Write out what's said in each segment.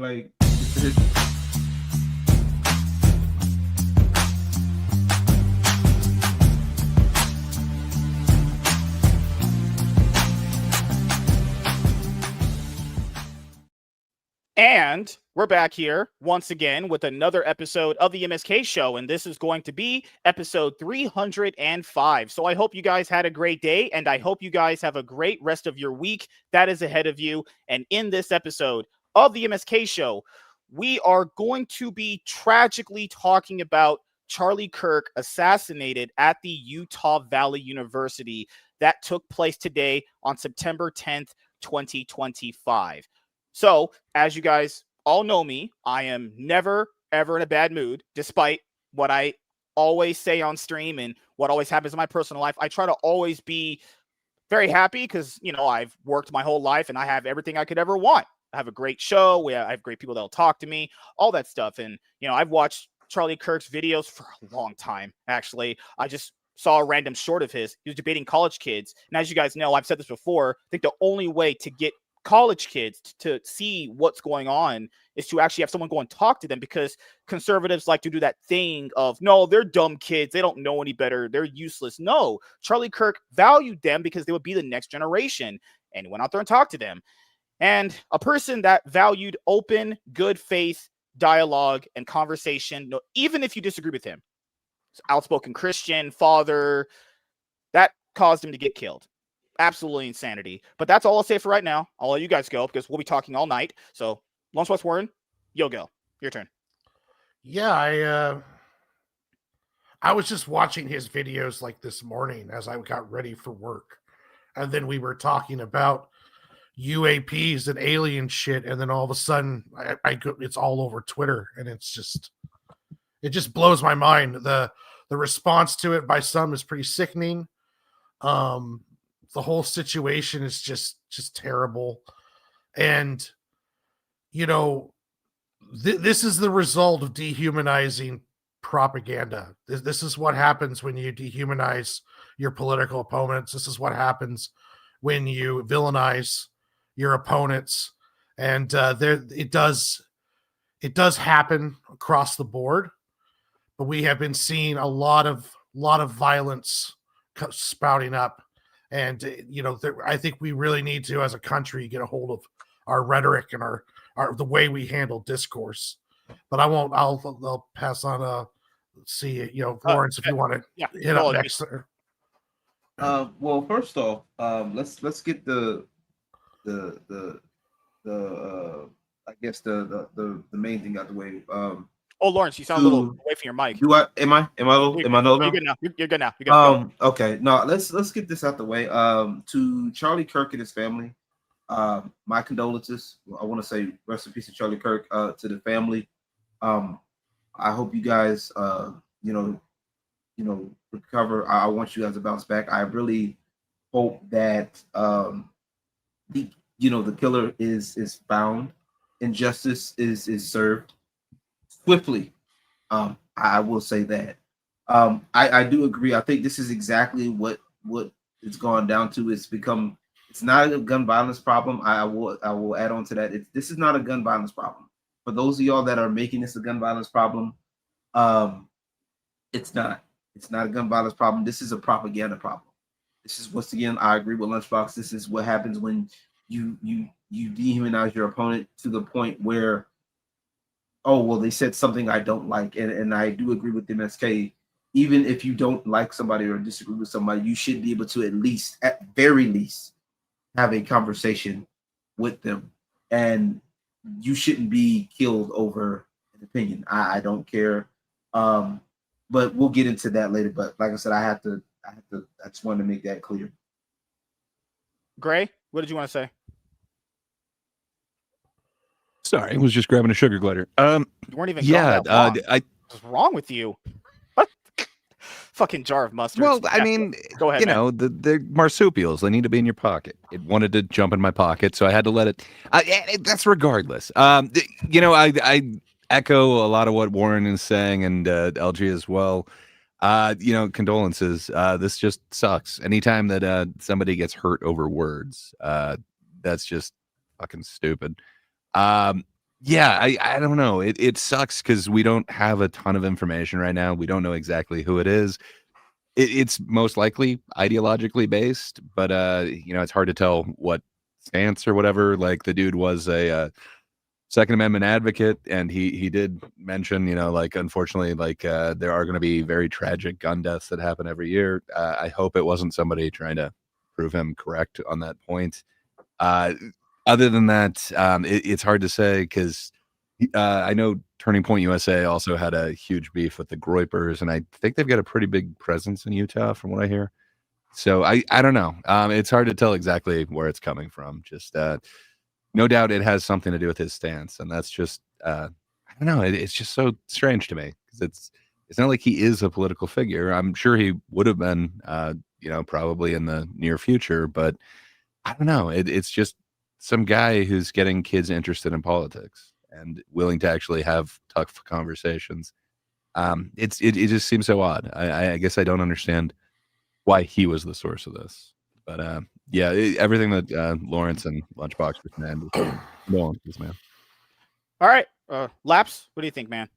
Like, And we're back here once again with another episode of the MSK show, and this is going to be episode 305. So I hope you guys had a great day, and I hope you guys have a great rest of your week that is ahead of you. And in this episode of the MSK show, we are going to be tragically talking about Charlie Kirk assassinated at the Utah Valley University that took place today on September 10th, 2025. So, as you guys all know me, I am never, ever in a bad mood, despite what I always say on stream and what always happens in my personal life. I try to always be very happy because, I've worked my whole life and I have everything I could ever want. I have a great show. I have great people that'll talk to me, all that stuff. And, I've watched Charlie Kirk's videos for a long time, actually. I just saw a random short of his. He was debating college kids. And as you guys know, I've said this before, I think the only way to get college kids to see what's going on is to actually have someone go and talk to them, because conservatives like to do that thing of, no, they're dumb kids, they don't know any better, they're useless. No, Charlie Kirk valued them because they would be the next generation, and he went out there and talked to them. And a person that valued open, good faith dialogue and conversation, even if you disagree with him, outspoken Christian father, that caused him to get killed. Absolutely insanity. But that's all I'll say for right now. I'll let you guys go because we'll be talking all night. So, Lone Sweats Warren, you'll go. Your turn. Yeah, I was just watching his videos like this morning as I got ready for work. And then we were talking about UAPs and alien shit. And then all of a sudden, it's all over Twitter. And it just blows my mind. The response to it by some is pretty sickening. The whole situation is just terrible. And, this is the result of dehumanizing propaganda. This is what happens when you dehumanize your political opponents. This is what happens when you villainize your opponents. And it does happen across the board. But we have been seeing a lot of violence spouting up. And, I think we really need to, as a country, get a hold of our rhetoric and our the way we handle discourse. But I'll pass on. See, Lawrence, if you want to hit up next. Sir. Well, first off, let's get the I guess the main thing out the way. Lawrence, you sound a little away from your mic. Am I low? Am I low now? You're good now. You're good now. You're good. Okay. No, let's get this out the way. To Charlie Kirk and his family, my condolences. I want to say rest in peace to Charlie Kirk. To the family, I hope you guys, recover. I want you guys to bounce back. I really hope that the killer is found and justice is served swiftly. I will say that. I do agree. I think this is exactly what it's gone down to. It's not a gun violence problem. I will add on to that. This is not a gun violence problem. For those of y'all that are making this a gun violence problem, it's not. It's not a gun violence problem. This is a propaganda problem. This is, once again, I agree with Lunchbox. This is what happens when you dehumanize your opponent to the point where, oh, well, they said something I don't like. And I do agree with MSK. Even if you don't like somebody or disagree with somebody, you should be able to at very least, have a conversation with them. And you shouldn't be killed over an opinion. I don't care. But we'll get into that later. But like I said, I just wanted to make that clear. Gray, what did you want to say? Sorry, I was just grabbing a sugar glider. You weren't even what's wrong with you? What? Fucking jar of mustard. Well, I mean, go ahead. The marsupials, they need to be in your pocket. It wanted to jump in my pocket, so I had to let it. That's regardless. I echo a lot of what Warren is saying, and LG as well. Condolences. This just sucks. Anytime that somebody gets hurt over words, that's just fucking stupid. Yeah, I don't know. It sucks because we don't have a ton of information right now. We don't know exactly who it is. It's most likely ideologically based, but it's hard to tell what stance or whatever. Like the dude was a Second Amendment advocate, and he did mention, like unfortunately, like there are going to be very tragic gun deaths that happen every year. I hope it wasn't somebody trying to prove him correct on that point. Uh, Other than that, it's hard to say because I know Turning Point USA also had a huge beef with the Groypers, and I think they've got a pretty big presence in Utah, from what I hear. So I don't know. It's hard to tell exactly where it's coming from. Just no doubt it has something to do with his stance, and that's just I don't know. It's just so strange to me because it's not like he is a political figure. I'm sure he would have been, probably in the near future, but I don't know. It's just some guy who's getting kids interested in politics and willing to actually have tough conversations. It just seems so odd. I guess I don't understand why he was the source of this. But yeah, everything that Lawrence and Lunchbox were saying, condolences, man. All right, Laps, what do you think, man?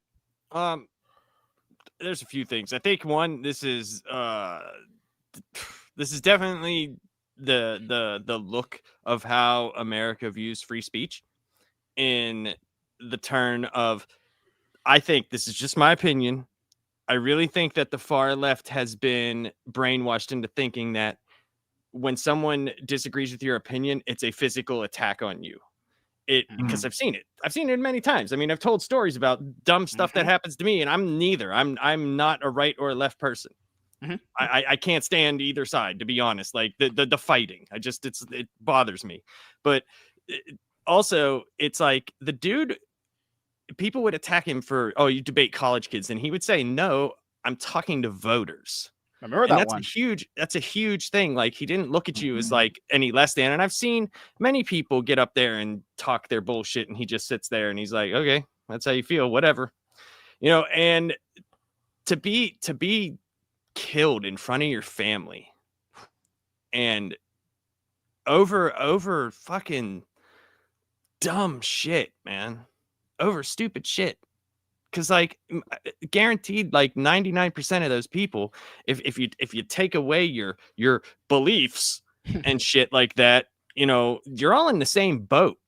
There's a few things. I think one, this is definitely the look of how America views free speech in the turn of, I think this is just my opinion. I really think that the far left has been brainwashed into thinking that when someone disagrees with your opinion, it's a physical attack on you. Because I've seen it many times. I mean, I've told stories about dumb stuff that happens to me, and I'm neither. I'm not a right or a left person. I can't stand either side, to be honest. Like the fighting, it bothers me. But also, it's like the dude, people would attack him for, oh, you debate college kids, and he would say, no, I'm talking to voters. I remember And that one. That's a huge thing. Like, he didn't look at you as like any less than. And I've seen many people get up there and talk their bullshit, and he just sits there and he's like, okay, that's how you feel, whatever. And to be killed in front of your family and over fucking dumb shit, man. Over stupid shit. Because like guaranteed, like 99% of those people, if you take away your beliefs and shit like that, you're all in the same boat.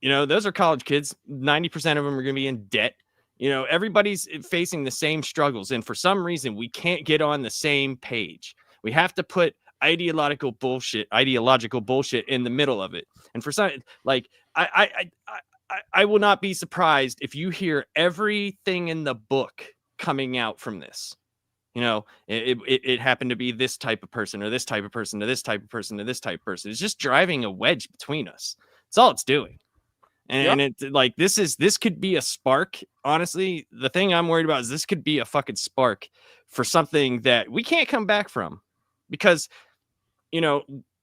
Those are college kids. 90% of them are going to be in debt. Everybody's facing the same struggles, and for some reason we can't get on the same page. We have to put ideological bullshit in the middle of it. And for some, like I will not be surprised if you hear everything in the book coming out from this. It happened to be this type of person, or this type of person, or this type of person, or this type of person. It's just driving a wedge between us. That's all it's doing. And it's like, this could be a spark. Honestly, the thing I'm worried about is this could be a fucking spark for something that we can't come back from, because,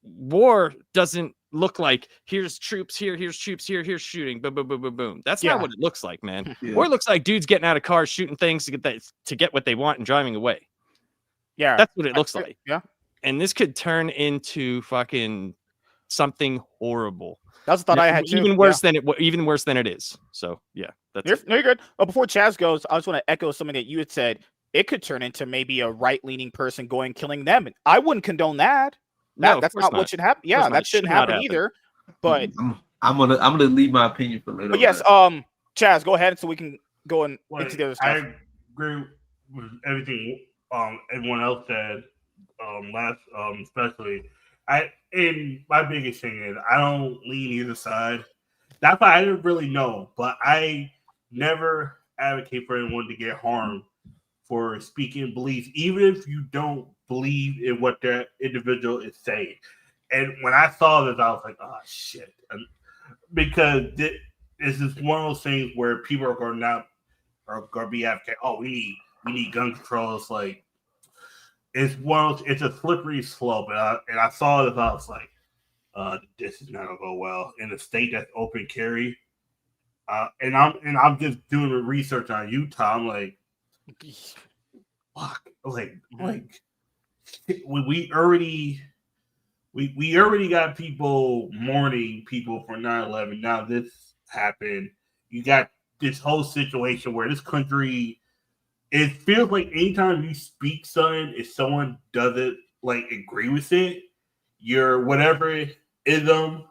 war doesn't look like here's troops here, here's troops here, here's shooting, boom, boom, boom, boom, boom. That's not what it looks like, man. War looks like dudes getting out of cars, shooting things to get what they want and driving away. Yeah, that's what it looks like. Yeah, and this could turn into fucking something horrible. That's the thought I had too. Even worse than it is. So yeah, you're good. Oh, before Chaz goes, I just want to echo something that you had said. It could turn into maybe a right-leaning person going killing them. I wouldn't condone that. That's not what should happen. Yeah, that shouldn't happen either. But I'm gonna leave my opinion for later. But yes, Chaz, go ahead so we can go into the other stuff. I agree with everything everyone else said. Especially my biggest thing is I don't lean either side. That's why I didn't really know, but I never advocate for anyone to get harmed for speaking beliefs, even if you don't believe in what that individual is saying. And when I saw this, I was like, oh shit. Because this is one of those things where people are going to be advocating, oh, we need gun control. It's like, it's a slippery slope. And I saw this, I was like, this is not gonna go well in a state that's open carry. And I'm just doing the research on Utah. I'm like, fuck, like we already got people mourning people for 9/11. Now this happened. you got this whole situation where this country, it feels like anytime you speak something, if someone doesn't like agree with it, you're whatever ism,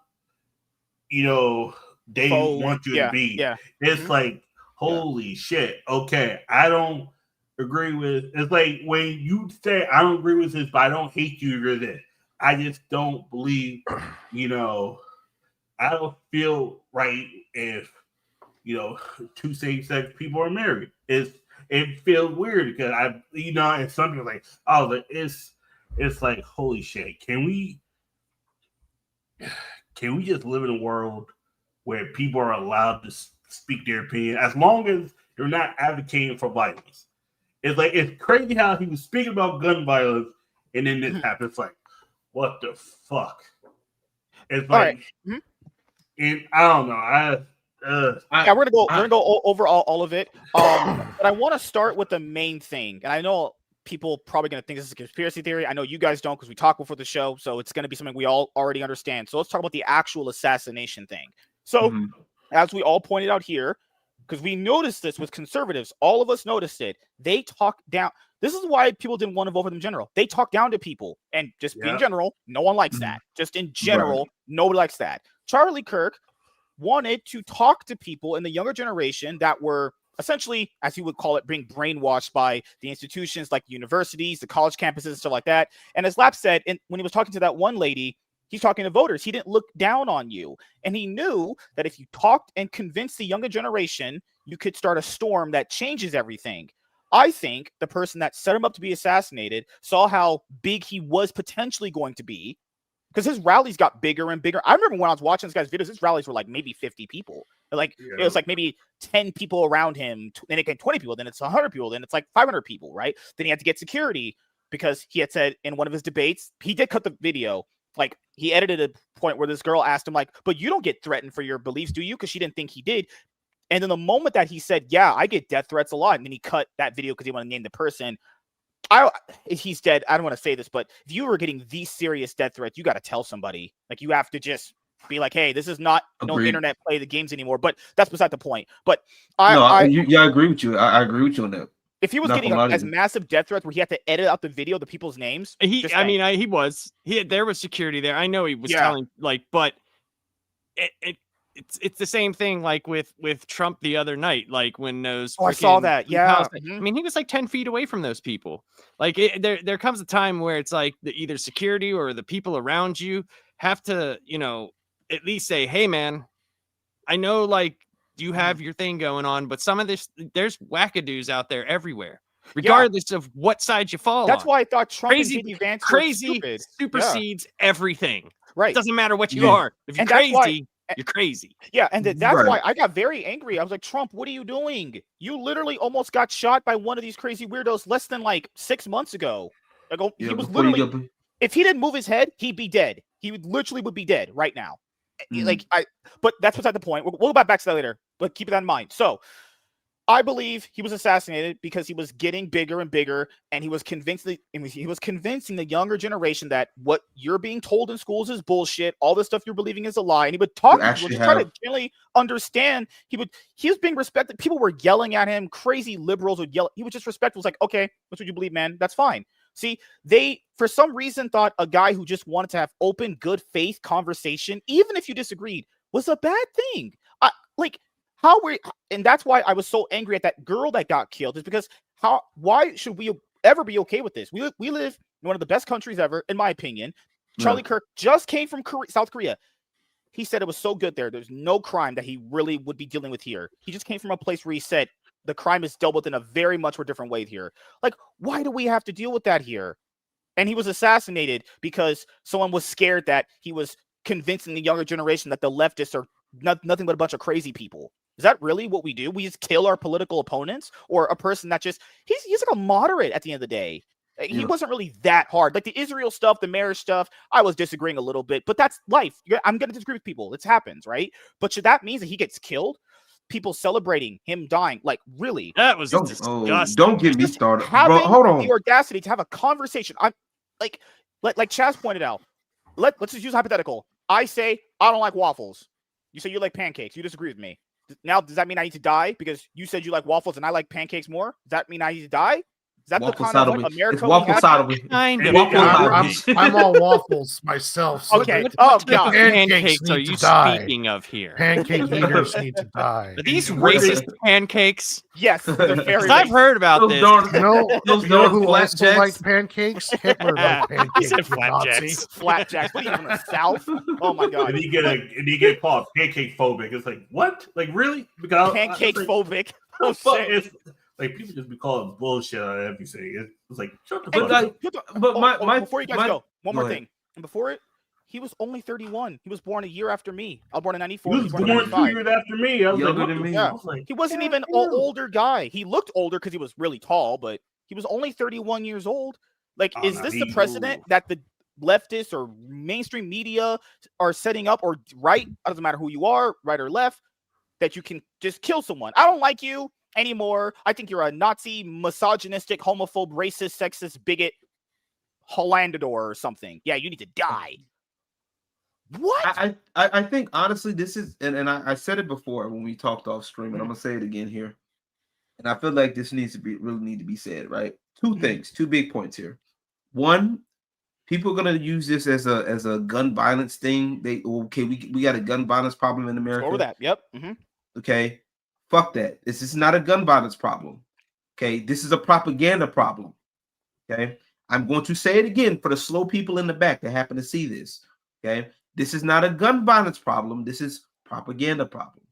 they want you to be. Yeah. It's like, holy shit. Okay, I don't agree with. It's like when you say I don't agree with this, but I don't hate you. You're this. I just don't believe. I don't feel right if two same-sex people are married. It feels weird because and some people are like, oh, it's like, holy shit. Can we just live in a world where people are allowed to speak their opinion as long as they're not advocating for violence? It's like, it's crazy how he was speaking about gun violence and then this happened. It's like, what the fuck? It's like, and I don't know. Yeah, we're gonna go over all of it. But I want to start with the main thing, and I know people probably gonna think this is a conspiracy theory. I know you guys don't because we talked before the show, so it's gonna be something we all already understand. So let's talk about the actual assassination thing. So, as we all pointed out here, because we noticed this with conservatives, all of us noticed it. They talk down. This is why people didn't want to vote for them in general. They talk down to people, and just in general, no one likes that. Just in general, nobody likes that. Charlie Kirk wanted to talk to people in the younger generation that were essentially, as he would call it, being brainwashed by the institutions like universities, the college campuses, and stuff like that. And as Lap said, when he was talking to that one lady, he's talking to voters. He didn't look down on you. And he knew that if you talked and convinced the younger generation, you could start a storm that changes everything. I think the person that set him up to be assassinated saw how big he was potentially going to be, because his rallies got bigger and bigger. I remember when I was watching this guy's videos, his rallies were like maybe 50 people. Like it was like maybe 10 people around him. Then it came 20 people. Then it's 100 people. Then it's like 500 people, right? Then he had to get security because he had said in one of his debates, he did cut the video. Like he edited a point where this girl asked him like, but you don't get threatened for your beliefs, do you? Because she didn't think he did. And then the moment that he said, yeah, I get death threats a lot. And then he cut that video because he wanted to name the person. He's dead. I don't want to say this, but if you were getting these serious death threats, you got to tell somebody. Like you have to just be like, hey, this is not no internet play the games anymore. But that's beside the point. But I agree with you. I agree with you on that. If he was getting as massive death threats where he had to edit out the video, the people's names, there was security there. I know he was telling but it's the same thing like with Trump the other night, like when those I saw that. Yeah. I mean, he was like 10 feet away from those people. Like there comes a time where it's like either security or the people around you have to, at least say, hey man, I know like you have your thing going on, but some of this, there's wackadoos out there everywhere, regardless of what side you fall on. That's why I thought Trump and JD Vance crazy supersedes everything. Right. It doesn't matter what you are. If you're crazy, you're crazy. Yeah, and that's why I got very angry. I was like, Trump, what are you doing? You literally almost got shot by one of these crazy weirdos less than like 6 months ago. Like, he was literally, if he didn't move his head, he'd be dead. He would be dead right now. But that's beside the point. We'll go back to that later, but keep that in mind. So I believe he was assassinated because he was getting bigger and bigger, and he was convincing the younger generation that what you're being told in schools is bullshit. All the stuff you're believing is a lie. And he would talk to people, try to generally understand. He was being respected. People were yelling at him. Crazy liberals would yell. He was just respectful. It was like, okay, that's what you believe, man. That's fine. See, they for some reason thought a guy who just wanted to have open, good faith conversation, even if you disagreed, was a bad thing. And that's why I was so angry at that girl that got killed, is because why should we ever be okay with this? We live in one of the best countries ever, in my opinion. Charlie Kirk just came from South Korea. He said it was so good there. There's no crime that he really would be dealing with here. He just came from a place where he said the crime is dealt with in a very much more different way here. Like, why do we have to deal with that here? And he was assassinated because someone was scared that he was convincing the younger generation that the leftists are nothing but a bunch of crazy people. Is that really what we do? We just kill our political opponents, or a person that he's like a moderate at the end of the day. He wasn't really that hard. Like the Israel stuff, the marriage stuff, I was disagreeing a little bit, but that's life. I'm going to disagree with people. It happens, right? But should that mean that he gets killed? People celebrating him dying, like really? That was disgusting. Don't get me started. Having hold on. the audacity to have a conversation. I'm like Chaz pointed out. Let's just use a hypothetical. I say I don't like waffles. You say you like pancakes. You disagree with me. now does that mean I need to die because you said you like waffles and I like pancakes more? Does that mean I need to die? Is that Waffle the kind cider. of America It's we waffle have? cider. Kind of. Waffle I'm, cider. I'm all waffles myself. So Okay. that Oh What type god. of Pancakes pancakes are need to you die. speaking of here? pancake eaters need to die. Are these What is racist pancakes? Yes, they're very Because I've racist. heard about Those this. darn- You know, Those you know darn who also flapjacks. liked pancakes? Hitler loved He pancakes, said you Nazi. flapjacks. Flapjacks. What are you from the South? Oh my god. And you get called pancake phobic. It's like, what? Like, really? Because Pancake like, phobic. what Oh the fuck? shit. It's like people just be calling bullshit on everything. It's like, shut the But fuck like, up. but my before you guys my- go, one more go ahead. thing. And before it, he was only 31. He was born a year after me. I was born in He 94. was was born in born 2 95. years after me. I was Younger like, what than the me. fuck? Yeah. I was like, He wasn't yeah, even an yeah. older guy. He looked older because he was really tall, but he was only 31 years old. Like, Oh, is no, this the he's precedent old. that the leftists or mainstream media are setting up, or right? It doesn't matter who you are, right or left, that you can just kill someone. I don't like you anymore. I think you're a Nazi, misogynistic, homophobe, racist, sexist, bigot, Hollandador or something. Yeah, you need to die. What? I think honestly this is and I said it before when we talked off stream, and I'm gonna say it again here. And I feel like this needs to be really need to be said, right? Two things, two big points here. One, people are gonna use this as a gun violence thing. We got a gun violence problem in America. Over that. Yep. Okay. Fuck that. This is not a gun violence problem. Okay. This is a propaganda problem. Okay. I'm going to say it again for the slow people in the back that happen to see this. Okay. This is not a gun violence problem. This is propaganda problem.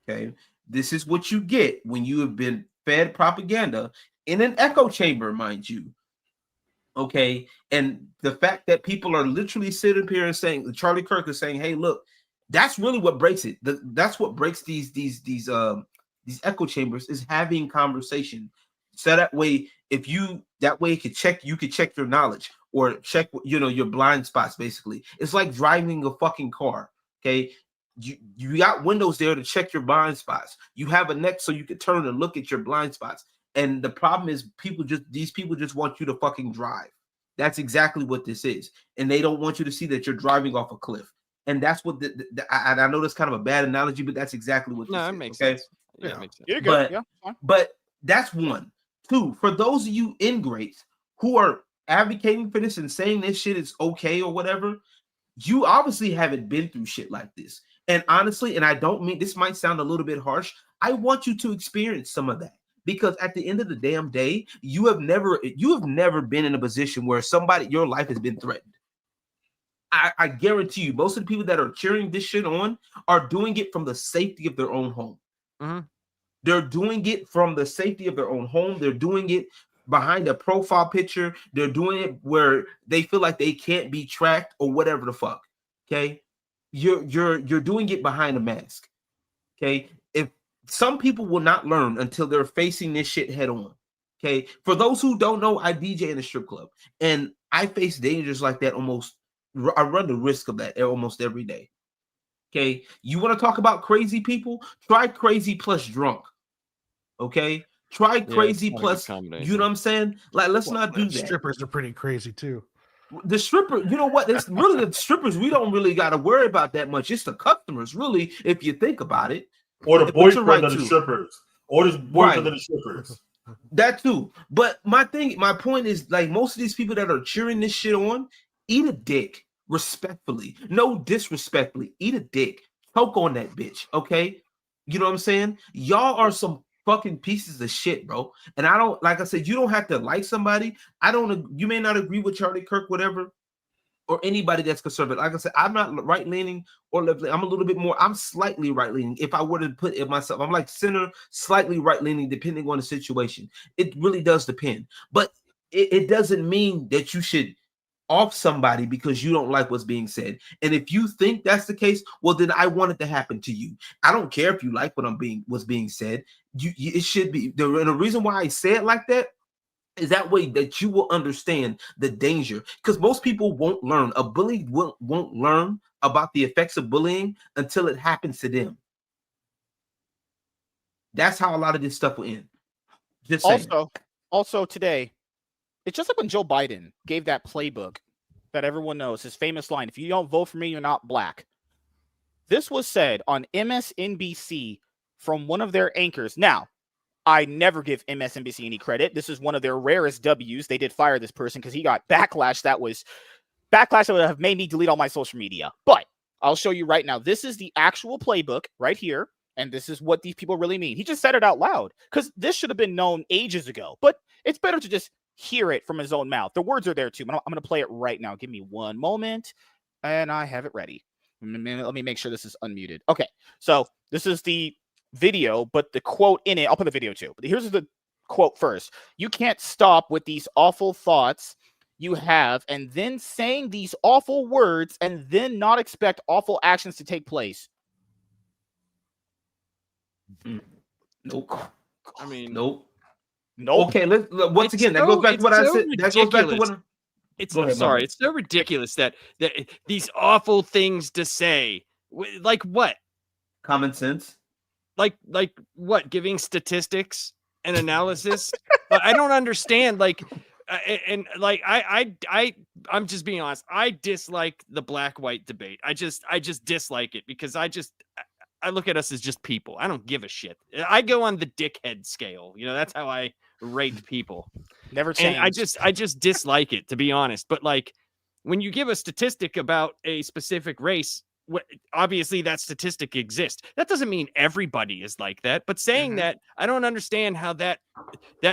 Okay. This is what you get when you have been fed propaganda in an echo chamber, mind you. Okay. And the fact that people are literally sitting here and saying, Charlie Kirk is saying, hey, look, that's really what breaks it. That's what breaks these echo chambers is having conversation. So that way, you could check your knowledge or check your blind spots. Basically, it's like driving a fucking car. Okay, you got windows there to check your blind spots. You have a neck so you can turn and look at your blind spots. And the problem is these people just want you to fucking drive. That's exactly what this is, and they don't want you to see that you're driving off a cliff. And that's what I know that's kind of a bad analogy, but that's exactly what this No, is. it makes Okay? sense. Yeah, it makes sense. You're good. Yeah. Fine. But that's one. Two, for those of you ingrates who are advocating for this and saying this shit is okay or whatever, you obviously haven't been through shit like this. And honestly, and I don't mean this might sound a little bit harsh, I want you to experience some of that. Because at the end of the damn day, you have never been in a position where your life has been threatened. I guarantee you, most of the people that are cheering this shit on are doing it from the safety of their own home. Mm-hmm. They're doing it from the safety of their own home. They're doing it behind a profile picture. They're doing it where they feel like they can't be tracked or whatever the fuck. Okay, you're doing it behind a mask. Okay, if some people will not learn until they're facing this shit head on. Okay, for those who don't know, I DJ in a strip club, and I face dangers like that almost. I run the risk of that almost every day. Okay, you want to talk about crazy people? Try crazy plus drunk. Okay, try crazy plus. You know what I'm saying? Like, let's not do that. Strippers are pretty crazy too. The stripper, you know what? It's really the strippers. We don't really got to worry about that much. It's the customers, really, if you think about it. Or the But you're boyfriend right, of the too. strippers. Or the boyfriend of the strippers. That too. But my point is, like, most of these people that are cheering this shit on, eat a dick respectfully. No disrespectfully. Eat a dick. Choke on that bitch. Okay. You know what I'm saying? Y'all are some fucking pieces of shit, bro. And I don't, like I said, you don't have to like somebody. You may not agree with Charlie Kirk, whatever, or anybody that's conservative. Like I said, I'm not right leaning or left leaning. I'm a little bit more, I'm slightly right leaning. If I were to put it myself, I'm like center, slightly right leaning, depending on the situation. It really does depend. But it doesn't mean that you should off somebody because you don't like what's being said. And if you think that's the case, well, then I want it to happen to you. I don't care if you like what's being said. It should be. And the reason why I say it like that is that way that you will understand the danger. Because most people won't learn. A bully won't learn about the effects of bullying until it happens to them. That's how a lot of this stuff will end. Just saying. Also today, it's just like when Joe Biden gave that playbook that everyone knows, his famous line, if you don't vote for me, you're not black. This was said on MSNBC from one of their anchors. Now, I never give MSNBC any credit. This is one of their rarest W's. They did fire this person because he got backlash that would have made me delete all my social media. But I'll show you right now. This is the actual playbook right here. And this is what these people really mean. He just said it out loud because this should have been known ages ago. But it's better to just hear it from his own mouth. The words are there too. I'm going to play it right now. Give me one moment. And I have it ready. Let me make sure this is unmuted. Okay. So this is the video, but the quote in it, I'll put the video too. But here's the quote first. You can't stop with these awful thoughts you have and then saying these awful words and then not expect awful actions to take place. Nope. I mean, Nope. Nope. Okay, once again, that goes back to what I said. That goes back to what it's Go ahead, sorry, Mike. it's so ridiculous that these awful things to say. Like what? common sense. Like what? Giving statistics and analysis? But I don't understand. Like, and like I'm just being honest. I dislike the black-white debate. I just dislike it because I look at us as just people. I don't give a shit. I go on the dickhead scale. You know, that's how I rate people. Never change. And I just dislike it, to be honest. But like, when you give a statistic about a specific race, obviously that statistic exists. That doesn't mean everybody is like that. But saying that, I don't understand how that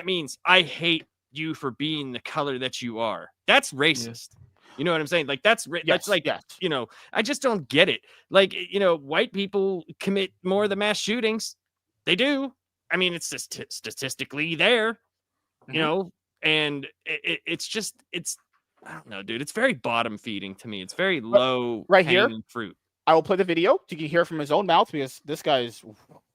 means I hate you for being the color that you are. That's racist. Yeah. You know what I'm saying? Like that's like, you know, I just don't get it. Like, you know, white people commit more of the mass shootings. They do. I mean, it's just statistically there, you know, and it's I don't know, dude. It's very bottom feeding to me. It's very low right here fruit. I will play the video. You can hear it from his own mouth because this guy's,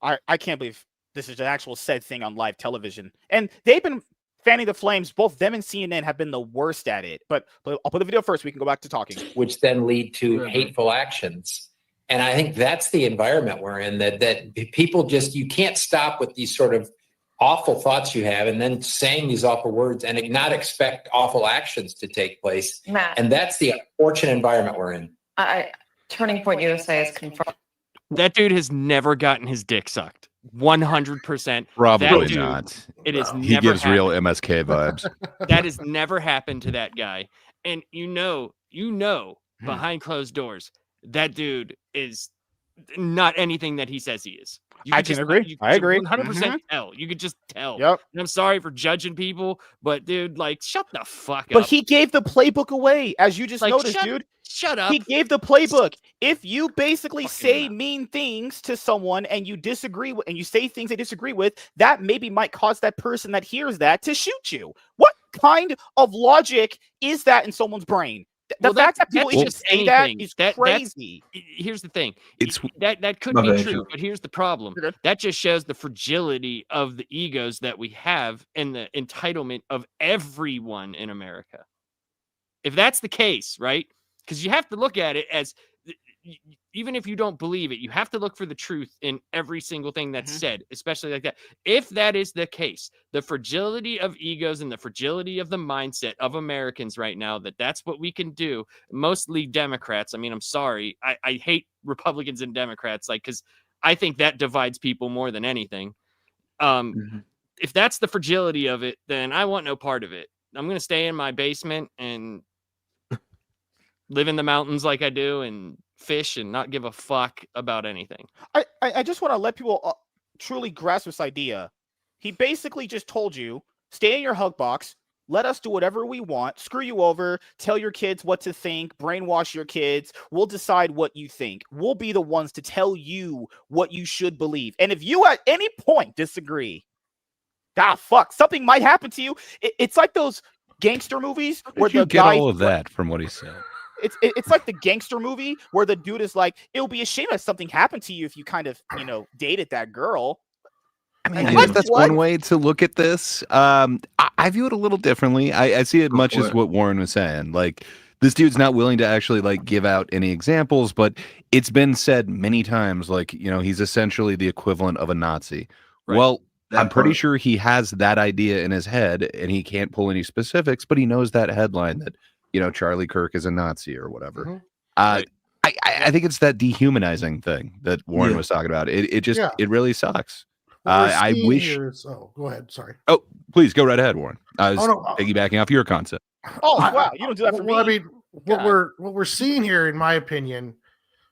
I can't believe this is an actual said thing on live television. And they've been fanning the flames. Both them and CNN have been the worst at it. But I'll put the video first. We can go back to talking. Which then lead to hateful actions. And I think that's the environment we're in, that people just, you can't stop with these sort of awful thoughts you have and then saying these awful words and not expect awful actions to take place. Matt. And that's the unfortunate environment we're in. Turning Point USA is confirmed. That dude has never gotten his dick sucked. 100%. Probably dude, not. It is. He never gives happened. real MSK vibes. That has never happened to that guy. And you know, behind closed doors, that dude is not anything that he says he is. I can agree. I agree. 100% tell. You could just tell. Yep. And I'm sorry for judging people, but dude, like, shut the fuck up. But he gave the playbook away, as you just noticed, dude. Shut up. He gave the playbook. If you basically say mean things to someone and you disagree with, and you say things they disagree with, that maybe might cause that person that hears that to shoot you. What kind of logic is that in someone's brain? The fact that people even say that is crazy. Here's the thing. It's that could be true, but here's the problem. That just shows the fragility of the egos that we have and the entitlement of everyone in America. If that's the case, right? Because you have to look at it as, even if you don't believe it, you have to look for the truth in every single thing that's said, especially like that. If that is the case, the fragility of egos and the fragility of the mindset of Americans right now, that's what we can do, mostly Democrats. I mean, I'm sorry. I hate Republicans and Democrats, like, because I think that divides people more than anything. If that's the fragility of it, then I want no part of it. I'm going to stay in my basement and live in the mountains like I do and fish and not give a fuck about anything. I just want to let people truly grasp this idea. He basically just told you, stay in your hug box, let us do whatever we want, screw you over, tell your kids what to think, brainwash your kids, we'll decide what you think. We'll be the ones to tell you what you should believe. And if you at any point disagree, fuck, something might happen to you. It's like those gangster movies where you get all of that from what he said. It's like the gangster movie where the dude is like, it'll be a shame if something happened to you if you kind of, dated that girl. I mean, I guess that's one way to look at this. I view it a little differently. I see it much as what Warren was saying. Like, this dude's not willing to actually like give out any examples, but it's been said many times, like, he's essentially the equivalent of a Nazi. Right. Well, I'm pretty sure he has that idea in his head and he can't pull any specifics, but he knows that headline that, Charlie Kirk is a Nazi or whatever. Right. I think it's that dehumanizing thing that Warren Yeah. was talking about. It just Yeah. it really sucks. What we're I seeing wish. here is, go ahead. Sorry. Oh, please go right ahead, Warren. I was Oh, no, piggybacking off your concept. Oh, wow. You don't do that for me. I mean, what God. we're seeing here, in my opinion,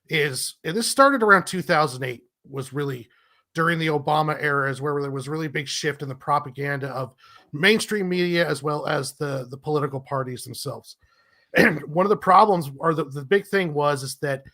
is, and this started around 2008, was really during the Obama era, is where there was really big shift in the propaganda of mainstream media as well as the political parties themselves. And one of the problems, or the big thing is that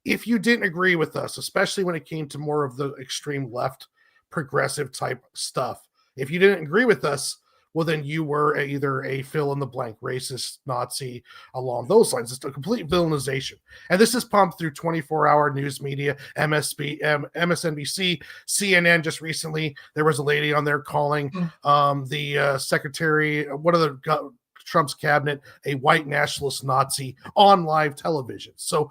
if you didn't agree with us, especially when it came to more of the extreme left progressive type stuff, if you didn't agree with us, well, then you were either a fill in the blank racist, Nazi, along those lines. It's a complete villainization. And this is pumped through 24-hour news media, MSNBC, CNN. Just recently, there was a lady on there calling the secretary, one of the Trump's cabinet, a white nationalist Nazi on live television. So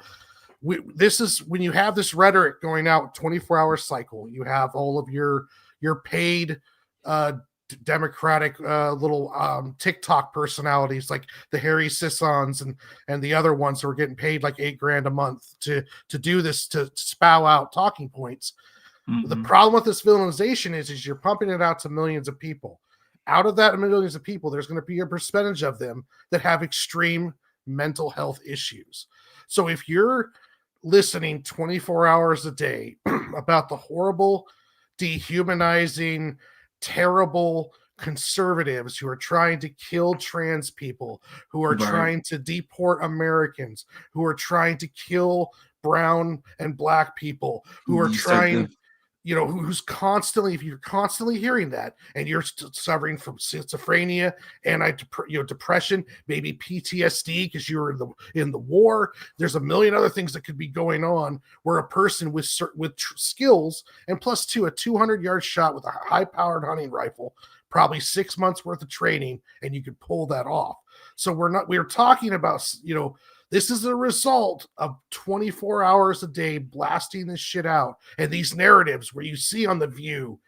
this is when you have this rhetoric going out 24-hour cycle. You have all of your paid Democratic little TikTok personalities like the Harry Sissons and the other ones who are getting paid like $8,000 a month to do this, to spout out talking points. The problem with this villainization is you're pumping it out to millions of people. Out of that millions of people, there's going to be a percentage of them that have extreme mental health issues. So if you're listening 24 hours a day about the horrible, dehumanizing, terrible conservatives who are trying to kill trans people, who are trying to deport Americans, who are trying to kill brown and black people, who are trying, who's constantly, if you're constantly hearing that and you're suffering from schizophrenia, depression, maybe PTSD because you were in the war, there's a million other things that could be going on where a person with skills and plus a 200-yard shot with a high-powered hunting rifle, probably 6 months worth of training, and you could pull that off. So we're talking about, this is a result of 24 hours a day blasting this shit out. And these narratives where you see on The View,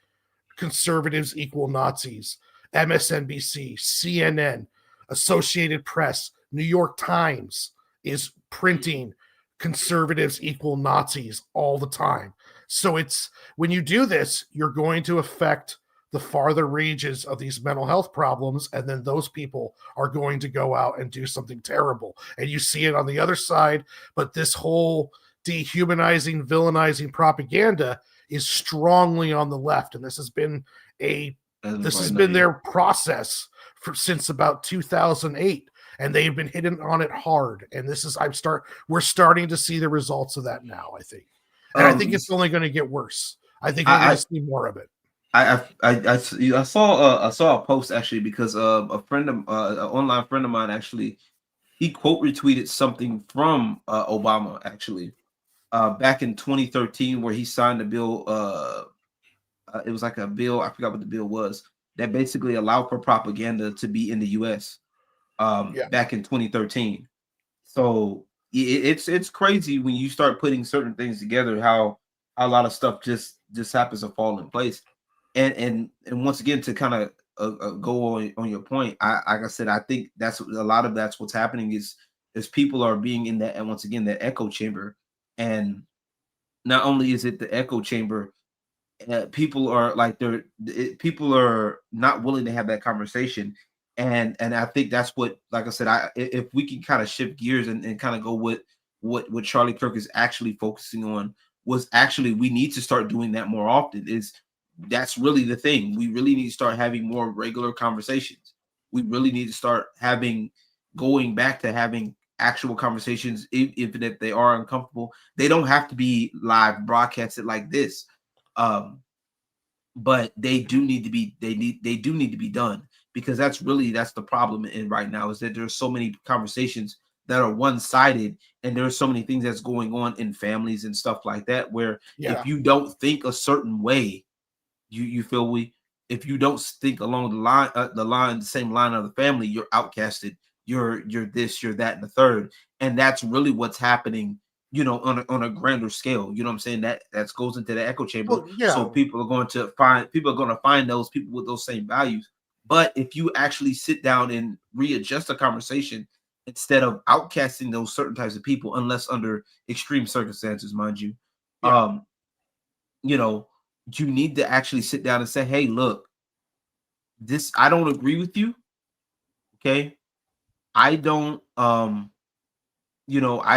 conservatives equal Nazis, MSNBC, CNN, Associated Press, New York Times is printing conservatives equal Nazis all the time. So it's, when you do this, you're going to affect the farther reaches of these mental health problems, and then those people are going to go out and do something terrible. And you see it on the other side, but this whole dehumanizing, villainizing propaganda is strongly on the left, and this has been their process since about 2008, and they've been hitting on it hard. And this is we're starting to see the results of that now, I think, and I think it's only going to get worse. I think we're going to see more of it. I saw a post actually because a friend of an online friend of mine actually, he quote retweeted something from Obama actually back in 2013 where he signed a bill. It was like a bill, I forgot what the bill was, that basically allowed for propaganda to be in the U.S. Back in 2013. So it's crazy when you start putting certain things together, how a lot of stuff just happens to fall in place. And once again, to kind of go on your point, like I said, I think that's a lot of that's what's happening is people are being in that, and once again, that echo chamber. And not only is it the echo chamber, people are like people are not willing to have that conversation. And I think that's what, like I said, if we can kind of shift gears and kind of go with what Charlie Kirk is actually focusing on, was actually we need to start doing that more often. That's really the thing. We really need to start having more regular conversations. We really need to start going back to having actual conversations, even if they are uncomfortable. They don't have to be live broadcasted like this, but they do need to be. They do need to be done, because that's the problem in right now, is that there's so many conversations that are one-sided, and there's so many things that's going on in families and stuff like that, where if you don't think a certain way, you feel if you don't think along the same line of the family, you're outcasted. You're this, you're that, and the third, and that's really what's happening. On a grander scale. You know what I'm saying? That goes into the echo chamber. So people are going to find those people with those same values. But if you actually sit down and readjust the conversation instead of outcasting those certain types of people, unless under extreme circumstances, mind you. Yeah. You know, you need to actually sit down and say, hey, look, this, I don't agree with you. Okay. I don't I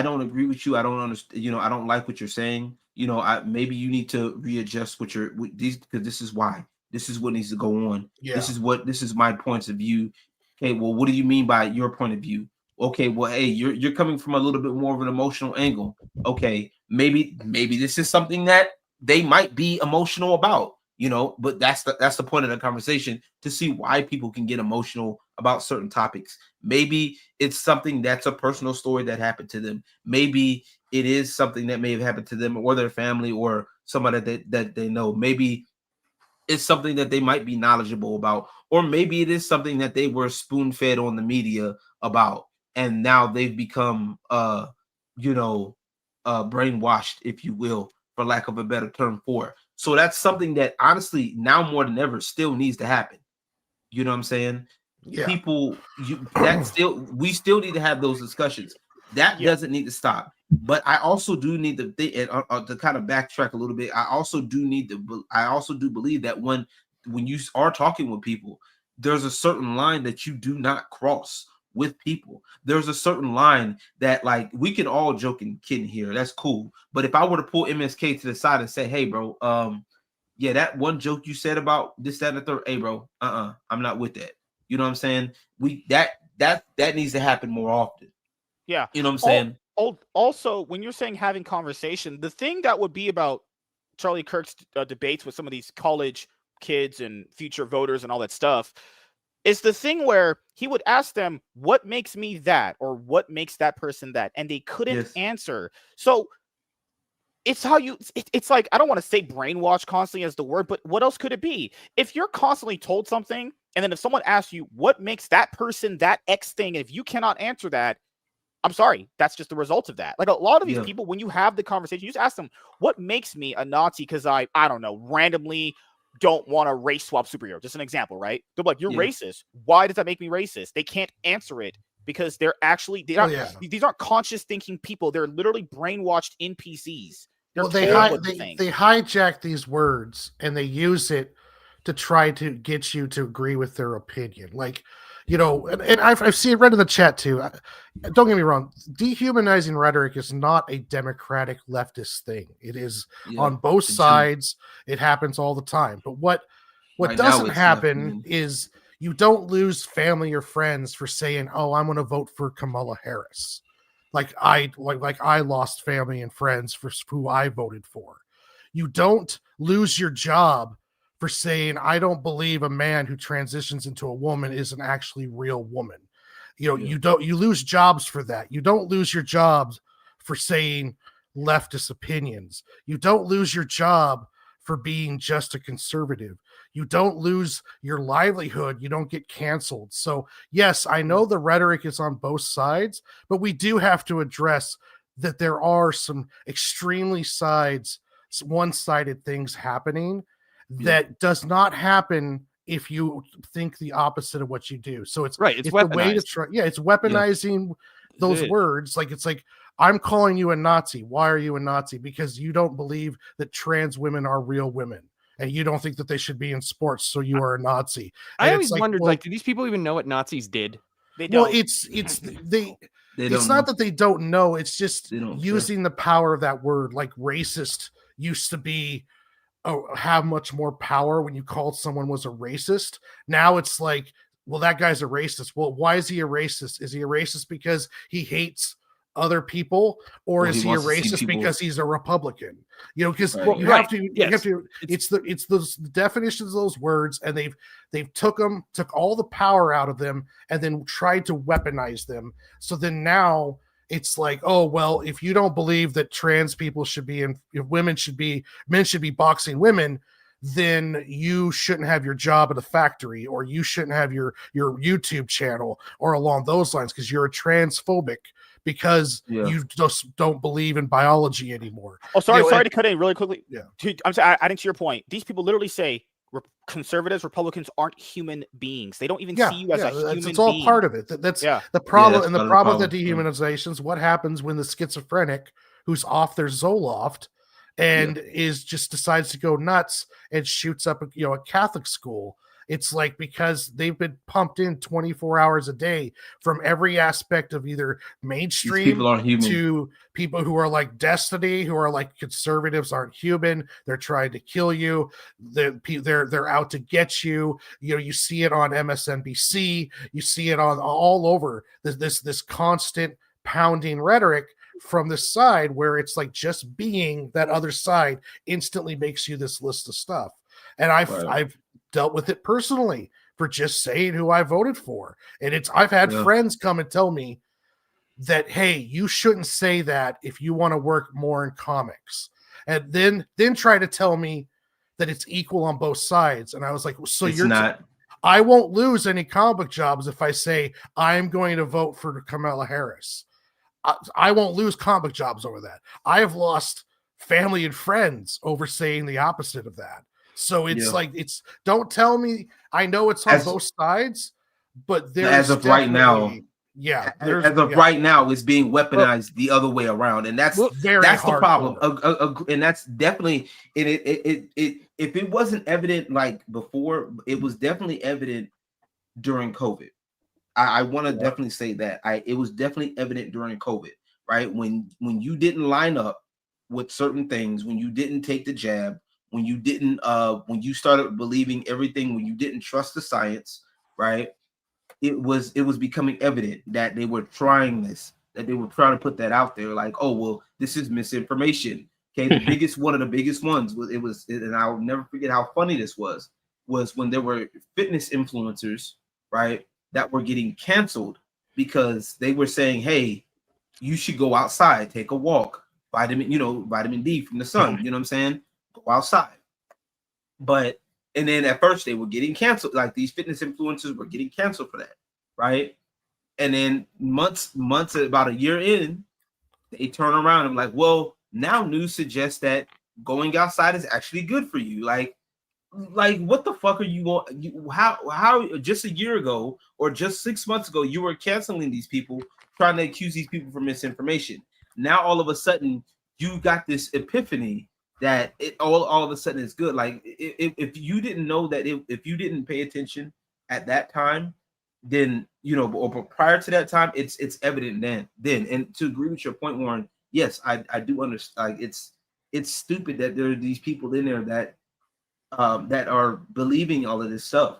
don't agree with you. I don't understand, I don't like what you're saying. Maybe you need to readjust what you're with these, because this is why. This is what needs to go on. Yeah. This is my points of view. Okay, well, what do you mean by your point of view? Okay, well, hey, you're coming from a little bit more of an emotional angle. Okay, maybe this is something that they might be emotional about, but that's the point of the conversation, to see why people can get emotional about certain topics. Maybe it's something that's a personal story that happened to them. Maybe it is something that may have happened to them or their family or somebody that they know. Maybe it's something that they might be knowledgeable about, or maybe it is something that they were spoon-fed on the media about, and now they've become brainwashed, if you will, for lack of a better term for it. So that's something that honestly now more than ever still needs to happen. You know what I'm saying? Yeah. People, we still need to have those discussions. That doesn't need to stop. But I also do need to think, to kind of backtrack a little bit. I also do believe that when you are talking with people, there's a certain line that you do not cross with people. There's a certain line that, like, we can all joke and kid here. That's cool. But if I were to pull MSK to the side and say, hey, bro, yeah, that one joke you said about this, that, and the third, hey, bro, I'm not with that. You know what I'm saying? That needs to happen more often. Yeah. You know what I'm saying? Also, when you're saying having conversation, the thing that would be about Charlie Kirk's debates with some of these college kids and future voters and all that stuff is the thing where he would ask them, what makes me that, or what makes that person that? And they couldn't answer. So it's how it's like, I don't want to say brainwash constantly as the word, but what else could it be? If you're constantly told something, and then if someone asks you what makes that person that X thing, if you cannot answer that, I'm sorry, that's just the result of that. Like, a lot of these people, when you have the conversation, you just ask them, what makes me a Nazi? Because I don't know, randomly don't want to race swap superhero. Just an example, right? They're like, you're racist. Why does that make me racist? They can't answer it because they're these aren't conscious thinking people. They're literally brainwashed NPCs. They hijack these words and they use it to try to get you to agree with their opinion. Like, and I've seen it read in the chat too. Don't get me wrong. Dehumanizing rhetoric is not a democratic leftist thing. It is on both sides. It happens all the time. But what doesn't happen is you don't lose family or friends for saying, "Oh, I'm going to vote for Kamala Harris." Like I lost family and friends for who I voted for. You don't lose your job for saying, I don't believe a man who transitions into a woman is an actually real woman. You lose jobs for that. You don't lose your jobs for saying leftist opinions. You don't lose your job for being just a conservative. You don't lose your livelihood. You don't get canceled. So yes, I know the rhetoric is on both sides, but we do have to address that there are some extremely one-sided things happening that does not happen if you think the opposite of what you do. So it's right. It's the way to try. Yeah, it's weaponizing those words. Like, it's like, I'm calling you a Nazi. Why are you a Nazi? Because you don't believe that trans women are real women, and you don't think that they should be in sports. So you are a Nazi. And I always wondered, do these people even know what Nazis did? They don't. Well, it's not that they don't know. It's just using the power of that word. Like, racist used to be have much more power when you called someone was a racist. Now it's like, well, that guy's a racist. Well, why is he a racist? Is he a racist because he hates other people, or is he a racist because he's a Republican? Because you have to. It's those definitions of those words, and they've took all the power out of them, and then tried to weaponize them. So then now it's like, oh, well, if you don't believe that trans people should be men should be boxing women, then you shouldn't have your job at a factory, or you shouldn't have your YouTube channel, or along those lines, because you're a transphobic, because you just don't believe in biology anymore. Oh, sorry to cut in really quickly. Yeah. I'm sorry, adding to your point, these people literally say, conservatives, Republicans aren't human beings. They don't even Yeah, see you as a human it's all being. part of it. That's Yeah. the problem. that's And the part of the problem with the problem. dehumanizations, what happens when the schizophrenic who's off their Zoloft and is just decides to go nuts and shoots up a Catholic school? It's like, because they've been pumped in 24 hours a day from every aspect of either These mainstream people aren't human. to people who are like Destiny, who are like conservatives aren't human. They're trying to kill you. They're out to get you. You see it on MSNBC. You see it on all over. This constant pounding rhetoric from this side, where it's like just being that other side instantly makes you this list of stuff. And I've dealt with it personally for just saying who I voted for. And I've had friends come and tell me that, hey, you shouldn't say that if you want to work more in comics. And then try to tell me that it's equal on both sides. And I was like, so It's not. I won't lose any comic book jobs if I say I'm going to vote for Kamala Harris. I won't lose comic book jobs over that. I have lost family and friends over saying the opposite of that. So it's like, don't tell me. I know it's on both sides, but there's as of right now, right now, it's being weaponized the other way around, and that's the problem. And that's definitely it. If it wasn't evident like before, it was definitely evident during COVID. I want to definitely say that it was definitely evident during COVID, right? When you didn't line up with certain things, when you didn't take the jab, when you didn't, when you started believing everything, when you didn't trust the science, right? It was becoming evident that they were trying this, that they were trying to put that out there, like, oh well, this is misinformation. Okay, one of the biggest ones was, and I'll never forget how funny this was when there were fitness influencers, right, that were getting canceled because they were saying, hey, you should go outside, take a walk, vitamin D from the sun, you know what I'm saying? Go outside. And then at first they were getting canceled, like these fitness influencers were getting canceled for that, right? And then months, about a year in, they turn around and like, well, now news suggests that going outside is actually good for you. Like what the fuck are you going? How just a year ago or just 6 months ago you were canceling these people, trying to accuse these people for misinformation. Now all of a sudden you got this epiphany that it all of a sudden is good. Like if you didn't know that, if you didn't pay attention at that time, then or prior to that time, it's evident then. And to agree with your point, Warren, yes, I do understand. Like it's stupid that there are these people in there that are believing all of this stuff,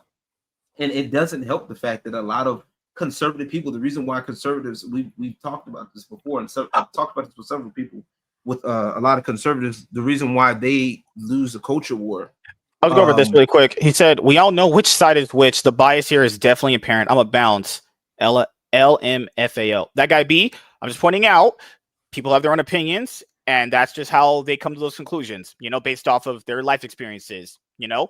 and it doesn't help the fact that a lot of conservative people. The reason why conservatives, we've talked about this before, and so I've talked about this with several people. With a lot of conservatives, the reason why they lose the culture war. I'll go over this really quick. He said, we all know which side is which. The bias here is definitely apparent. I'm a bounce. LMFAO. That guy B, I'm just pointing out, people have their own opinions, and that's just how they come to those conclusions, based off of their life experiences, Yeah.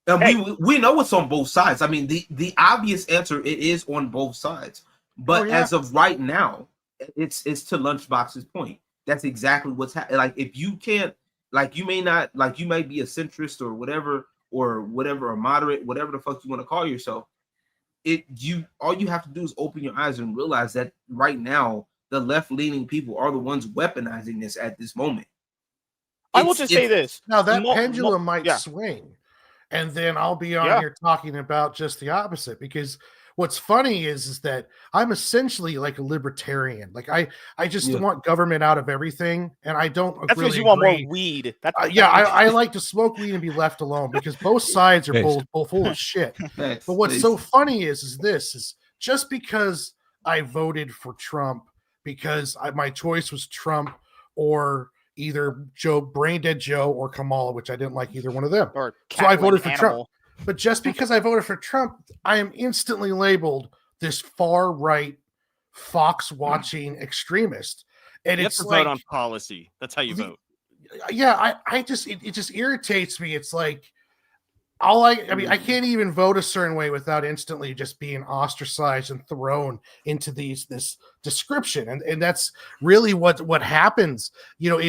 And we know it's on both sides. I mean, the obvious answer, it is on both sides. But as of right now, it's to Lunchbox's point. That's exactly what's happening. Like, if you can't, like, you may not, like, you might be a centrist or whatever, a moderate, whatever the fuck you want to call yourself. All you have to do is open your eyes and realize that right now, the left-leaning people are the ones weaponizing this at this moment. I will just say this. Now, that pendulum might swing, and then I'll be on here talking about just the opposite, because what's funny is that I'm essentially like a libertarian. Like I just want government out of everything, and I don't. That's because you want more weed. I like to smoke weed and be left alone, because both sides are both full of shit. But what's so funny is just because I voted for Trump, because my choice was Trump or either Brain Dead Joe or Kamala, which I didn't like either one of them. So I voted for Trump. But just because I voted for Trump, I am instantly labeled this far-right, Fox-watching extremist. And you it's have to like, vote on policy. That's how you vote. Yeah, it just irritates me. It's like I can't even vote a certain way without instantly just being ostracized and thrown into this description. And that's really what happens. There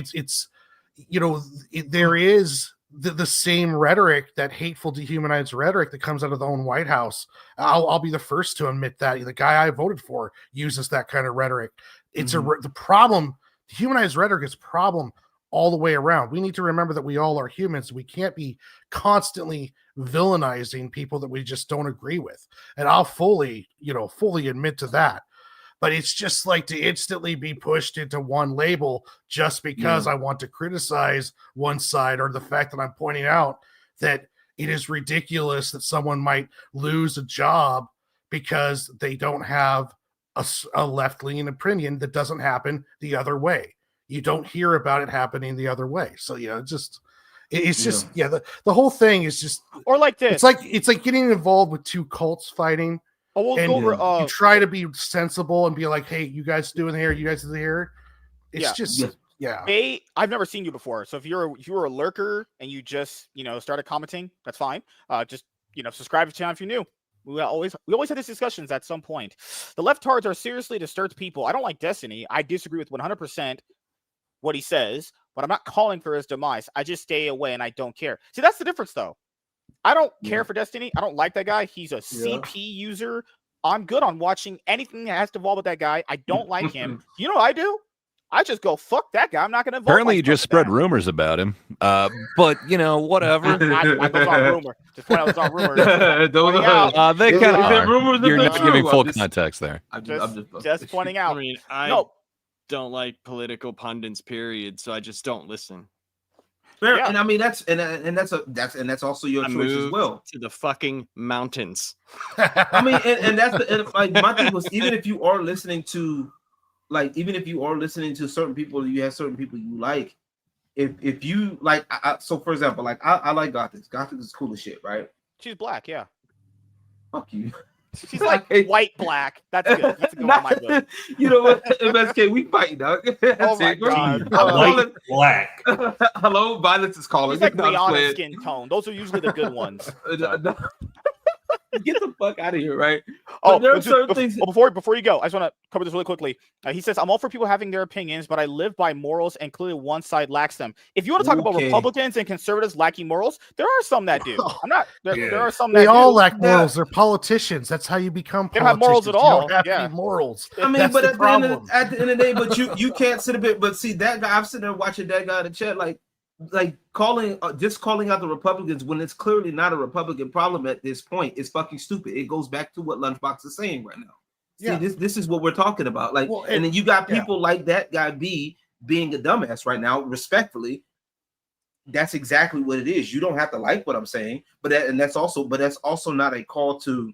is the same rhetoric, that hateful, dehumanized rhetoric that comes out of the own White House. I'll be the first to admit that the guy I voted for uses that kind of rhetoric. It's the problem. Dehumanized rhetoric is a problem all the way around. We need to remember that we all are humans. We can't be constantly villainizing people that we just don't agree with. And I'll fully admit to that. But it's just like to instantly be pushed into one label just because I want to criticize one side, or the fact that I'm pointing out that it is ridiculous that someone might lose a job because they don't have a left-leaning opinion that doesn't happen the other way. You don't hear about it happening the other way. So, the whole thing is just, or like this. It's like getting involved with two cults fighting. Oh, You try to be sensible and be like, hey, you guys doing here, you guys do here. It's I've never seen you before. So if you're a lurker and you just, started commenting, that's fine. Just, subscribe to the channel if you're new. We always have these discussions at some point. The leftards are seriously disturbed people. I don't like Destiny. I disagree with 100% what he says, but I'm not calling for his demise. I just stay away and I don't care. See, that's the difference though. I don't care for Destiny. I don't like that guy. He's a CP user. I'm good on watching anything that has to involve with that guy. I don't like him. You know what I do? I just go, fuck that guy. I'm not going to vote. Apparently, you just spread rumors about him. But, whatever. I was on rumor. Just point out it's on rumor. They kind of are. You're not giving full context there. I'm just pointing out. I mean, don't like political pundits, period. So I just don't listen. Fair. Yeah. And I mean that's also your choice as well. To the fucking mountains. I mean, and my thing was, even if you are listening to certain people, you have certain people you like. If you like, so for example, like I like Gothic. Gothic is cool as shit, right? She's black, yeah. Fuck you. She's like white black. That's good. That's go on my book. You know what? MSK, we fight, dog. Oh my god. White black. Hello, violence is calling. It's like Rihanna's skin tone. Those are usually the good ones. So. Get the fuck out of here, right? There are certain things. Before you go, I just want to cover this really quickly. He says, "I'm all for people having their opinions, but I live by morals, and clearly one side lacks them." If you want to talk about Republicans and conservatives lacking morals, there are some that do. I'm not. There are some that they all lack morals. They're politicians. That's how you become. They don't have morals at all. You don't have any morals. I mean, but at the end of the day, but you can't sit a bit. But see, that guy, I'm sitting there watching that guy in the chat, like calling out the Republicans when it's clearly not a Republican problem at this point is fucking stupid. It goes back to what Lunchbox is saying right now. See, this is what we're talking about. Like, and then you got people like that guy being a dumbass right now. Respectfully, that's exactly what it is. You don't have to like what I'm saying, but that's also not a call to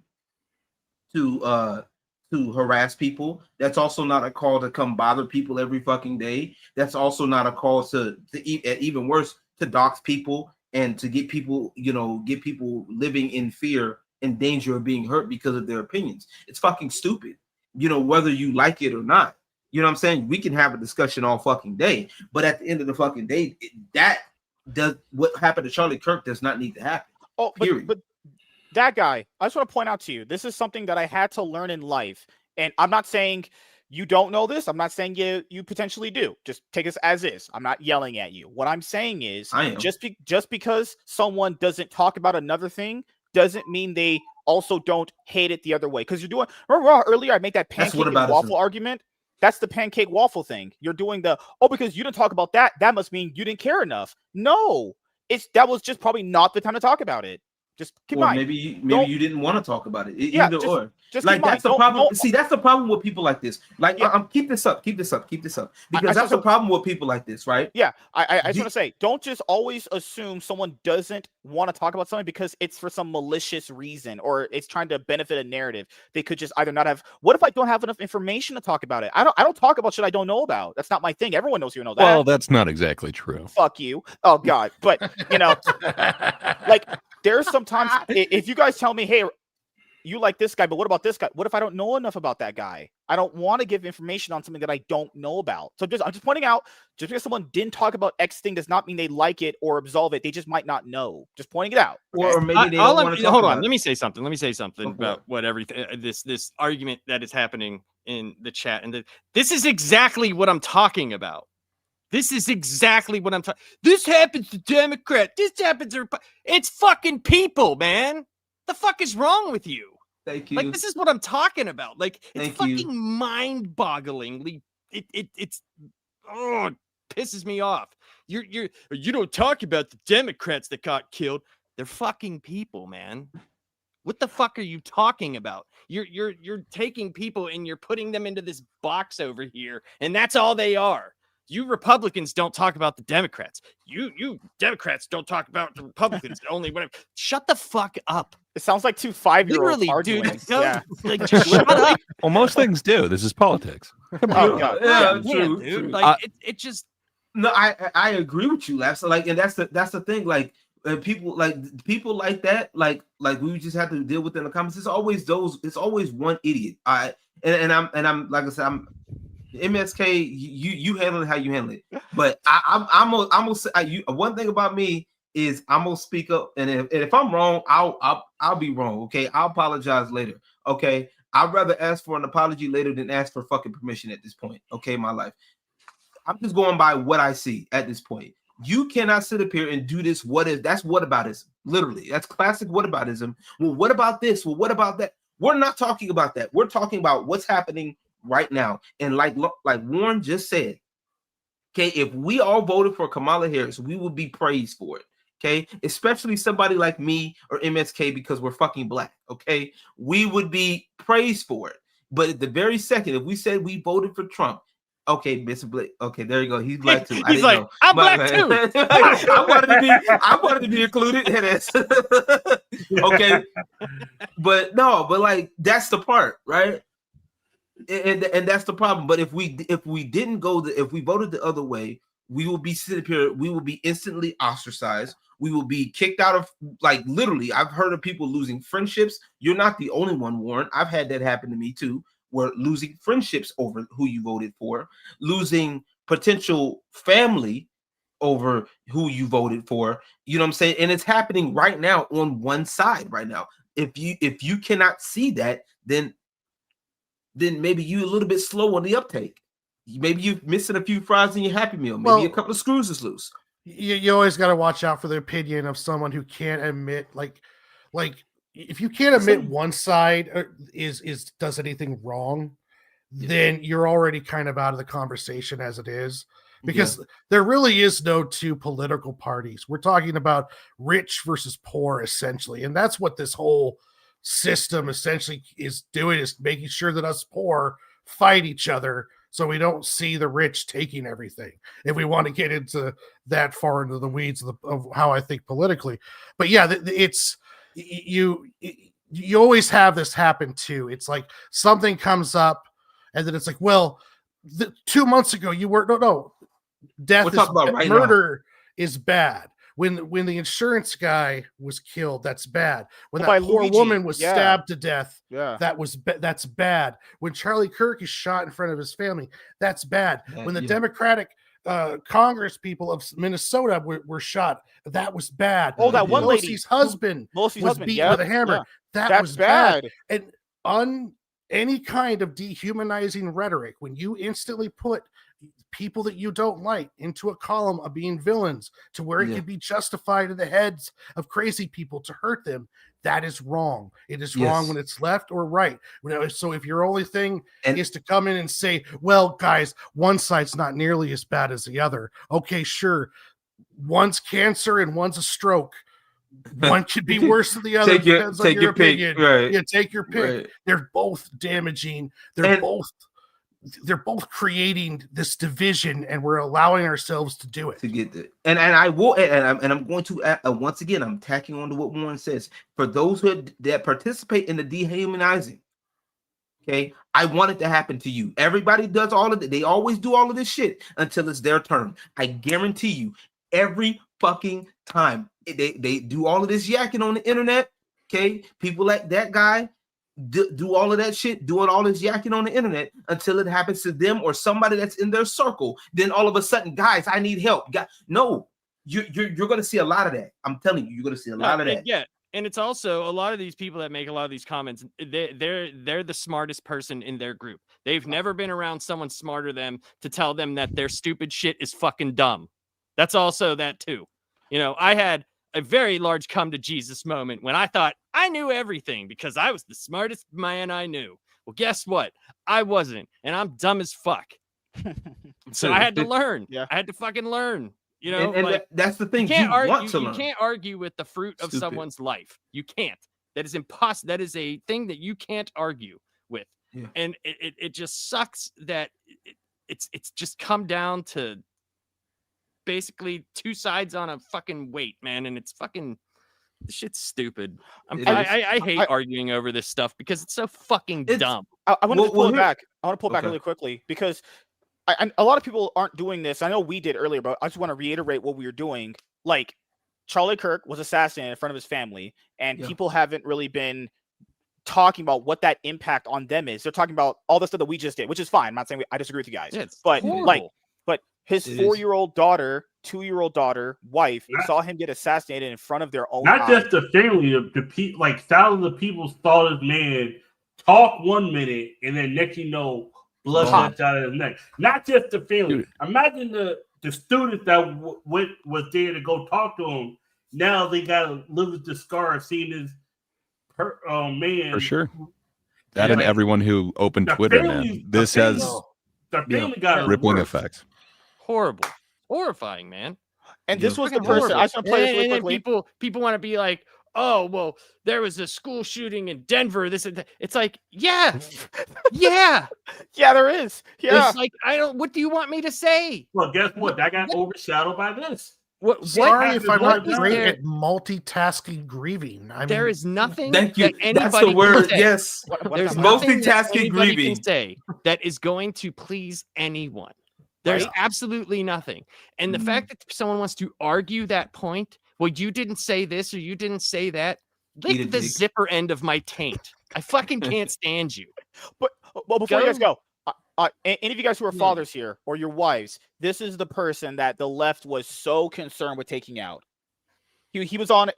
harass people. That's also not a call to come bother people every fucking day. That's also not a call to even worse, to dox people and to get people living in fear and danger of being hurt because of their opinions. It's fucking stupid, whether you like it or not. You know what I'm saying? We can have a discussion all fucking day, but at the end of the fucking day, what happened to Charlie Kirk does not need to happen. Oh, but that guy, I just want to point out to you, this is something that I had to learn in life. And I'm not saying you don't know this. I'm not saying you potentially do. Just take this as is. I'm not yelling at you. What I'm saying is just because someone doesn't talk about another thing doesn't mean they also don't hate it the other way. Because remember earlier I made that pancake and waffle argument? That's the pancake waffle thing. You're doing because you didn't talk about that must mean you didn't care enough. No, that was just probably not the time to talk about it. Just keep in mind. Maybe you didn't want to talk about it. Just like that's the problem. See, that's the problem with people like this. Like, keep this up, because that's the problem with people like this, right? Yeah, I just want to say, don't just always assume someone doesn't want to talk about something because it's for some malicious reason or it's trying to benefit a narrative. They could just either not have. What if I don't have enough information to talk about it? I don't talk about shit I don't know about. That's not my thing. Everyone knows you know that. Well, that's not exactly true. Fuck you. Oh God, but like. There's sometimes if you guys tell me, hey, you like this guy, but what about this guy? What if I don't know enough about that guy? I don't want to give information on something that I don't know about. So I'm just pointing out, just because someone didn't talk about X thing does not mean they like it or absolve it. They just might not know. Just pointing it out. Okay? Or maybe they don't want to talk hold about on. Let me say something about what everything this argument that is happening in the chat. And this is exactly what I'm talking about. This is exactly what I'm talking. This happens to Democrat. This happens to it's fucking people, man. The fuck is wrong with you? Thank you. Like, this is what I'm talking about. Like, it's Thank you. fucking mind-bogglingly. It's it pisses me off. You don't talk about the Democrats that got killed. They're fucking people, man. What the fuck are you talking about? You're taking people and you're putting them into this box over here, and that's all they are. You Republicans don't talk about the Democrats. You Democrats don't talk about the Republicans. Only when shut the fuck up. It sounds like 2 5-year-olds Literally, arguing. dude. Yeah. Like, just shut up. Well, most things do. This is politics. Come on. Oh, God. Yeah, Yeah, true, dude. true. Like, it just. No, I agree with you, Lab. So like, and that's the thing. Like, people like that, like we just have to deal with in the comments. It's always those. It's always one idiot. And I'm like I said, I'm MSK. You handle it how you handle it. But I'm gonna say one thing about me is I'm gonna speak up, and if I'm wrong, I'll be wrong. Okay, I'll apologize later. Okay, I'd rather ask for an apology later than ask for fucking permission at this point. Okay, in my life. I'm just going by what I see at this point. You cannot sit up here and do this. That's whataboutism. Literally, that's classic whataboutism. Well, what about this? Well, what about that? We're not talking about that. We're talking about what's happening right now. And like Warren just said, okay, if we all voted for Kamala Harris, we would be praised for it. Okay, especially somebody like me or MSK because we're fucking black. Okay, we would be praised for it. But at the very second, if we said we voted for Trump, okay, Mr. Blake. Okay, there you go. He's black too. He's like, know. I'm black too. I wanted to be included. Okay, but like that's the part, right? And that's the problem. But if we didn't go if we voted the other way, we will be sitting here. We will be instantly ostracized. We will be kicked out of, like, literally. I've heard of people losing friendships. You're not the only one, Warren. I've had that happen to me too. We're losing friendships over who you voted for, losing potential family over who you voted for. You know what I'm saying? And it's happening right now on one side right now. If you cannot see that, then maybe you a little bit slow on the uptake. Maybe you're missing a few fries in your Happy Meal. Maybe a couple of screws is loose. You always got to watch out for the opinion of someone who can't admit, like if you can't admit one side does anything wrong, then you're already kind of out of the conversation as it is, because there really is no two political parties. We're talking about rich versus poor, essentially. And that's what this whole system essentially is doing, is making sure that us poor fight each other so we don't see the rich taking everything, if we want to get into that far into the weeds of how I think politically. But yeah, it's you always have this happen too. It's like something comes up and then it's like, well, 2 months ago you were no death is right murder now. Is bad. When the insurance guy was killed, that's bad. When that poor woman was stabbed to death, that's bad. When Charlie Kirk is shot in front of his family, that's bad. When the Democratic Congress people of Minnesota were shot, that was bad. Oh, that one Pelosi's husband was beaten with a hammer. That was bad. And any kind of dehumanizing rhetoric, when you instantly put people that you don't like into a column of being villains to where it can be justified in the heads of crazy people to hurt them, that is wrong. It is wrong when it's left or right. So if your only thing is to come in and say, well, guys, one side's not nearly as bad as the other. Okay, sure. One's cancer and one's a stroke. One could be worse than the other. Depends on your opinion. Right. Yeah, take your pick. Right. They're both damaging. They're both creating this division, and we're allowing ourselves to do it. To get it. And I will, and I'm going to once again, I'm tacking on to what Warren says. For those that participate in the dehumanizing, okay, I want it to happen to you. Everybody does all of it. They always do all of this shit until it's their turn. I guarantee you, every fucking time they do all of this yakking on the internet. Okay, people like that guy do all of that shit, doing all this yakking on the internet until it happens to them or somebody that's in their circle. Then all of a sudden, guys, I need help. No, you're going to see a lot of that. I'm telling you, you're going to see a lot of that. Yeah, And it's also a lot of these people that make a lot of these comments. They're the smartest person in their group. They've never been around someone smarter than them to tell them that their stupid shit is fucking dumb. That's also that too. You know, I had a very large come to Jesus moment when I thought I knew everything because I was the smartest man I knew. Well, guess what? I wasn't, and I'm dumb as fuck. So I had to learn. Yeah. I had to fucking learn. You know, and like, that's the thing. you can't argue. Want to You learn. can't argue with the fruit of Stupid. someone's life. You can't. That is impossible. That is a thing that you can't argue with. Yeah. And it just sucks that it's just come down to basically two sides on a fucking weight, man. And it's fucking, this shit's stupupid. I hate arguing over this stuff because it's so fucking dumb. I want to pull it back. I want to pull it back Okay. really quickly because a lot of people aren't doing this. I know we did earlier, but I just want to reiterate what we were doing. Like, Charlie Kirk was assassinated in front of his family, and people haven't really been talking about what that impact on them is. They're talking about all the stuff that we just did, which is fine. I'm not saying I disagree with you guys, but but his 4-year-old daughter, 2-year-old daughter, wife saw him get assassinated in front of their own Not eyes. just the family, the people, like thousands of people saw this man talk 1 minute, and then next you know, blood guts out of his neck. Not just the family. Dude. Imagine the students that was there to go talk to him. Now they got to live with the scar of seeing this man. For sure. That and everyone who opened the Twitter, family- man. This has the family got rippling worse. effects. Horrible. Horrifying, man. And this was the Fucking person. horrible. I just want to play this really And then quickly. people want to be like, oh, well, there was a school shooting in Denver. This and that. It's like, yeah, Yeah, there is. Yeah. It's like, what do you want me to say? Well, guess what? That got overshadowed by this. Sorry if I'm not is great there? at multitasking grieving. I mean, There is nothing Thank you. that anybody That's the can word. say. Yes. There's Multitasking nothing that anybody grieving. can say that is going to please anyone. There's absolutely nothing. And the fact that someone wants to argue that point, well, you didn't say this or you didn't say that, Eat lick a the dick. zipper end of my taint. I fucking can't stand you. But before you guys go, any of you guys who are Yeah. fathers here or your wives, this is the person that the left was so concerned with taking out. He was on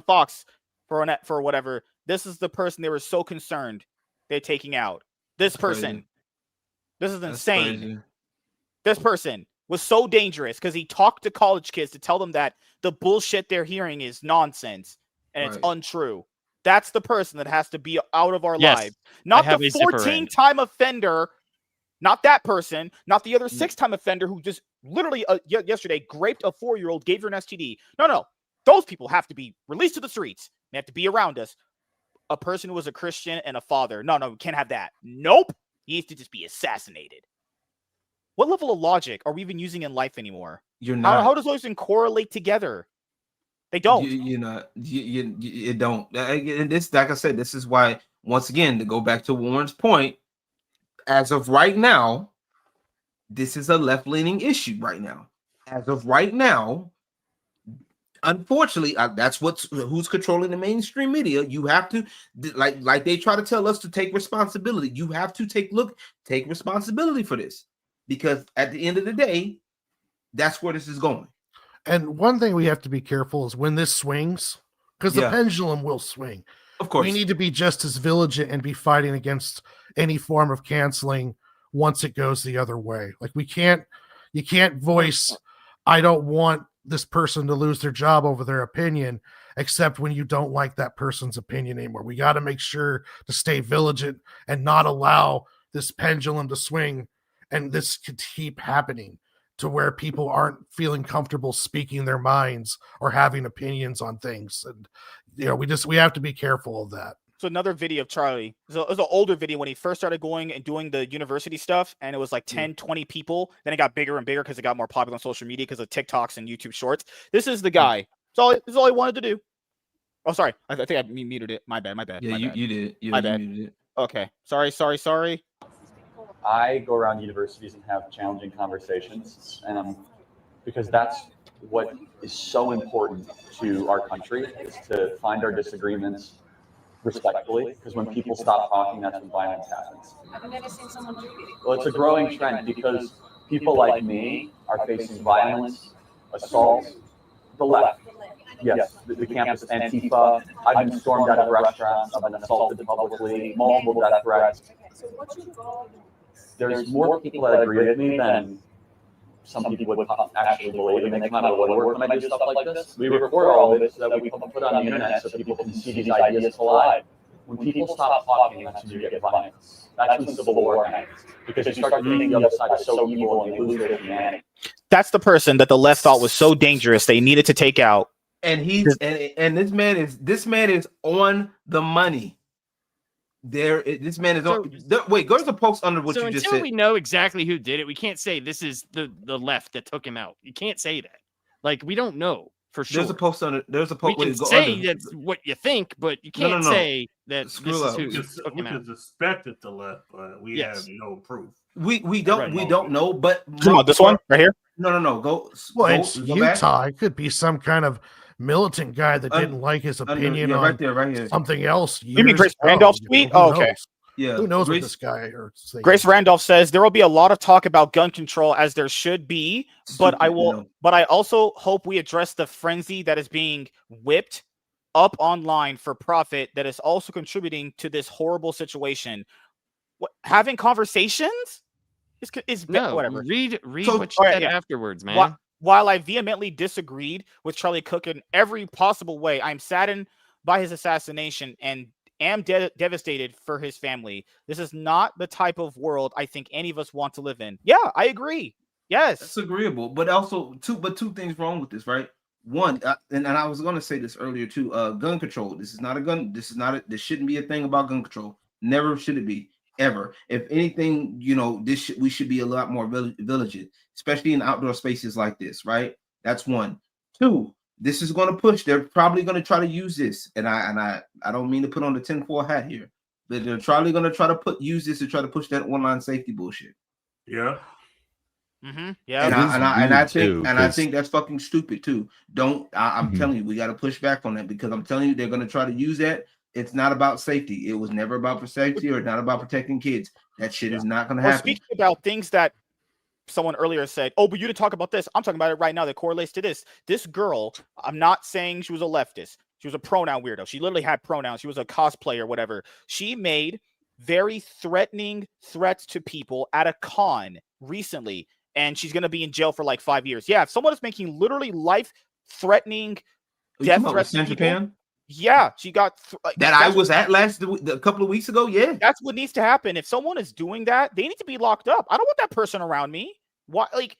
Fox for whatever. This is the person they were so concerned they're taking out. This person. Crazy. This is That's insane. crazy. This person was so dangerous because he talked to college kids to tell them that the bullshit they're hearing is nonsense and it's untrue. That's the person that has to be out of our lives. Not the 14-time offender, not that person, not the other 6-time offender who just literally yesterday raped a 4-year-old, gave her an STD. No. Those people have to be released to the streets. They have to be around us. A person who was a Christian and a father. No, we can't have that. Nope. He needs to just be assassinated. What level of logic are we even using in life anymore? You're not. How does those even correlate together? They don't. You don't. And this, like I said, this is why, once again, to go back to Warren's point, as of right now, this is a left-leaning issue right now. As of right now, unfortunately, that's who's controlling the mainstream media. You have to, like they try to tell us to take responsibility. You have to take responsibility for this. Because at the end of the day, that's where this is going. and one thing we have to be careful is when this swings, because the pendulum will swing. Of course. We need to be just as vigilant and be fighting against any form of canceling once it goes the other way. Like you can't voice, I don't want this person to lose their job over their opinion, except when you don't like that person's opinion anymore. We got to make sure to stay vigilant and not allow this pendulum to swing. And this could keep happening to where people aren't feeling comfortable speaking their minds or having opinions on things. And, we have to be careful of that. So another video of Charlie. It was an older video when he first started going and doing the university stuff. And it was like 10, 20 people. Then it got bigger and bigger because it got more popular on social media because of TikToks and YouTube shorts. This is the guy. This is all he wanted to do. Oh, sorry. I think I muted it. My bad. Yeah, you did. My bad. You muted it. Okay. Sorry. I go around universities and have challenging conversations, and because that's what is so important to our country, is to find our disagreements respectfully, because when people stop talking, that's when violence happens. Well, it's a growing trend because people like me are facing violence, assaults, the left. yes, the campus Antifa. I've been stormed out of restaurants. I've been assaulted publicly, multiple death threats. There's more people that agree with me than some people would actually believe, and they come out of the woodwork when I do stuff like this. We record all of it so that we can put it on the internet so people can see these ideas collide. When people stop talking, that's when you get violence. That's when civil war happens. Because you start to think the other side is so evil and they lose their humanity. That's the person that the left thought was so dangerous they needed to take out. And he's and this man is on the money. This man is on. Wait, go to the post under what you just said. Until we know exactly who did it, we can't say this is the left that took him out. You can't say that. Like, we don't know for sure. There's a post under. There's a post. We can say that's what you think, but you can't say that this is who took him out. We can suspect it the left, but we have no proof. We don't know. But come on, this one right here. No. Go. It's Utah. It could be some kind of militant guy that didn't like his opinion on right here. something else. You mean Grace Randolph's tweet? Oh, okay. Yeah. Who knows what this guy or Grace Randolph says there will be a lot of talk about gun control, as there should be, but I also hope we address the frenzy that is being whipped up online for profit that is also contributing to this horrible situation. Having conversations is whatever. Read what you said afterwards, man. While I vehemently disagreed with Charlie Cook in every possible way, I'm saddened by his assassination and am devastated for his family. This is not the type of world I think any of us want to live in. Yeah, I agree. Yes, that's agreeable. But also two things wrong with this, right? One, and I was going to say this earlier too. Gun control. This is not a gun. This shouldn't be a thing about gun control. Never should it be. Ever. If anything, we should be a lot more vigilant, especially in outdoor spaces like this, right? That's one. Two, this is going to push. They're probably going to try to use this, and I don't mean to put on the tinfoil hat here, but they're probably going to try to use this to try to push that online safety bullshit. Yeah. Mm-hmm. Yeah. And I think that's fucking stupid too. I'm telling you, we got to push back on that, because I'm telling you, they're going to try to use that. It's not about safety. It was never about safety or not about protecting kids. That shit is not going to happen. Speaking about things that someone earlier said, oh, but you didn't talk about this. I'm talking about it right now that correlates to this. This girl, I'm not saying she was a leftist. She was a pronoun weirdo. She literally had pronouns. She was a cosplayer or whatever. She made very threatening threats to people at a con recently, and she's going to be in jail for like 5 years. Yeah, if someone is making literally life-threatening death threats to people, Japan? Yeah, she got I was at a couple of weeks ago. Yeah, that's what needs to happen. If someone is doing that, they need to be locked up. I don't want that person around me. Why? Like,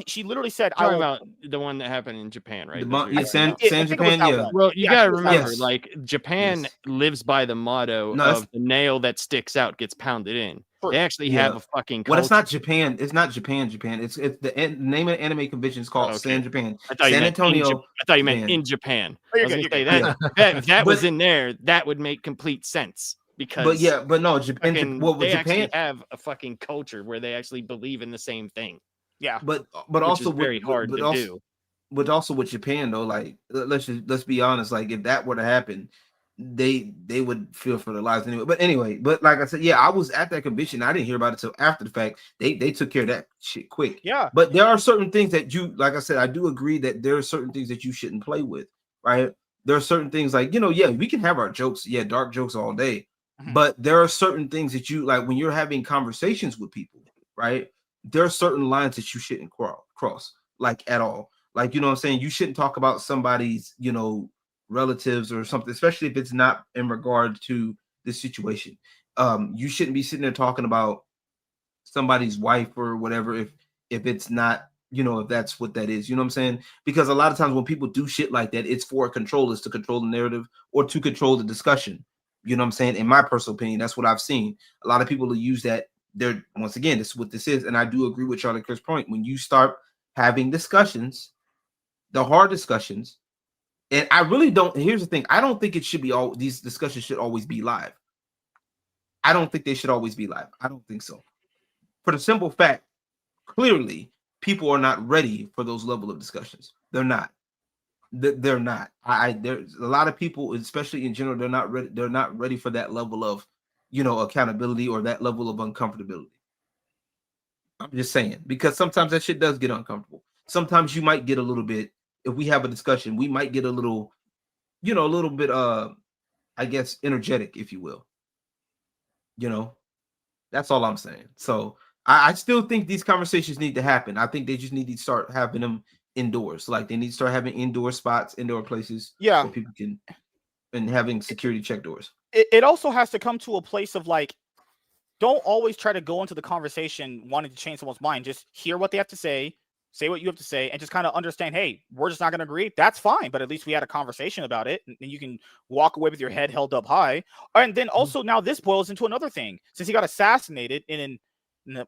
she literally said, "Talking about the one that happened in Japan, right?" San Japan. Yeah. Well, you gotta remember, like, Japan lives by the motto of the nail that sticks out gets pounded in. They actually have a fucking culture. Well, it's not Japan. It's not Japan. It's the name of the anime convention is called San Japan. San Antonio. I thought you meant in Japan. I was gonna say if that was in there, that would make complete sense. Because no, Japan. They actually have a fucking culture where they actually believe in the same thing. Yeah, but also very hard to do. But also with Japan though, like let's be honest, like if that were to happen, they would feel for their lives anyway. But like I said, I was at that convention. I didn't hear about it till after the fact. They took care of that shit quick. Yeah. But there are certain things that like I said, I do agree that there are certain things that you shouldn't play with, right? There are certain things like, we can have our jokes, dark jokes all day. Mm-hmm. But there are certain things that you like when you're having conversations with people, right? There are certain lines that you shouldn't cross, like at all. Like, you know what I'm saying? You shouldn't talk about somebody's, relatives or something, especially if it's not in regard to this situation. You shouldn't be sitting there talking about somebody's wife or whatever if it's not, if that's what that is, you know what I'm saying? Because a lot of times when people do shit like that, it's for controllers to control the narrative or to control the discussion. You know what I'm saying? In my personal opinion, that's what I've seen. A lot of people will use that. Once again, this is what this is. And I do agree with Charlie Kirk's point. When you start having discussions, the hard discussions, and I really don't, here's the thing. I don't think it should be these discussions should always be live. I don't think they should always be live. I don't think so. For the simple fact, clearly, people are not ready for those level of discussions. They're not. They're not. There's a lot of people, especially in general, they're not ready. They're not ready for that level of, accountability or that level of uncomfortability. I'm just saying, because sometimes that shit does get uncomfortable. Sometimes you might get a little bit, if we have a discussion, we might get a little, a little bit I guess energetic, if you will. That's all I'm saying. So I still think these conversations need to happen. I think they just need to start having them indoors. Like they need to start having indoor spots, indoor places Yeah. where people can, and having security check doors. It also has to come to a place of like, don't always try to go into the conversation wanting to change someone's mind. Just hear what they have to say what you have to say, and just kind of understand, hey, we're just not going to agree. That's fine. But at least we had a conversation about it, and you can walk away with your head held up high. And then also now this boils into another thing. Since he got assassinated in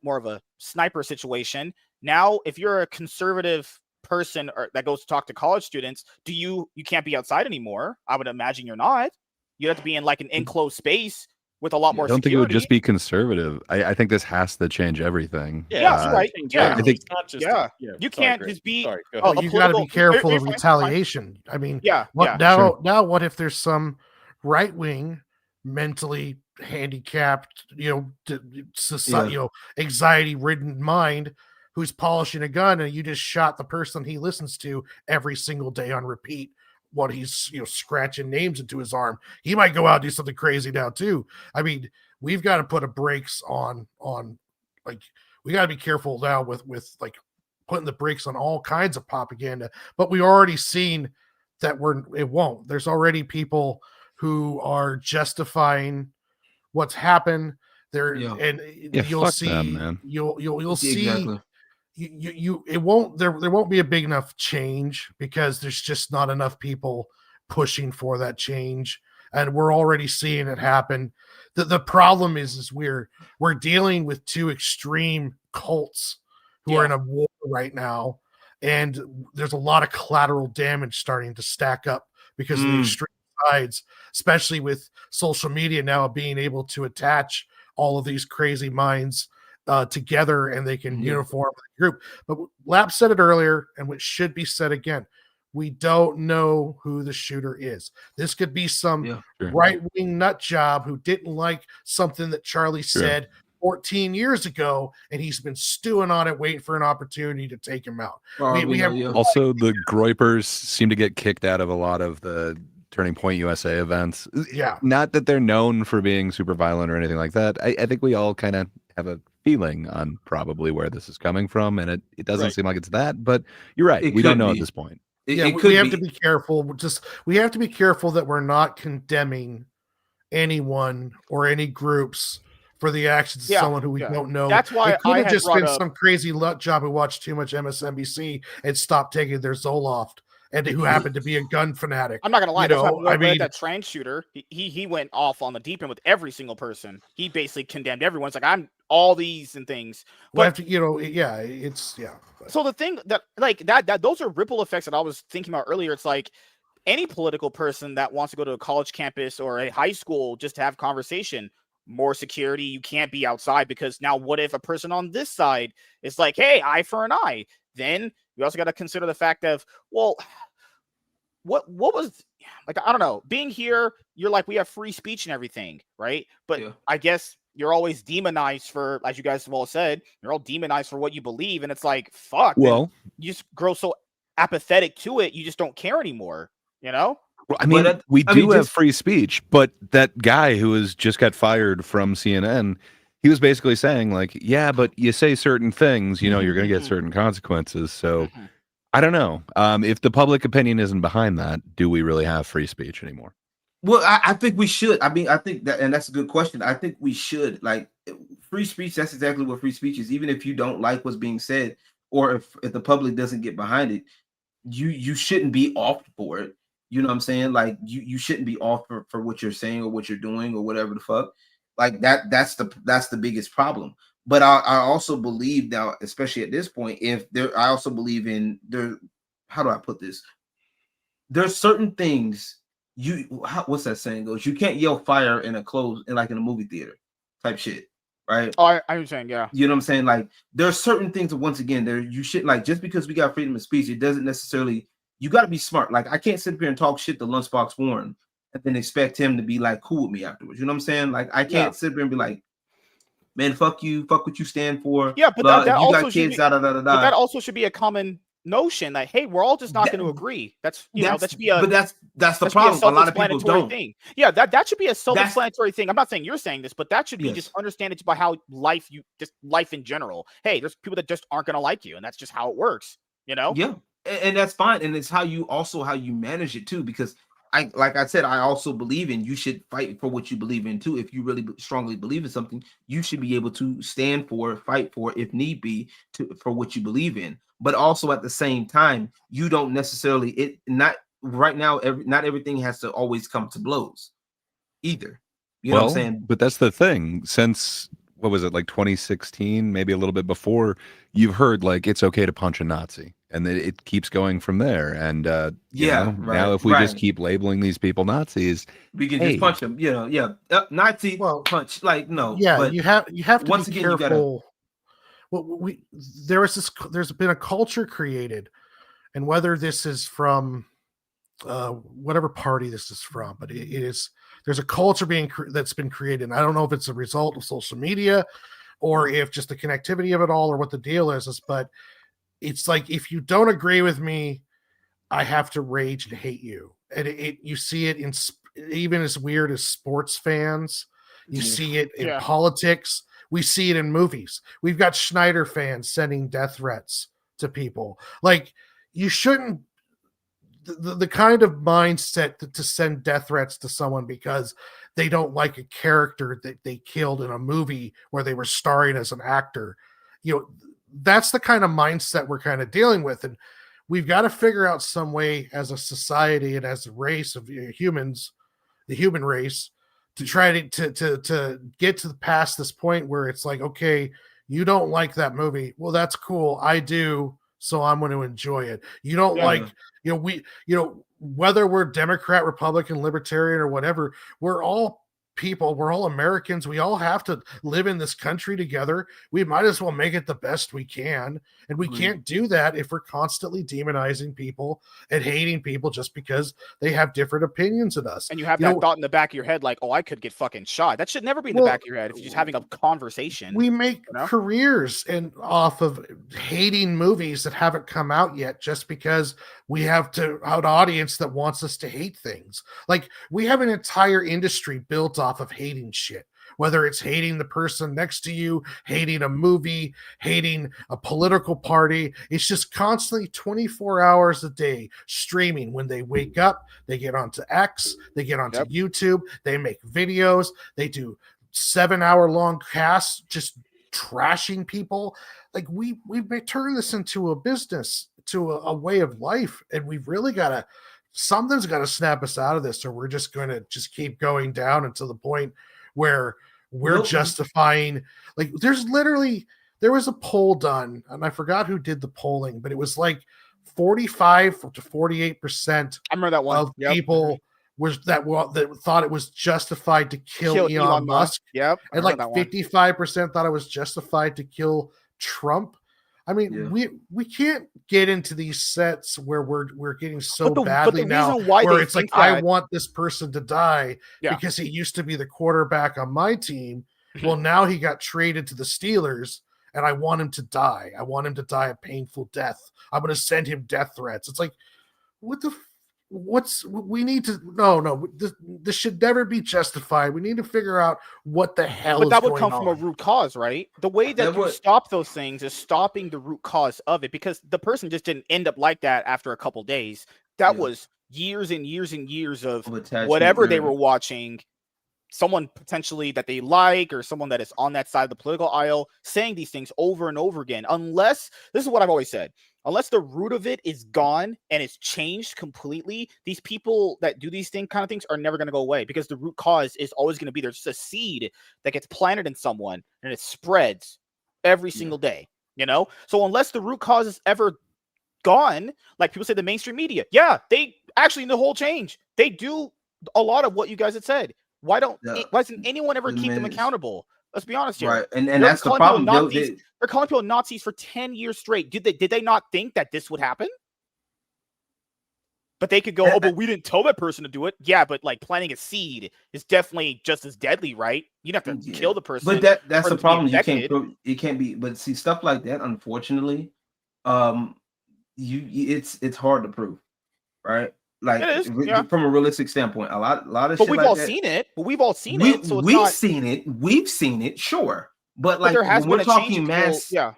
more of a sniper situation, now if you're a conservative person or that goes to talk to college students, you can't be outside anymore? I would imagine you're not. You'd have to be in like an enclosed space with a lot more I don't think it would security. just be conservative. I think this has to change everything. Yeah, right. Yeah, I think it's not just yeah. yeah. You Sorry, can't Greg. just be Sorry, go a ahead. Well, you got to be political- careful You're of fine, you're fine. retaliation. I mean, Yeah, what yeah. now what if there's some right wing mentally handicapped, society, anxiety ridden mind who's polishing a gun, and you just shot the person he listens to every single day on repeat what he's scratching names into his arm. He might go out and do something crazy now too. I mean, we've got to put a brakes on like, we got to be careful now with like putting the brakes on all kinds of propaganda. But we already seen that it won't. There's already people who are justifying what's happened there, and you'll fuck see them, man. you'll see Exactly. it won't there won't be a big enough change because there's just not enough people pushing for that change, and we're already seeing it happen. The problem is we're dealing with two extreme cults who are in a war right now, and there's a lot of collateral damage starting to stack up because of the extreme sides, especially with social media now being able to attach all of these crazy minds together, and they can uniform the group. But Lap said it earlier, and which should be said again, we don't know who the shooter is. This could be some right-wing nut job who didn't like something that Charlie said 14 years ago, and he's been stewing on it, waiting for an opportunity to take him out. Also, the Groypers seem to get kicked out of a lot of the Turning Point USA events. Yeah. Not that they're known for being super violent or anything like that. I think we all kind of have a feeling on probably where this is coming from, and it doesn't seem like it's that, but you're right. We don't know at this point. We have to be careful. We have to be careful that we're not condemning anyone or any groups for the actions of someone who we don't know. That's why it could have just been up some crazy nut job who watched too much MSNBC and stopped taking their Zoloft, and who happened to be a gun fanatic. I'm not gonna lie. I mean, that trans shooter, he went off on the deep end with every single person. He basically condemned everyone. It's like, I'm all these and things. But So the thing that those are ripple effects that I was thinking about earlier. It's like any political person that wants to go to a college campus or a high school just to have conversation, more security. You can't be outside because now what if a person on this side is like, hey, eye for an eye? Then we also got to consider the fact of, well, what was, like, I don't know, being here, you're like, we have free speech and everything, right? But I guess you're always demonized for, as you guys have all said, you're all demonized for what you believe, and it's like, fuck. Well, you just grow so apathetic to it, you just don't care anymore, Well, I mean, we do have free speech, but that guy who just got fired from CNN, he was basically saying, like, yeah, but you say certain things, you're going to get certain consequences. So I don't know. If the public opinion isn't behind that, do we really have free speech anymore? Well, I think we should. I mean, I think that, and that's a good question. I think we should. Like, free speech, that's exactly what free speech is. Even if you don't like what's being said, or if the public doesn't get behind it, you shouldn't be off for it. You know what I'm saying? Like, you shouldn't be off for what you're saying or what you're doing or whatever the fuck. Like that's the biggest problem. But I also believe now, especially at this point, I also believe in how do I put this? There's certain things what's that saying goes? You can't yell fire in a movie theater type shit, right? Oh, I understand, yeah. You know what I'm saying? Like, there's certain things that, once again, you should, like, just because we got freedom of speech, it doesn't necessarily, you got to be smart. Like, I can't sit here and talk shit to Lunchbox Warren and then expect him to be like cool with me afterwards. You know what I'm saying? Like, I can't sit here and be like, man, fuck you, fuck what you stand for. Yeah, but blah, that you also got should kids, be, da da da da. But that also should be a common notion that, hey, we're all just not That- going to agree. That's that should be but that's the that should be problem. A lot of people self-explanatory don't. thing. Yeah, that should be a self-explanatory thing. I'm not saying you're saying this, but that should be Yes. just understand it by how life in general. Hey, there's people that just aren't going to like you, and that's just how it works. Yeah, and that's fine, and it's how you manage it too. Because like I said, I also believe in you should fight for what you believe in too. If you really strongly believe in something, you should be able to stand for, fight for, if need be, for what you believe in. But also at the same time, you don't necessarily not right now. Not everything has to always come to blows, either. You know what I'm saying? But that's the thing. Since what was it, like 2016, maybe a little bit before, you've heard like it's okay to punch a Nazi, and it keeps going from there. And now if we just keep labeling these people Nazis, we can just punch them. Nazi punch. Like no. Yeah, but you have to once be again, you careful. There's been a culture created, and whether this is from whatever party this is from, but there's a culture that's been created. And I don't know if it's a result of social media or if just the connectivity of it all or what the deal is, but it's like, if you don't agree with me, I have to rage and hate you. And you see it in even as weird as sports fans. You see it in politics. We see it in movies. We've got Schneider fans sending death threats to people. Like, you shouldn't, the kind of mindset to send death threats to someone because they don't like a character that they killed in a movie where they were starring as an actor. That's the kind of mindset we're kind of dealing with. And we've got to figure out some way as a society and as a race of humans, the human race, to try to get to past this point where it's like, okay, you don't like that movie. Well, that's cool. I do. So I'm going to enjoy it. You don't like, whether we're Democrat, Republican, Libertarian, or whatever, we're all people. We're all Americans. We all have to live in this country together. We might as well make it the best we can. And we can't do that if we're constantly demonizing people and hating people just because they have different opinions than us. And you have that thought in the back of your head, like, oh, I could get fucking shot. That should never be in the back of your head if you're just having a conversation. We make careers off of hating movies that haven't come out yet just because we have an audience that wants us to hate things. Like, we have an entire industry built off of hating shit. Whether it's hating the person next to you, hating a movie, hating a political party, it's just constantly 24 hours a day streaming. When they wake up, they get onto X, they get onto YouTube, they make videos, they do 7-hour-long casts just trashing people. Like, we turn this into a business, to a way of life, and we've really got to, something's got to snap us out of this, or we're just going to just keep going down until the point where we're justifying. Like, there was a poll done, and I forgot who did the polling, but it was like 45 to 48% I remember that one of people that thought it was justified to kill Elon Musk. Yep. And like 55% thought it was justified to kill Trump. I mean, we can't get into these sets where we're getting so badly now, where it's like, I want this person to die because he used to be the quarterback on my team. Well, now he got traded to the Steelers, and I want him to die. I want him to die a painful death. I'm going to send him death threats. It's like, we need to, this should never be justified. We need to figure out what the hell is going on. But that would come from a root cause, right? The way that you stop those things is stopping the root cause of it, because the person just didn't end up like that after a couple days. That was years and years and years of whatever they were watching, someone potentially that they like, or someone that is on that side of the political aisle, saying these things over and over again. Unless, this is what I've always said, unless the root of it is gone and it's changed completely, these people that do these kind of things are never going to go away, because the root cause is always going to be there. It's just a seed that gets planted in someone and it spreads every single day, So unless the root cause is ever gone, like people say, the mainstream media, they actually, in the whole change, they do a lot of what you guys had said. Why doesn't anyone ever keep them accountable? Let's be honest here. Right. And that's the problem. They're calling people Nazis for 10 years straight. Did they not think that this would happen? But they could go, but we didn't tell that person to do it. Yeah, but like, planting a seed is definitely just as deadly, right? You'd have to kill the person. But that's the problem. You can't be, but see, stuff like that, unfortunately, it's hard to prove, right? Like It is, yeah. from a realistic standpoint, a lot of But shit we've like all that. seen it. But we've all seen we, it. So it's we've not. seen it. We've seen it, sure. But But there like has when we're been a change talking in people. mass, Yeah.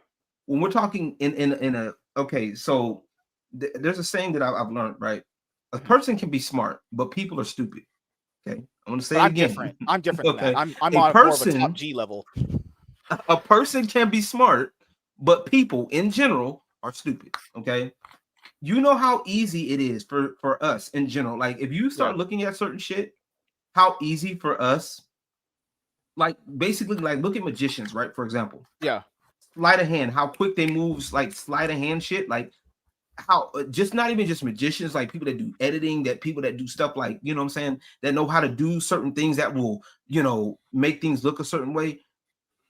when we're talking in a okay, so there's a saying that I've learned, right? A person can be smart, but people are stupid. Okay, I'm gonna say But it I'm again. different. I'm different than Okay, that. I'm a on more of a person, top G level. a person can be smart, but people in general are stupid. Okay, you know how easy it is for us in general. Like if you start looking at certain shit, how easy for us. Like basically, like look at magicians, right? For example, Yeah. sleight of hand, how quick they moves, like sleight of hand shit, like how just not even just magicians, like people that do editing, that people that do stuff like, you know what I'm saying, that know how to do certain things that will, you know, make things look a certain way,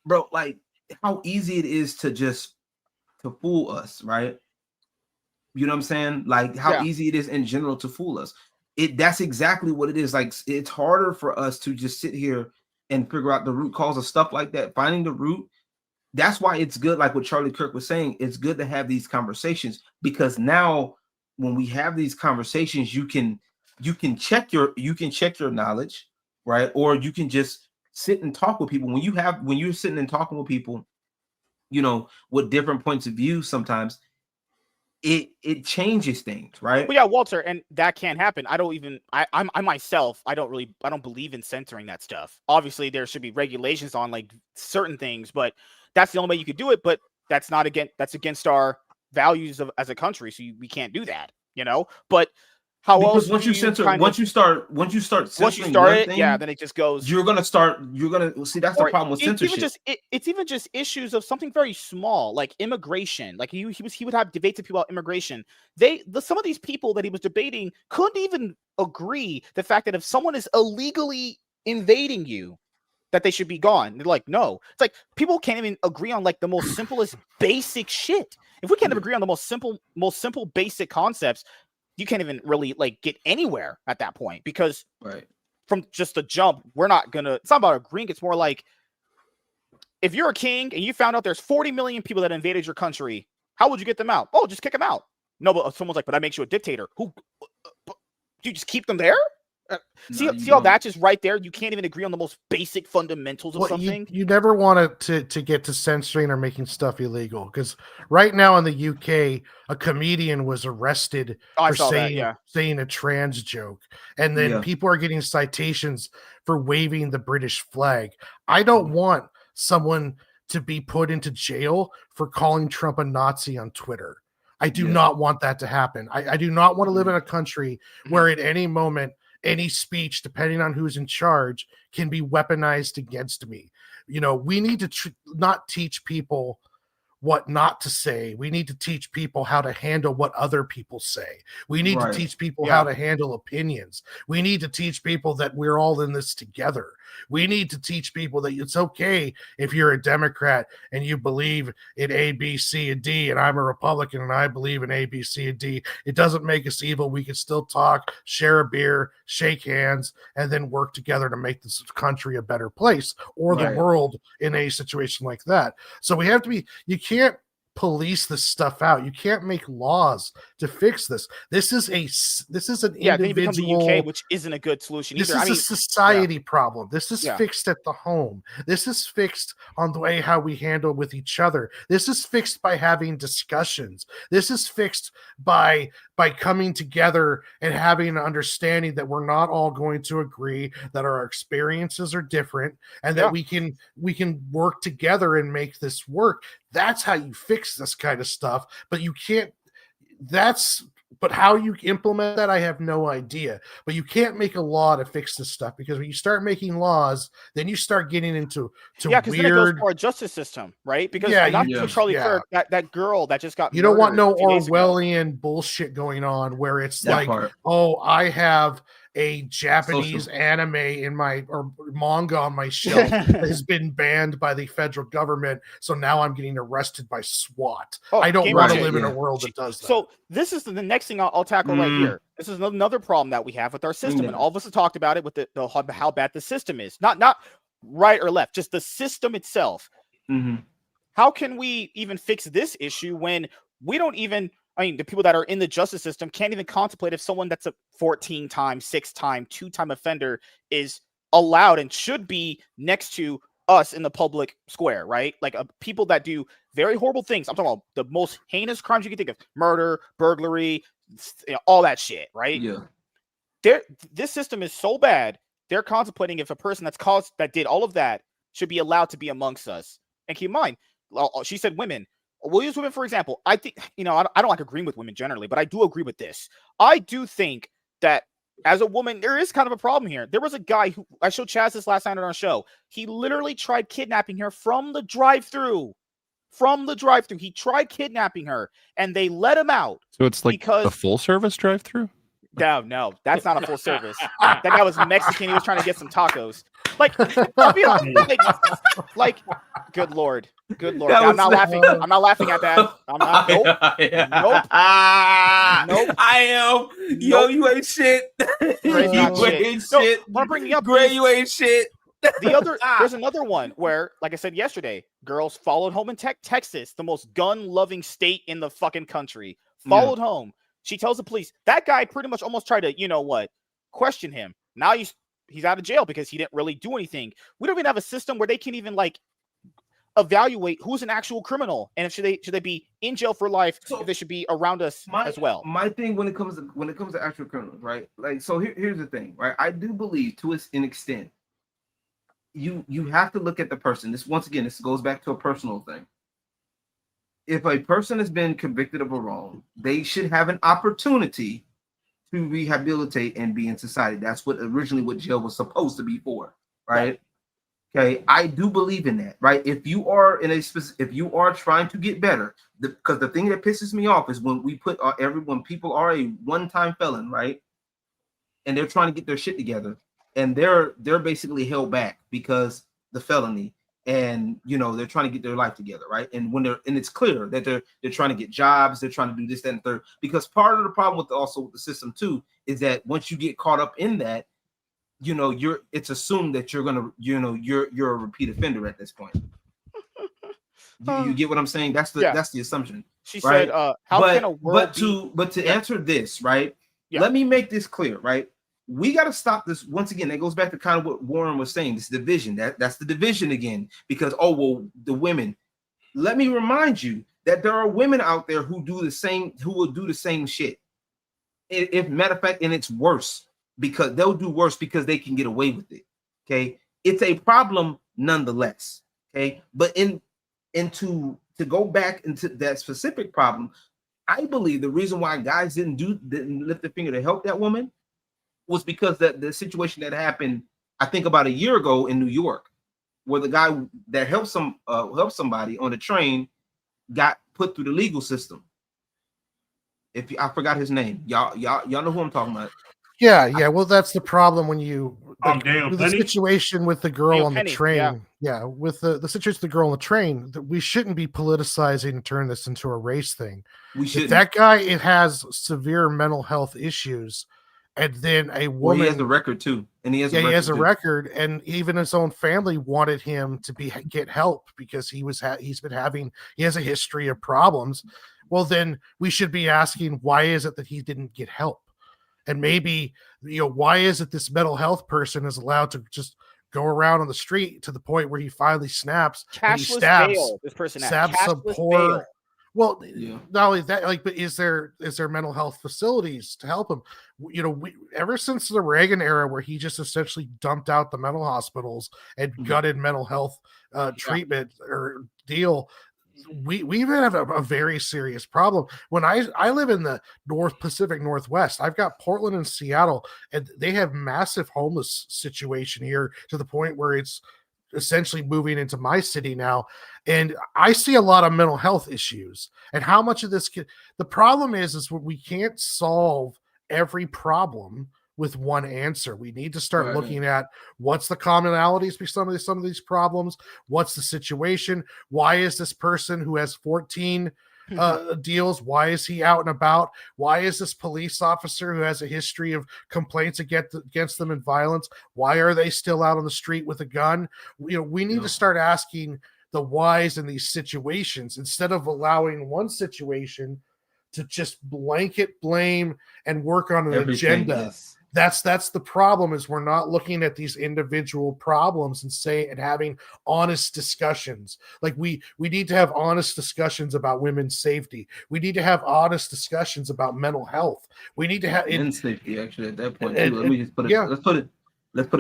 bro. Like how easy it is to just to fool us, right? You know what I'm saying? Like how Yeah. easy it is in general to fool us. That's exactly what it is. Like it's harder for us to just sit here and figure out the root cause of stuff like that. Finding the root. That's why it's good, like what Charlie Kirk was saying, it's good to have these conversations, because now when we have these conversations, you can check your knowledge, right? Or you can just sit and talk with people. When you're sitting and talking with people, you know, with different points of view, sometimes it changes things, right? Well, yeah, Walter, and that can't happen. I myself, I don't believe in censoring that stuff. Obviously, there should be regulations on like certain things, but that's the only way you could do it. But that's against our values as a country, so we can't do that, you know. But how Because else once do you you censor, kind once of you start once you censoring start one it, thing, yeah, then it just goes. you're gonna see that's the Or problem with censorship. it's even just issues of something very small, like immigration. Like he would have debates with people about immigration. Some of these people that he was debating couldn't even agree the fact that if someone is illegally invading you, that they should be gone. They're like, no. It's like people can't even agree on like the most simplest basic shit. If we can't even agree on the most simple basic concepts, you can't even really like get anywhere at that point, because Right. from just the jump, it's not about agreeing. It's more like, if you're a king and you found out there's 40 million people that invaded your country, how would you get them out? Oh, just kick them out. No, but someone's like, but that makes you a dictator. Who? Do you just keep them there? See how that just right there? You can't even agree on the most basic fundamentals of something. You never want to get to censoring or making stuff illegal, because right now in the UK, a comedian was arrested for saying a trans joke, and then people are getting citations for waving the British flag. I don't want someone to be put into jail for calling Trump a Nazi on Twitter. I do not want that to happen. I do not want to live in a country where at any moment any speech, depending on who's in charge, can be weaponized against me. You know, we need to not teach people what not to say. We need to teach people how to handle what other people say. We need to teach people how to handle opinions. We need to teach people that we're all in this together. We need to teach people that it's okay if you're a Democrat and you believe in A, B, C, and D, and I'm a Republican and I believe in A, B, C, and D. It doesn't make us evil. We can still talk, share a beer, shake hands, and then work together to make this country a better place, or the world in a situation like that. So we have to be, you can't police this stuff out. You can't make laws to fix this. This is an individual. Then you become the UK, which isn't a good solution either. This is a society problem. This is fixed at the home. This is fixed on the way how we handle with each other. This is fixed by having discussions. This is fixed by coming together and having an understanding that we're not all going to agree, that our experiences are different, and that we can work together and make this work. That's how you fix this kind of stuff. But you can't. But how you implement that, I have no idea. But you can't make a law to fix this stuff, because when you start making laws, then you start getting into because then it goes for our justice system, right? Because Charlie Kirk, that girl that just got you don't want no Orwellian bullshit going on where it's that like, oh, I have a Japanese anime in my or manga on my shelf that has been banned by the federal government, so now I'm getting arrested by SWAT. I don't want to live in a world that does that. So this is the next thing I'll tackle right here. This is another problem that we have with our system, and all of us have talked about it with how bad the system is. Not right or left, just the system itself. How can we even fix this issue when we don't even I mean, the people that are in the justice system can't even contemplate if someone that's a 14-time, 6-time, 2-time offender is allowed and should be next to us in the public square, right? Like people that do very horrible things. I'm talking about the most heinous crimes you can think of: murder, burglary, all that shit, right? Yeah. This system is so bad. They're contemplating if a person that did all of that should be allowed to be amongst us. And keep in mind, she said women. We'll use women, for example. I think, I don't like agreeing with women generally, but I do agree with this. I do think that as a woman, there is kind of a problem here. There was a guy who, I showed Chaz this last night on our show. He literally tried kidnapping her from the drive-thru. He tried kidnapping her, and they let him out. So it's like because a full service drive-through? No, that's not a full service. That guy was Mexican. He was trying to get some tacos. I'll be honest, good lord. I'm not laughing. I'm not laughing at that. I'm not. Nope. Nope. Nope. I am. Yo, Nope. you ain't shit. You ain't shit. Want to bring me up? Gray, you ain't shit. There's another one where, like I said yesterday, girls followed home in Texas, the most gun-loving state in the fucking country. Followed home. She tells the police that guy pretty much almost tried to, question him. Now he's out of jail because he didn't really do anything. We don't even have a system where they can even evaluate who's an actual criminal and if should they be in jail for life, if they should be around us as well. My thing when it comes to actual criminals, right? Here's the thing, right? I do believe to an extent, you have to look at the person. This goes back to a personal thing. If a person has been convicted of a wrong, they should have an opportunity to rehabilitate and be in society. That's what jail was supposed to be for, right? Okay, I do believe in that, right? If you are if you are trying to get better, because the thing that pisses me off is when we put when people are a one-time felon, right? And they're trying to get their shit together, and they're basically held back because the felony. And they're trying to get their life together, right? And it's clear that they're trying to get jobs, they're trying to do this, that, and third. Because part of the problem with the system too is that once you get caught up in that, it's assumed that you're a repeat offender at this point. You get what I'm saying? That's the assumption. She right? said, "How can a world to answer this, right? Yeah. Let me make this clear, right? We got to stop this once again. That goes back to kind of what Warren was saying. This division, that's the division again, because the women. Let me remind you that there are women out there who will do the same shit. If matter of fact, and it's worse because they'll do worse because they can get away with it. Okay, it's a problem nonetheless. Okay, but to go back into that specific problem, I believe the reason why guys didn't lift the finger to help that woman was because the situation that happened, I think about a year ago in New York, where the guy that helped somebody on the train got put through the legal system. I forgot his name, y'all know who I'm talking about. Yeah. Well, that's the problem when you with the situation with the girl on the Penny, train. Yeah, with the situation with the girl on the train, that we shouldn't be politicizing and turn this into a race thing. We should. That guy, it has severe mental health issues. And then a woman. Well, he has a record too, and he has a record, and even his own family wanted him to get help because he has a history of problems. Well, then we should be asking, why is it that he didn't get help? And maybe why is it this mental health person is allowed to just go around on the street to the point where he finally snaps and he stabs this person some poor. Well, not only that, but is there mental health facilities to help him? Ever since the Reagan era, where he just essentially dumped out the mental hospitals and gutted mental health treatment or deal, we have a very serious problem. When I live in the Pacific Northwest, I've got Portland and Seattle, and they have massive homeless situation here to the point where it's essentially moving into my city now, and I see a lot of mental health issues. And how much of this the problem is we can't solve every problem with one answer. We need to start looking at what's the commonalities between some of these problems. What's the situation? Why is this person who has 14 deals, why is he out and about? Why is this police officer who has a history of complaints against them and violence, why are they still out on the street with a gun? We need to start asking the whys in these situations instead of allowing one situation to just blanket blame and work on an Everything, agenda. yes. That's the problem, is we're not looking at these individual problems and having honest discussions. Like we need to have honest discussions about women's safety. We need to have honest discussions about mental health. We need to have And safety, actually, at that point too. Let me just put it. yeah. Let's put it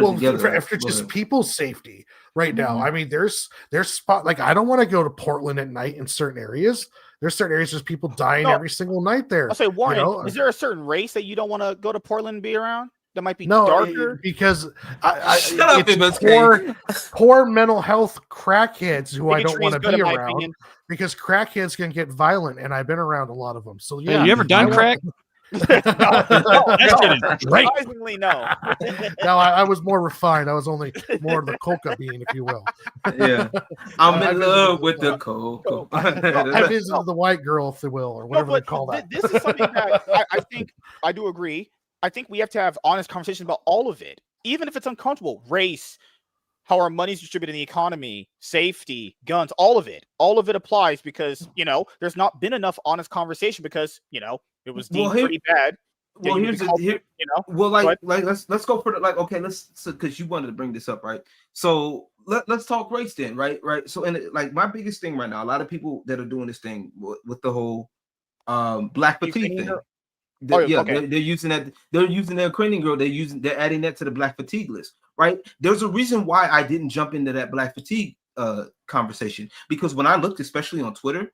well, together. after Go just ahead. people's safety right now. Mhm. I mean, there's spot, like, I don't want to go to Portland at night in certain areas. There's certain areas there's people dying No. every single night there. I'll say, Warren, know? is there a certain race that you don't want to go to Portland and be around? That might be No, darker. because Shut up, it's MSK. poor mental health crackheads who I don't Bigotry want is to good, be in my around, opinion. because crackheads can get violent, and I've been around a lot of them. So Hey, yeah, you ever done crack? That shit is great. Surprisingly, no. No, I was more refined. I was only more of the coca bean, if you will. Yeah, I'm I in visited love the- with the cocoa. I visited the white girl, if you will, or whatever they call that. This is something that I think I do agree. I think we have to have honest conversations about all of it, even if it's uncomfortable. Race, how our money's distributed in the economy, safety, guns, all of it. All of it applies because, there's not been enough honest conversation because, it was deemed pretty bad. Well, here's the here. Well, But- let's go for the okay. Because you wanted to bring this up, right? So let's talk race then, right? So my biggest thing right now, a lot of people that are doing this thing with the whole black fatigue thing. They're using that. They're using the Ukrainian girl. They're adding that to the black fatigue list, right? There's a reason why I didn't jump into that black fatigue conversation, because when I looked, especially on Twitter,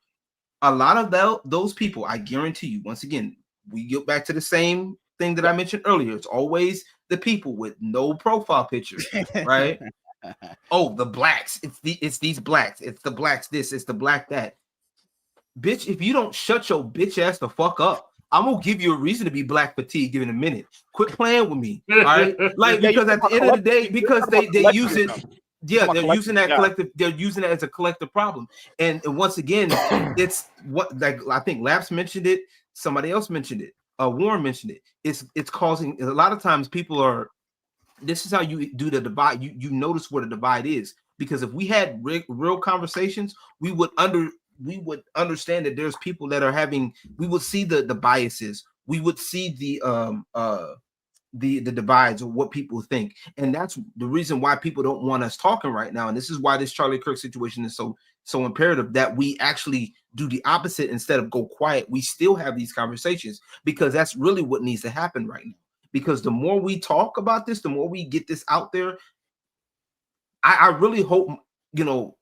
a lot of those people, I guarantee you, once again, we get back to the same thing that I mentioned earlier. It's always the people with no profile picture, right? Oh, the blacks. It's these blacks. It's the blacks this. It's the black that. Bitch, if you don't shut your bitch ass the fuck up, I'm gonna give you a reason to be black fatigue in a minute. Quit playing with me, all right? Because at the end of the day, because they use it. Yeah, they're using that collective. They're using it as a collective problem. And once again, it's what, like, I think Laps mentioned it. Somebody else mentioned it. Warren mentioned it. It's causing, a lot of times people are. This is how you do the divide. You notice where the divide is, because if we had real conversations, we would understand that there's people that are having. We would see the biases. We would see the divides of what people think, and that's the reason why people don't want us talking right now. And this is why this Charlie Kirk situation is so imperative, that we actually do the opposite. Instead of go quiet, we still have these conversations, because that's really what needs to happen right now. Because the more we talk about this, the more we get this out there. I really hope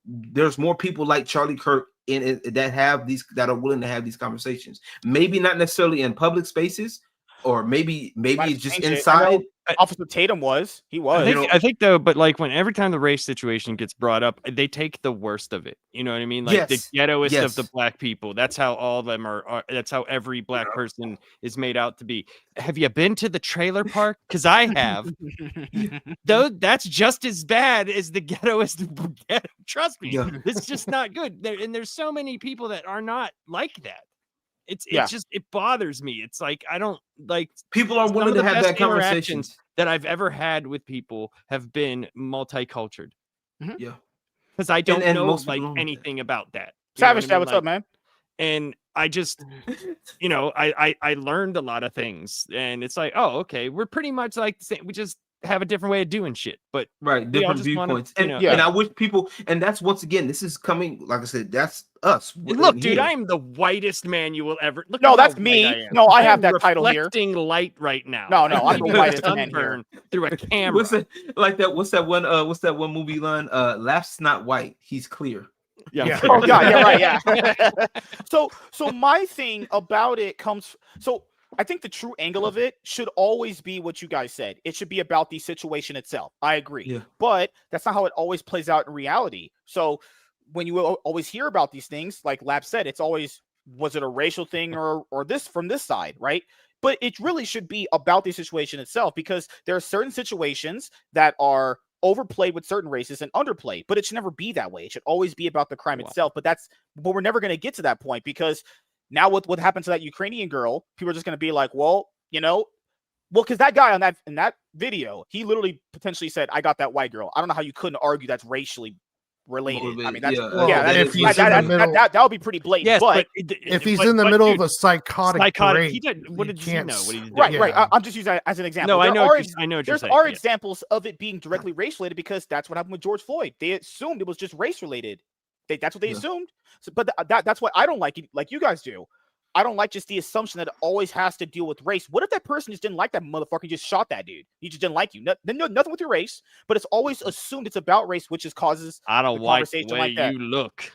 there's more people like Charlie Kirk that are willing to have these conversations. Maybe not necessarily in public spaces, or maybe it's just inside. Officer Tatum was. He was. I think though, but like every time the race situation gets brought up, they take the worst of it. You know what I mean? Like the ghettoest of the black people. That's how all of them are. That's how every black person is made out to be. Have you been to the trailer park? Because I have. Though that's just as bad as the ghettoest. Trust me, it's just not good. And there's so many people that are not like that. It's just, it bothers me. It's like, I don't like, people are willing to have that conversation that I've ever had with people have been multicultural. Yeah. Because I don't know anything about that. Savage Dad, what's up, man? And I just, I learned a lot of things, and it's like, oh, okay, we're pretty much like the same. We just have a different way of doing shit, but different viewpoints. And I wish people, and that's, once again, this is coming, like I said, that's us. Look, dude, I am the whitest man you will ever look. No, that's me. No, I have that title here. Reflecting light right now. No, I'm the whitest man here. Through a camera. What's that one movie line? Laugh's not white, he's clear. Yeah. Oh God, yeah, right, yeah. So my thing about it comes. So I think the true angle of it should always be what you guys said. It should be about the situation itself. I agree. Yeah. But that's not how it always plays out in reality. So when you always hear about these things, like Lab said, it's always, was it a racial thing or this from this side, right? But it really should be about the situation itself, because there are certain situations that are overplayed with certain races and underplayed, but it should never be that way. It should always be about the crime itself. But we're never going to get to that point, because now what happened to that Ukrainian girl, people are just going to be like, because that guy in that video, he literally potentially said, I got that white girl. I don't know how you couldn't argue that's racially related. I mean, Motivated, that's yeah. Well, yeah. That, if is, he's that, in the that, middle- that would be pretty blatant. Yes, but If he's but- in the but middle dude, of a psychotic break, he did. What you does he can't know? What he's doing? right, yeah. right. I'm just using that as an example. No, I There know. are I know what you're There's saying. are yeah. examples of it being directly race related because that's what happened with George Floyd. They assumed it was just race related. That's what they Yeah. assumed. So, but that's what I don't like it, like you guys do. I don't like just the assumption that it always has to deal with race. What if that person just didn't like that motherfucker and just shot that dude? He just didn't like you. Nothing with your race, but it's always assumed it's about race, which just causes I don't the like the conversation way like that. you look.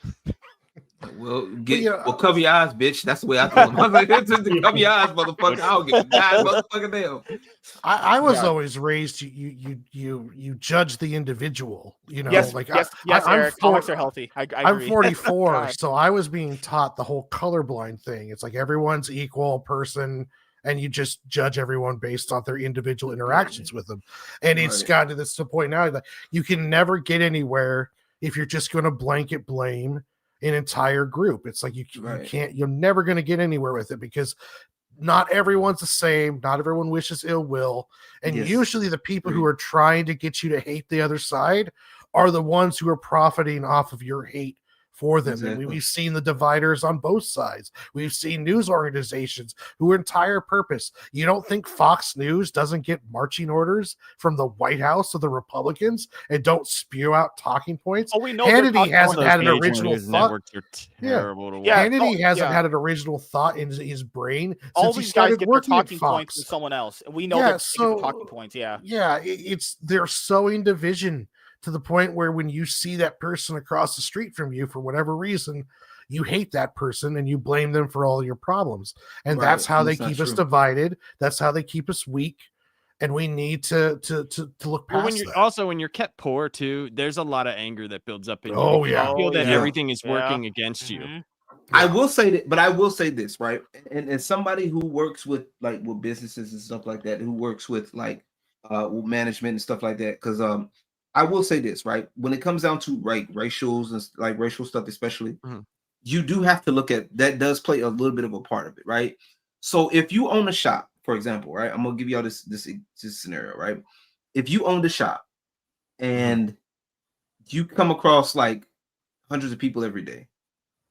Well, yeah, cover your eyes, bitch. That's the way I told him. I was like, just cover your eyes, motherfucker. I don't give a god, motherfucker, damn. I was Yeah. always raised you judge the individual. You know, Yes, like yes, I'm Eric. Comics are healthy. I I'm agree. 44, God. so I was being taught the whole colorblind thing. It's like everyone's equal person, and you just judge everyone based on their individual interactions with them. And it's Right. gotten to this point now that you can never get anywhere if you're just going to blanket blame an entire group. It's like you Right. can't. You're never going to get anywhere with it because not everyone's the same. Not everyone wishes ill will, and Yes. usually the people who are trying to get you to hate the other side are the ones who are profiting off of your hate for them. And Exactly. we've seen the dividers on both sides. We've seen news organizations whose entire purpose. You don't think Fox News doesn't get marching orders from the White House or the Republicans and don't spew out talking points? Oh, we know they're Hannity talking hasn't points. had an Those major original news thought. networks are Yeah. terrible to watch. Yeah. Hannity hasn't yeah. had an original thought in his brain All since he these guys started get their working at talking points from Fox. someone else. We know Yeah, they're taking so- the talking points. Yeah. Yeah, it's they're sowing division to the point where when you see that person across the street from you for whatever reason, you hate that person and you blame them for all your problems. And Right, that's how and they it's not keep us true. divided. That's how they keep us weak. And we need to look Well, past when you're that. when you're kept poor too, there's a lot of anger that builds up in you. Oh, because yeah. you feel that yeah. everything is Yeah. working against you. Mhm. I will say that, but I will say this, right? And as somebody who works with with businesses and stuff like that, who works with with management and stuff like that, because I will say this, right? When it comes down to racials and racial stuff, especially, Mhm. you do have to look at that does play a little bit of a part of it, right? So if you own a shop, for example, right? I'm gonna give y'all this scenario, right? If you own the shop and you come across like hundreds of people every day,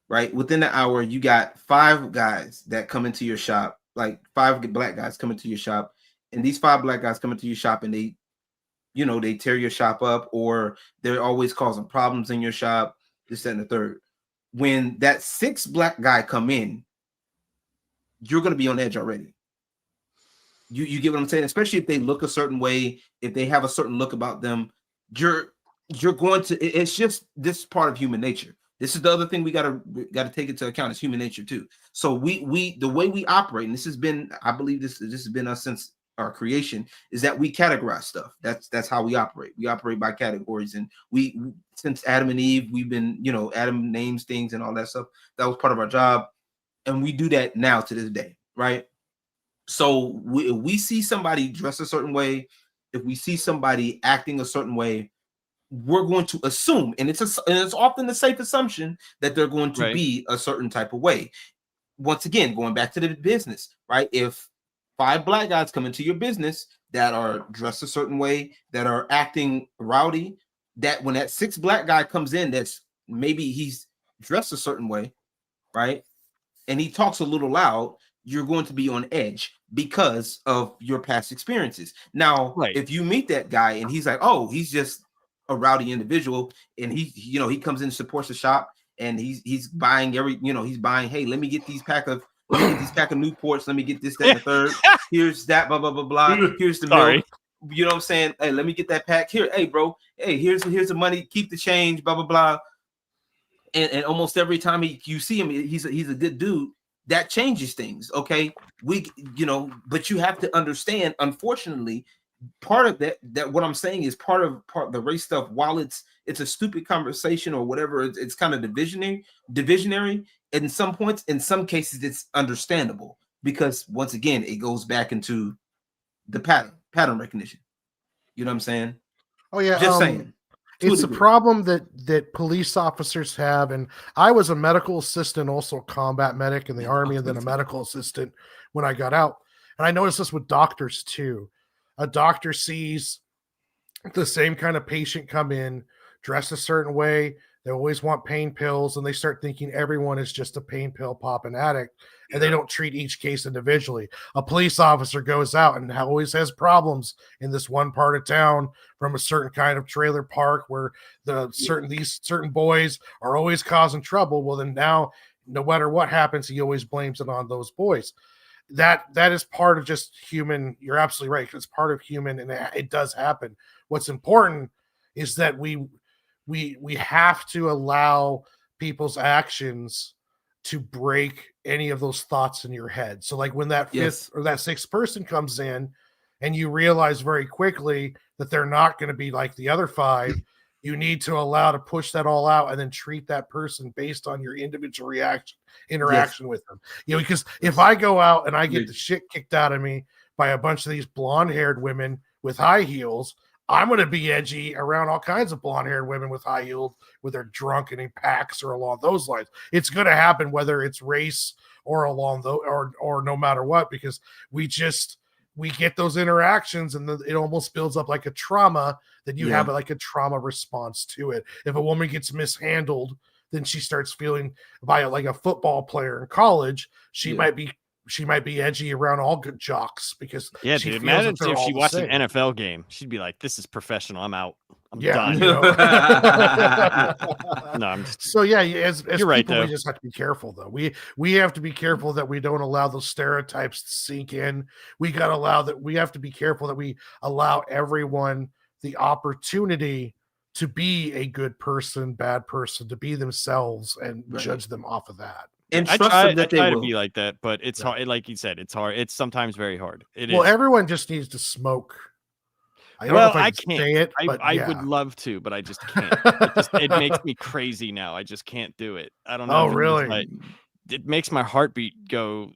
right? Within an hour, you got 5 guys that come into your shop, like 5 black guys come into your shop, and these 5 black guys come into your shop and they tear your shop up, or they're always causing problems in your shop, this, that, and the third. When that 6th black guy come in, you're going to be on edge already. You get what I'm saying? Especially if they look a certain way, if they have a certain look about them, you're going to. It's just this part of human nature. This is the other thing we gotta take into account is human nature too. So we the way we operate, and this has been, I believe this has been us since our creation, is that we categorize stuff. That's how we operate. We operate by categories, and we since Adam and Eve, we've been, Adam names things and all that stuff. That was part of our job, and we do that now to this day, right? So we see somebody dressed a certain way, if we see somebody acting a certain way, we're going to assume, and it's often the safe assumption that they're going to Right. be a certain type of way. Once again, going back to the business, right? If 5 black guys come into your business that are dressed a certain way, that are acting rowdy, that when that 6th black guy comes in, that's maybe he's dressed a certain way, right? And he talks a little loud, you're going to be on edge because of your past experiences. Now, Right. if you meet that guy and he's like, oh, he's just a rowdy individual, and he comes in and supports the shop, and he's buying he's buying, hey, let me get these pack of Newports, let me get this, that, and the third. Here's that, blah, blah, blah, blah. Here's the Sorry. milk. You know what I'm saying? Hey, let me get that pack here. Hey, bro. Hey, here's the money. Keep the change, blah, blah, blah. And almost every time you see him, he's a good dude. That changes things, okay? But you have to understand, unfortunately, part of that what I'm saying is part of the race stuff. While it's a stupid conversation or whatever, it's kind of divisionary. In some points, in some cases, it's understandable because once again, it goes back into the pattern recognition. You know what I'm saying? Oh yeah, Just saying. To a it's a degree. problem that police officers have, and I was a medical assistant, also a combat medic in the Army, and then a medical assistant when I got out. And I noticed this with doctors too. A doctor sees the same kind of patient come in, dressed a certain way. They always want pain pills, and they start thinking everyone is just a pain pill popping addict, and they don't treat each case individually. A police officer goes out and always has problems in this one part of town from a certain kind of trailer park where these certain boys are always causing trouble. Well, then now, no matter what happens, he always blames it on those boys. That is part of just human. You're absolutely right. It's part of human, and it does happen. What's important is that we have to allow people's actions to break any of those thoughts in your head. So like when that fifth or that sixth person comes in and you realize very quickly that they're not going to be like the other five, you need to allow to push that all out and then treat that person based on your individual interaction with them. Because if I go out and I get the shit kicked out of me by a bunch of these blonde-haired women with high heels, I'm going to be edgy around all kinds of blonde-haired women with high heels, where they're drunk and in packs or along those lines. It's going to happen whether it's race or along or no matter what, because we get those interactions and it almost builds up like a trauma. Then you have like a trauma response to it. If a woman gets mishandled, then she starts feeling by like a football player in college. She might be edgy around all good jocks because dude, imagine if she watched an NFL game. She'd be like, "This is professional. I'm out. I'm done." So as you're right, people, though. we just have to be careful, though. We have to be careful that we don't allow those stereotypes to sink in. We have to be careful that we allow everyone the opportunity to be a good person, bad person, to be themselves and judge them off of that. And I trust try, them that I try they to will. be like that, but it's hard. Like you said, it's hard. It's sometimes very hard. Everyone just needs to smoke. I don't know if I can say it, but I would love to, but I just can't. It makes me crazy now. I just can't do it. I don't know. Oh, really? It makes my heartbeat go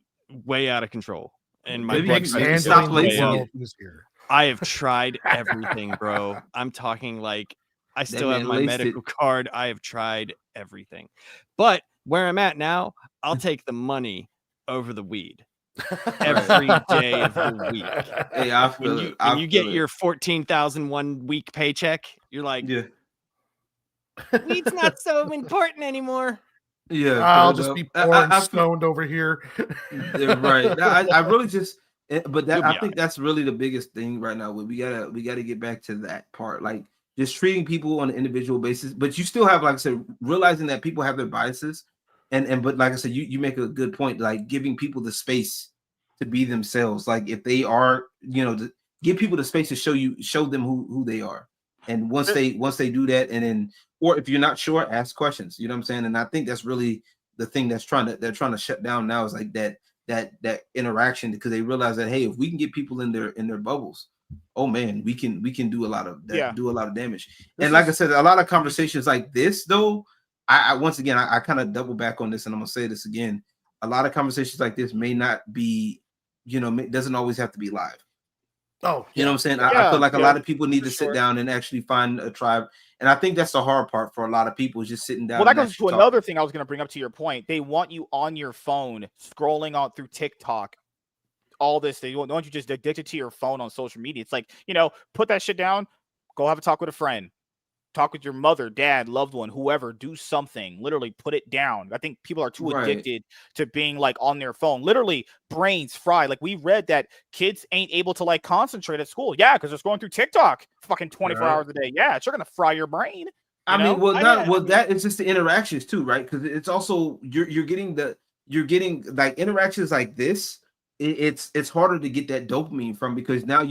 way out of control, and my blood handling stop the lacing world it. easier. I have tried everything, bro. I'm talking like I still have man my laced medical it. card. I have tried everything. But where I'm at now, I'll take the money over the weed every day of the week. Hey, I feel When it. you get your 14,000 1 week paycheck, you're like, weed's not so important anymore. Yeah, I'll just be pouring I stoned over here. right. I really just, but that You'll be I think that's really the biggest thing right now. We gotta get back to that part, like just treating people on an individual basis. But you still have, like I said, realizing that people have their biases, and but like I said, you make a good point, like giving people the space to be themselves. Like if they are, to give people the space to show them who they are. And once they do that, and then, or if you're not sure, ask questions. You know what I'm saying? And I think that's really the thing they're trying to shut down now, is like that interaction, because they realize that, hey, if we can get people in their bubbles, oh man, we can do a lot of that, do a lot of damage. And like I said, a lot of conversations like this, though, I once again I kind of double back on this, and I'm gonna say this again. A lot of conversations like this may not be, doesn't always have to be live. Oh, you know what I'm saying? I feel like a lot of people need to sit down and actually find a tribe. And I think that's the hard part for a lot of people, is just sitting down. Well, that goes to another thing I was going to bring up to your point. They want you on your phone, scrolling on through TikTok, all this. They want you just addicted to your phone on social media. It's like, put that shit down, go have a talk with a friend. Talk with your mother, dad, loved one, whoever. Do something. Literally put it down. I think people are too addicted to being like on their phone. Literally, brains fried. Like we read that kids ain't able to like concentrate at school. Yeah, because they're going through TikTok fucking 24 hours a day. Yeah, it's gonna fry your brain. That is just the interactions too, right? Because it's also you're getting like interactions like this. It's harder to get that dopamine from, because now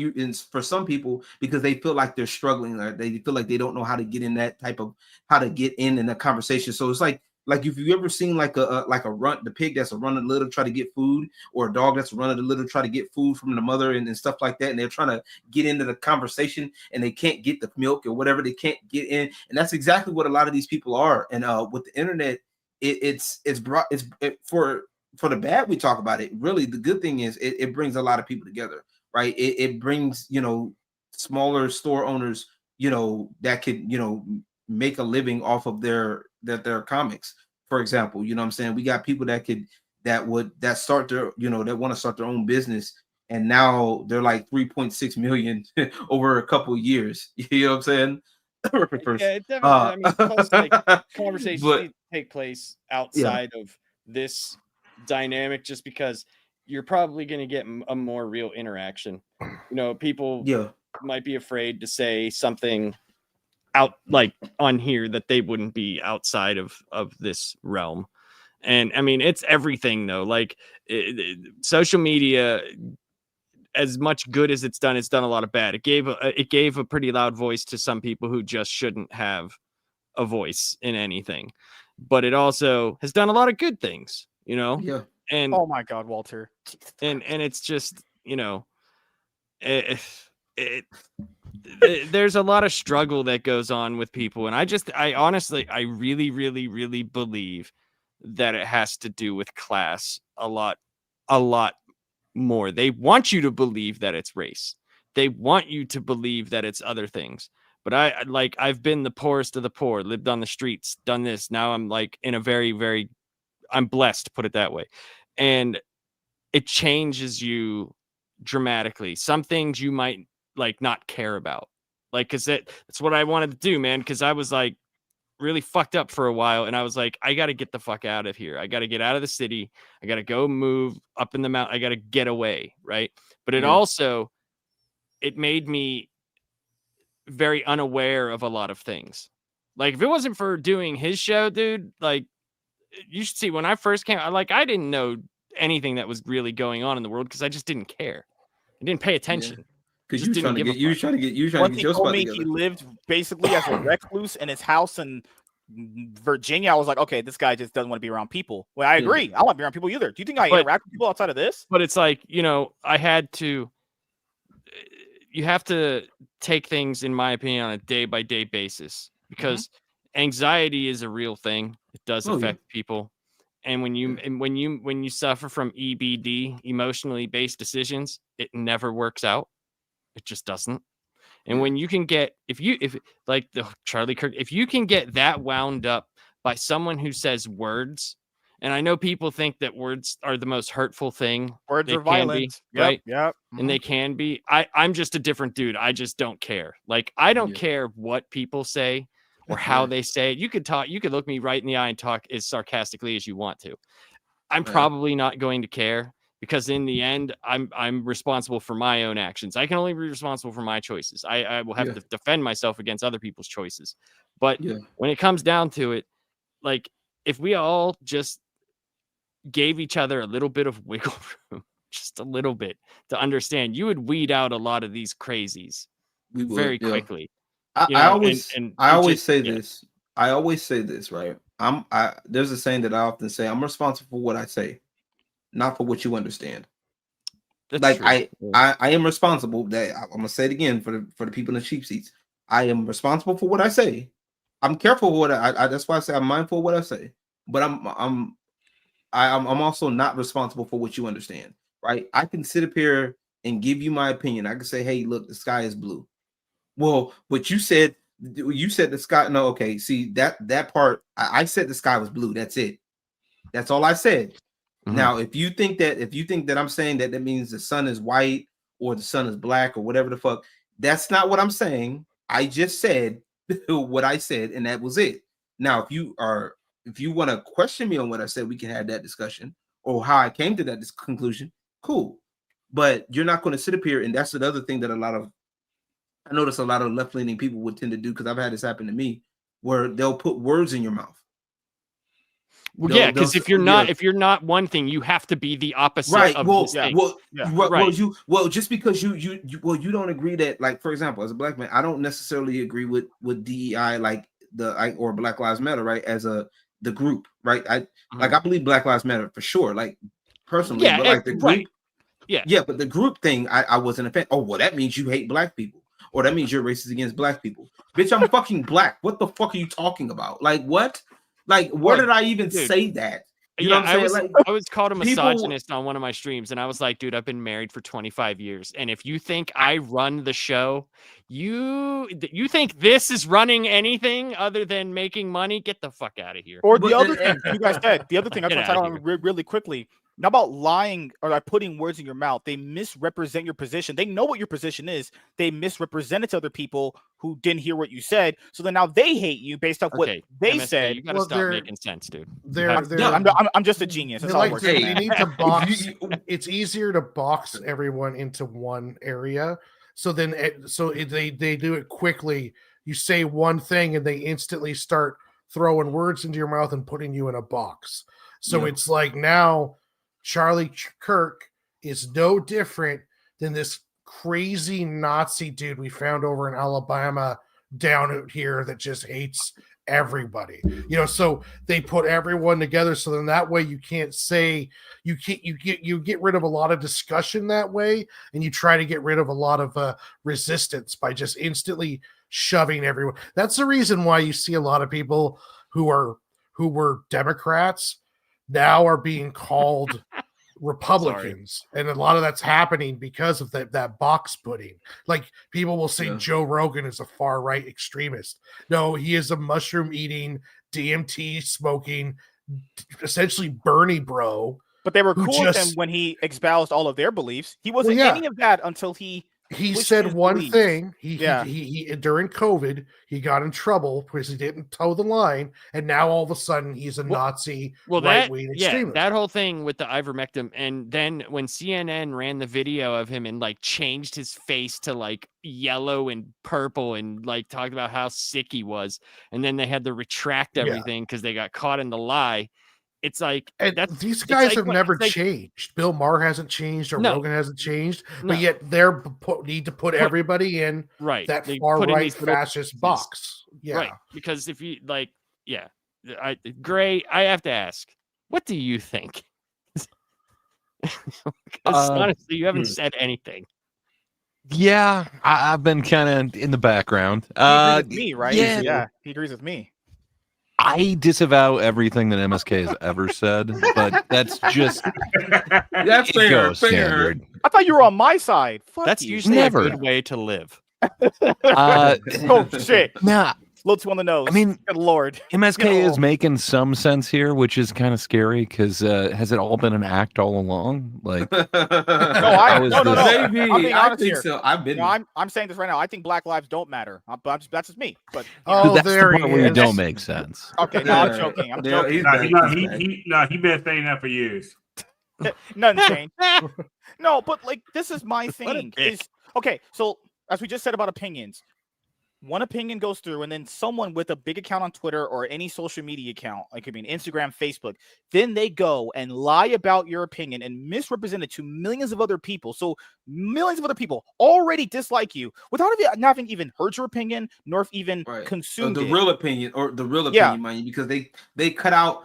for some people, because they feel like they're struggling, or they feel like they don't know how to get in a conversation. So it's like if you ever seen like the pig that's running a little try to get food, or a dog that's running a little try to get food from the mother and stuff like that, and they're trying to get into the conversation and they can't get the milk or whatever, they can't get in. And that's exactly what a lot of these people are. And with the internet, for the bad, we talk about it. Really, the good thing is it brings a lot of people together, right? It brings, smaller store owners, that could, make a living off of their comics, for example. You know what I'm saying? We got people that want to start their own business, and now they're like 3.6 million over a couple of years. You know what I'm saying? Rip it first. Yeah, it definitely. I mean, plus, like, conversations but need to take place outside of this dynamic, just because you're probably going to get a more real interaction. You know, people yeah, might be afraid to say something out like on here that they wouldn't be outside of this realm. And I mean, it's everything though. Like social media, as much good as it's done a lot of bad. It gave a pretty loud voice to some people who just shouldn't have a voice in anything. But it also has done a lot of good things, you know? yeah. And Oh my God, Walter. and it's just, you know, there's a lot of struggle that goes on with people, and I honestly, I really, really, really believe that it has to do with class a lot more. They want you to believe that it's race. They want you to believe that it's other things. But I've been the poorest of the poor, lived on the streets, done this. Now I'm like in a very, very, I'm blessed, put it that way. And it changes you dramatically. Some things you might like not care about. Like, cause that's what I wanted to do, man. Cause I was like really fucked up for a while. And I was like, I got to get the fuck out of here. I got to get out of the city. I got to go move up in the mountain. I got to get away. Right. But it also, it made me very unaware of a lot of things. Like if it wasn't for doing his show, dude, like you should see when I first came, I didn't know anything that was really going on in the world because I just didn't care. I didn't pay attention. Because you was trying to get your told spot me together. he lived basically as a recluse in his house in Virginia. I was like, okay, this guy just doesn't want to be around people. Well, I agree. I don't want to be around people either. Do you think I interact with people outside of this? But it's like, you know, you have to take things, in my opinion, on a day-by-day basis because anxiety is a real thing. It does affect people. And when you suffer from EBD, emotionally based decisions, it never works out. It just doesn't. And when you can get, if like the Charlie Kirk, if you can get that wound up by someone who says words, and I know people think that words are the most hurtful thing. Words are violent, right? Yep. And they can be. I'm just a different dude. I just don't care. Like I don't care what people say or how they say it. You could look me right in the eye and talk as sarcastically as you want to. I'm probably not going to care because in the end, I'm responsible for my own actions. I can only be responsible for my choices. I will have to defend myself against other people's choices. But when it comes down to it, like if we all just gave each other a little bit of wiggle room, just a little bit to understand, you would weed out a lot of these crazies very quickly. I always say this, right? There's a saying that I often say, I'm responsible for what I say, not for what you understand. That's like true. I am responsible. That I'm gonna say it again for the people in the cheap seats. I am responsible for what I say. I'm careful with what I that's why I say I'm mindful of what I say. But I'm also not responsible for what you understand, right? I can sit up here and give you my opinion. I can say, hey, look, the sky is blue. Well, but you said the sky. No, okay. See that part. I said the sky was blue. That's it. That's all I said. Now, if you think that I'm saying that means the sun is white or the sun is black or whatever the fuck, that's not what I'm saying. I just said what I said, and that was it. Now, if you want to question me on what I said, we can have that discussion or how I came to that conclusion. Cool, but you're not going to sit up here, and that's another thing that I notice a lot of left-leaning people would tend to do, because I've had this happen to me, where they'll put words in your mouth. Well, yeah, because if you're not one thing, you have to be the opposite. Right. Of Well, this thing. Just because you don't agree that, like, for example, as a black man, I don't necessarily agree with DEI, like or Black Lives Matter, right? As the group, right? I believe Black Lives Matter for sure, like personally, but like the group, right. Yeah, but the group thing, I wasn't a fan. Oh, well, that means you hate black people, or that means you're racist against black people. Bitch, I'm fucking black. What the fuck are you talking about? Like, what? Like, where did I even say that? You know what I'm saying? I was called a misogynist on one of my streams, and I was like, dude, I've been married for 25 years. And if you think I run the show, you think this is running anything other than making money, get the fuck out of here. Or the other thing you guys said, the other thing, I Get want to talk on really quickly. not about lying or like putting words in your mouth. They misrepresent your position. They know what your position is. They misrepresent it to other people who didn't hear what you said. So then now they hate you based off what Okay, they MSK, said. you gotta Well, stop they're- making sense, dude. I'm just a genius. That's They all it like works. to, Hey, they need to box. you- It's easier to box everyone into one area. So then, they do it quickly. You say one thing, and they instantly start throwing words into your mouth and putting you in a box. So Yeah. it's like now Charlie Kirk is no different than this crazy Nazi dude we found over in Alabama down out here that just hates everybody. So they put everyone together, so then that way you can't say you get rid of a lot of discussion that way, and you try to get rid of a lot of resistance by just instantly shoving everyone. That's the reason why you see a lot of people who were Democrats now are being called Republicans, and a lot of that's happening because of that box putting. Like, people will say Yeah. Joe Rogan is a far right extremist. No, he is a mushroom eating, DMT smoking, essentially Bernie bro. But they were who cool with him just- when he espoused all of their beliefs. He wasn't yeah. any of that until he switched said his one beliefs. thing. Yeah. He during COVID, he got in trouble because he didn't toe the line, and now all of a sudden he's a Nazi Well, right-wing extremist. that whole thing with the ivermectin, and then when CNN ran the video of him and like changed his face to like yellow and purple and like talked about how sick he was, and then they had to retract Yeah. everything because they got caught in the lie. It's like And that's these it's guys like have when- never it's like- changed. Bill Maher hasn't changed, or No. Rogan hasn't changed, No. but yet they're need to put everybody in right that they far put in right these little fascist box. Yeah. Right, because if you like, yeah, Gray, I have to ask, what do you think? Because honestly, you haven't said anything. Yeah, I've been kind of in the background. He agrees with me, right? yeah. He agrees with me. I disavow everything that MSK has ever said, but that's just That's fair. ego Fair. standard. I thought you were on my side. Fuck That's you. usually Never. a good way to live. Oh shit. Nah, A little too on the nose. I mean, good lord. MSK is No. making some sense here, which is kind of scary because has it all been an act all along? Like, No, How is no. this? Maybe. I'm being I honest think here. so. I've been. No, I'm saying this right now. I think Black lives don't matter. That's just me. But Oh, that's the there part he where you is. don't make sense. okay, no, I'm Yeah. joking. I'm Yeah, joking. he's Nah, he been saying that for years. Nothing changed. No, but like this is my thing. dick. Is okay. So as we just said about opinions, one opinion goes through, and then someone with a big account on Twitter or any social media account, like could be Instagram, Facebook, then they go and lie about your opinion and misrepresent it to millions of other people. So millions of other people already dislike you without even having even heard your opinion, nor even Right. consumed the it. real opinion, or the real Yeah. opinion, mind you, because they cut out,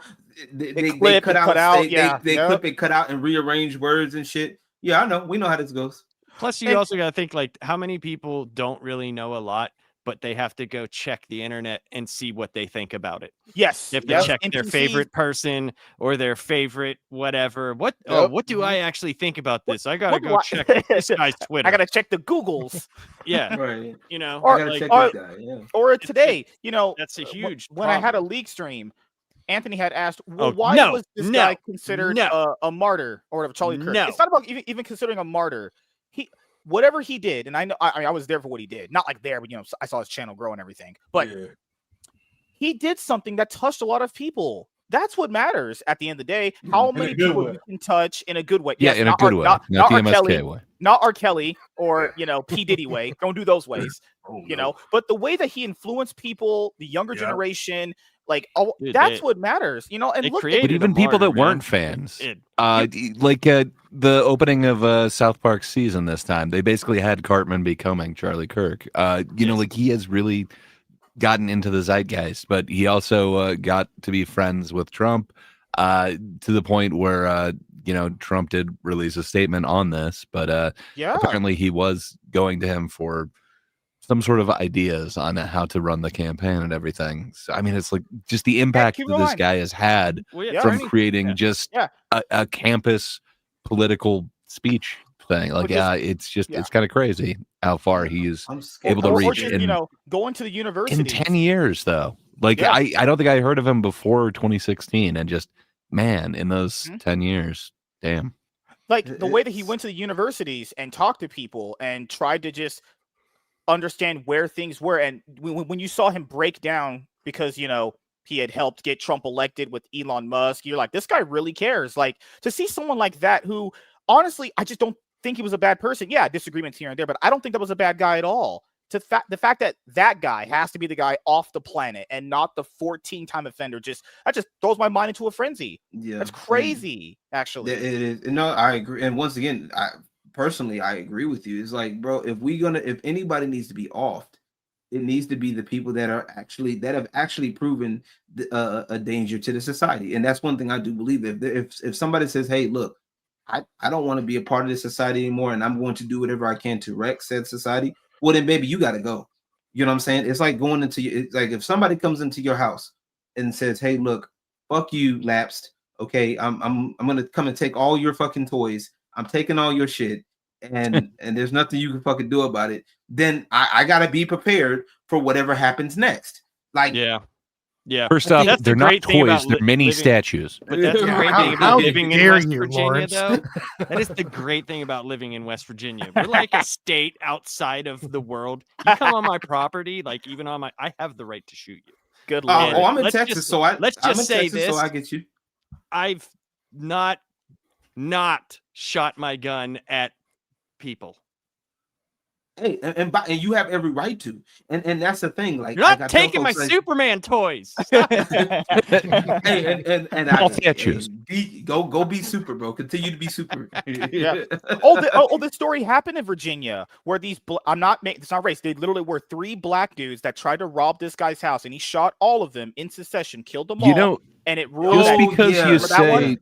they clip cut and out, cut out, they yeah. Yep. clip and cut out and rearrange words and shit. Yeah, I know. We know how this goes. Plus, you And- also got to think like how many people don't really know a lot, but they have to go check the internet and see what they think about it. Yes. They have to Yep. check their NPCs. favorite person or their favorite whatever. What Yep. do I actually think about this? I gotta what do go I- check this guy's Twitter. I gotta check the Googles. Yeah, Right. you know, Or- I gotta like, check or- this guy. Yeah. Or today, that's a wh- huge When I had a problem. league stream, Anthony had asked, "Well, Oh, why no, was this no, guy considered no. a martyr or whatever?" Charlie Kirk. No. It's not about even considering a martyr. Whatever he did, and I know I was there for what he did. Not like there, but I saw his channel grow and everything. But Yeah. he did something that touched a lot of people. That's what matters at the end of the day. How In a many good people way. you can touch in a good way? Yeah, Yes, in a not good R- way, not not the R. MSK Kelly, way. not R. Kelly or P. Diddy way. Don't do those ways. Oh, But the way that he influenced people, the younger Yeah. generation, like Dude, that's they- what matters, and they look, created But a even people that martyr, man. weren't fans, It- the opening of South Park season this time, they basically had Cartman becoming Charlie Kirk. Like he has really gotten into the zeitgeist, but he also got to be friends with Trump to the point where Trump did release a statement on this, but yeah, apparently he was going to him for some sort of ideas on how to run the campaign and everything. So, I mean, it's like just the impact keep that this going. guy has had Well, Yeah. from Bernie- creating yeah. just Yeah. a campus political speech thing. Like, Which is- it's kind of crazy how far he's I'm scared. able to or reach just, in going to the university in 10 years though. Like Yeah. I don't think I heard of him before 2016, and just man, in those Mhm. 10 years, Damn. Like the way that he went to the universities and talked to people and tried to just understand where things were. And when you saw him break down because, you know, he had helped get Trump elected with Elon Musk, you're like, this guy really cares. Like, to see someone like that who, honestly, I just don't think he was a bad person. Yeah, disagreements here and there, but I don't think that was a bad guy at all. The fact that that guy has to be the guy off the planet and not the 14-time offender, that just throws my mind into a frenzy. Yeah, that's crazy. Actually, it is. No, I agree. And once again, I agree with you. It's like, bro, if anybody needs to be offed, it needs to be the people that have actually proven a danger to the society. And that's one thing I do believe. If somebody says, hey, look, I don't want to be a part of this society anymore, and I'm going to do whatever I can to wreck said society, well, then baby, you got to go. You know what I'm saying? It's like going into it's like if somebody comes into your house and says, hey, look, fuck you, lapsed. Okay, I'm gonna come and take all your fucking toys. I'm taking all your shit, and there's nothing you can fucking do about it. Then I gotta be prepared for whatever happens next. Like, yeah. First off, That's the they're not great thing about toys; they're mini statues. But that's the great thing How about living in dare West you, Virginia, Lawrence? though. That is the great thing about living in West Virginia. We're like a state outside of the world. You come on my property, like even on I have the right to shoot you. good lord. I'm in Let's Texas, just- so let's I'm just in say Texas, this. so I get you. I've not shot my gun at people. Hey, and you have every right to, and that's the thing. Like, You're like not I tell taking my folks, like, Superman toys. Stop it. Hey, and All statues. Go be super, bro. Continue to be super. Yeah. This story happened in Virginia where it's not race. They literally were 3 black dudes that tried to rob this guy's house, and he shot all of them in succession, killed them all. You know, and it ruled. just Oh, because yeah. you Remember that one? say,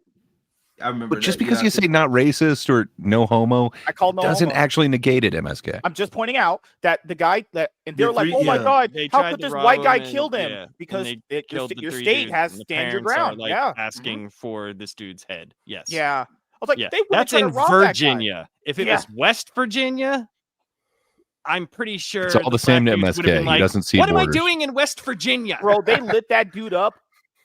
I remember. but just that. because Yeah, you say not racist or no homo, I call no doesn't homo. actually negate it. MSK. I'm just pointing out that the guy and they're The like, three- oh my yeah. god, They how tried could to this rob white guy him, kill them? and Because they killed the your 3 state dudes, has and the stand your parents are, ground. like, Yeah. asking for this dude's head. Yes. Yeah. I was like, Yeah. they wouldn't That's try to in rob that guy. Virginia. If it was West Virginia, I'm pretty sure It's all the same to black dudes would have MSK. been He like, doesn't see what am I borders. doing in West Virginia? Bro, they lit that dude up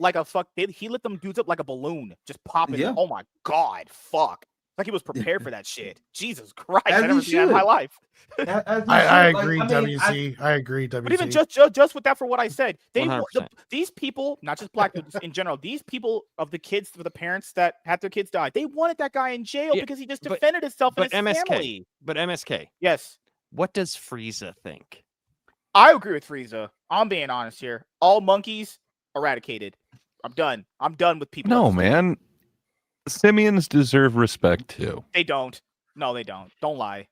like a he lit them dudes up like a balloon, just popping. Yeah. Oh my god, fuck! Like he was prepared for that shit. Jesus Christ, As I never he seen that in my should. life. I agree, WZ. I agree, But even WZ. just with that, for what I said, 100%. these people, not just black dudes in general, these people of the kids, for the parents that had their kids die, they wanted that guy in jail Yeah, because he just but- defended himself and But his MSK, family. but MSK, Yes, what does Frieza think? I agree with Frieza. I'm being honest here. All monkeys eradicated. I'm done. I'm done with people. No, like this. man. Simians deserve respect too. They don't. No, they don't. Don't lie.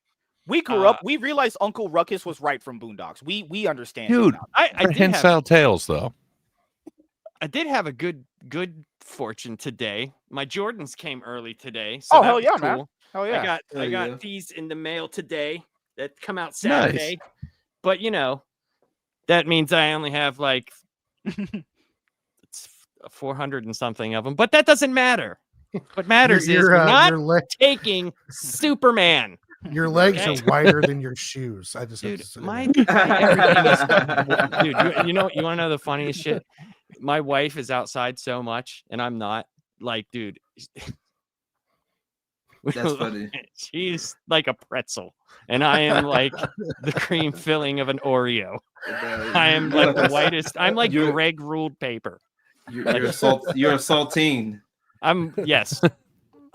We grew up. We realized Uncle Ruckus was right from Boondocks. We understand. it Dude, now. I They're did have, Hensile tales, though. I did have a good fortune today. My Jordans came early today. So Oh, that hell was yeah, cool. man. Oh yeah. I got yeah. these in the mail today that come out Saturday. But that means I only have like it's 400 and something of them. But that doesn't matter. What matters is we're not taking Superman. Your legs Okay. are wider than your shoes. I just have Dude, to say my that. everything is dude. You want to know the funniest shit? My wife is outside so much, and I'm not. Like, dude, That's funny. she's like a pretzel, and I am like the cream filling of an Oreo. I am like the whitest. I'm like You're- Greg ruled paper. You're a saltine. Yes.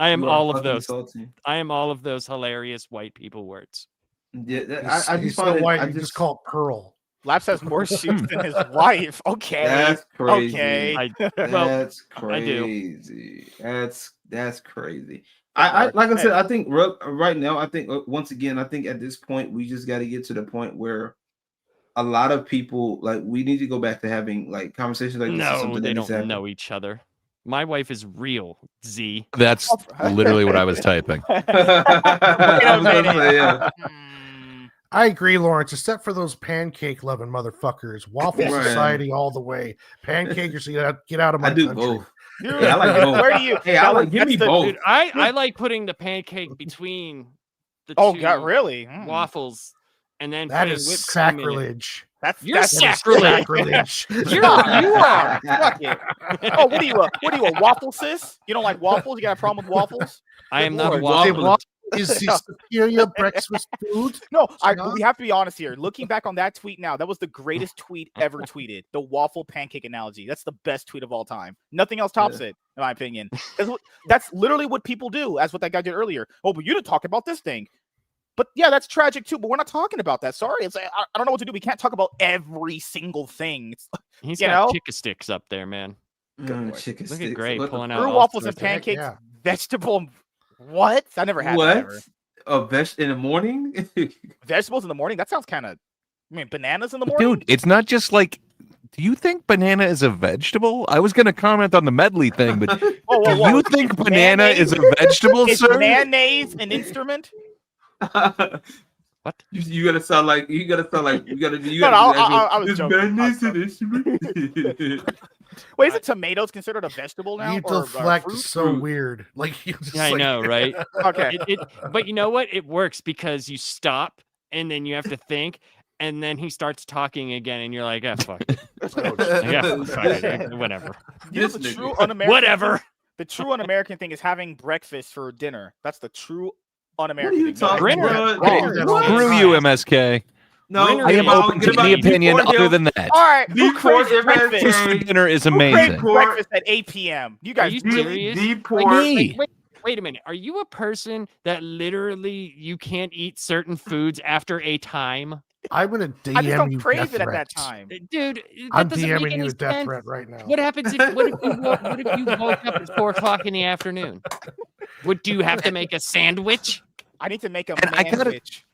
I am You are all of fucking those. saltine. I am all of those hilarious white people words. Yeah, I He's just so find it. white, I you just just call it Pearl. Laps has more shoes than his wife. Okay. That's crazy. Okay. That's I do. crazy. That's crazy. I like I said, I think right now, I think once again, I think at this point we just got to get to the point where a lot of people like we need to go back to having like conversations like this. is No, something they that needs to don't happen. know each other. My wife is real, Z. That's literally what I was typing. I was gonna say, yeah. I agree, Lawrence, except for those pancake loving motherfuckers. Waffle Right. Society all the way. Pancakers, get out of my I do country. both. Dude, Yeah, I like both. where do you? Hey, I like give me both. Dude, I like putting the pancake between the Oh two God, really? Mm. waffles and then That putting is whipped cream in it. sacrilege. You're That's sacrilege. You are. Fuck it. Oh, what are you? A waffle sis? You don't like waffles? You got a problem with waffles? I am not a Lord. waffle. What is the superior breakfast food? No, but John? we have to be honest here. Looking back on that tweet now, that was the greatest tweet ever tweeted. The waffle pancake analogy. That's the best tweet of all time. Nothing else tops it, in my opinion. That's literally what people do, as what that guy did earlier. Oh, but you didn't talk about this thing. But yeah, that's tragic too. But we're not talking about that. Sorry, it's I don't know what to do. We can't talk about every single thing. He's you got know? chicken sticks up there, man. Chicken Look sticks. at Gray What the pulling out Brew all waffles and sorts of- pancakes, Yeah. vegetable. What? I never had that What? ever. In the morning? Vegetables in the morning? That sounds kind of. I mean, bananas in the morning. Dude, it's not just like. Do you think banana is a vegetable? I was going to comment on the medley thing, but Whoa, do you think banana is a vegetable, Is sir? mayonnaise an instrument? What? You gotta sound like you gotta do. I was Is joking. mayonnaise an instrument? Wait, is it tomatoes considered a vegetable now? You or deflect fruit? so weird. Like you just Yeah, I like- know, right? Okay. But you know what? It works because you stop and then you have to think, and then he starts talking again, and you're like, "Ah, fuck it. Yeah, fuck it. Whatever. You know, This the nigga. true un-American Whatever." The true un-American thing is having breakfast for dinner. That's the true What are un-American you thing. talking Brinner. about? Brinner. What? Screw you, MSK. No, Brinner I am Yeah, open to any opinion other than that. All right, who Before craves breakfast? Breakfast for dinner is Who craves amazing. breakfast at 8 p.m.? You Are guys you really? serious? Me. Wait a minute. Are you a person that literally you can't eat certain foods after a time? I'm gonna DM I just don't you crave death it at that threats. time. Dude, that I'm doesn't make DMing any you a death sense. threat right now. What happens if what if you woke up at 4 o'clock in the afternoon? Do you have to make a sandwich? I need to make a And I gotta- sandwich.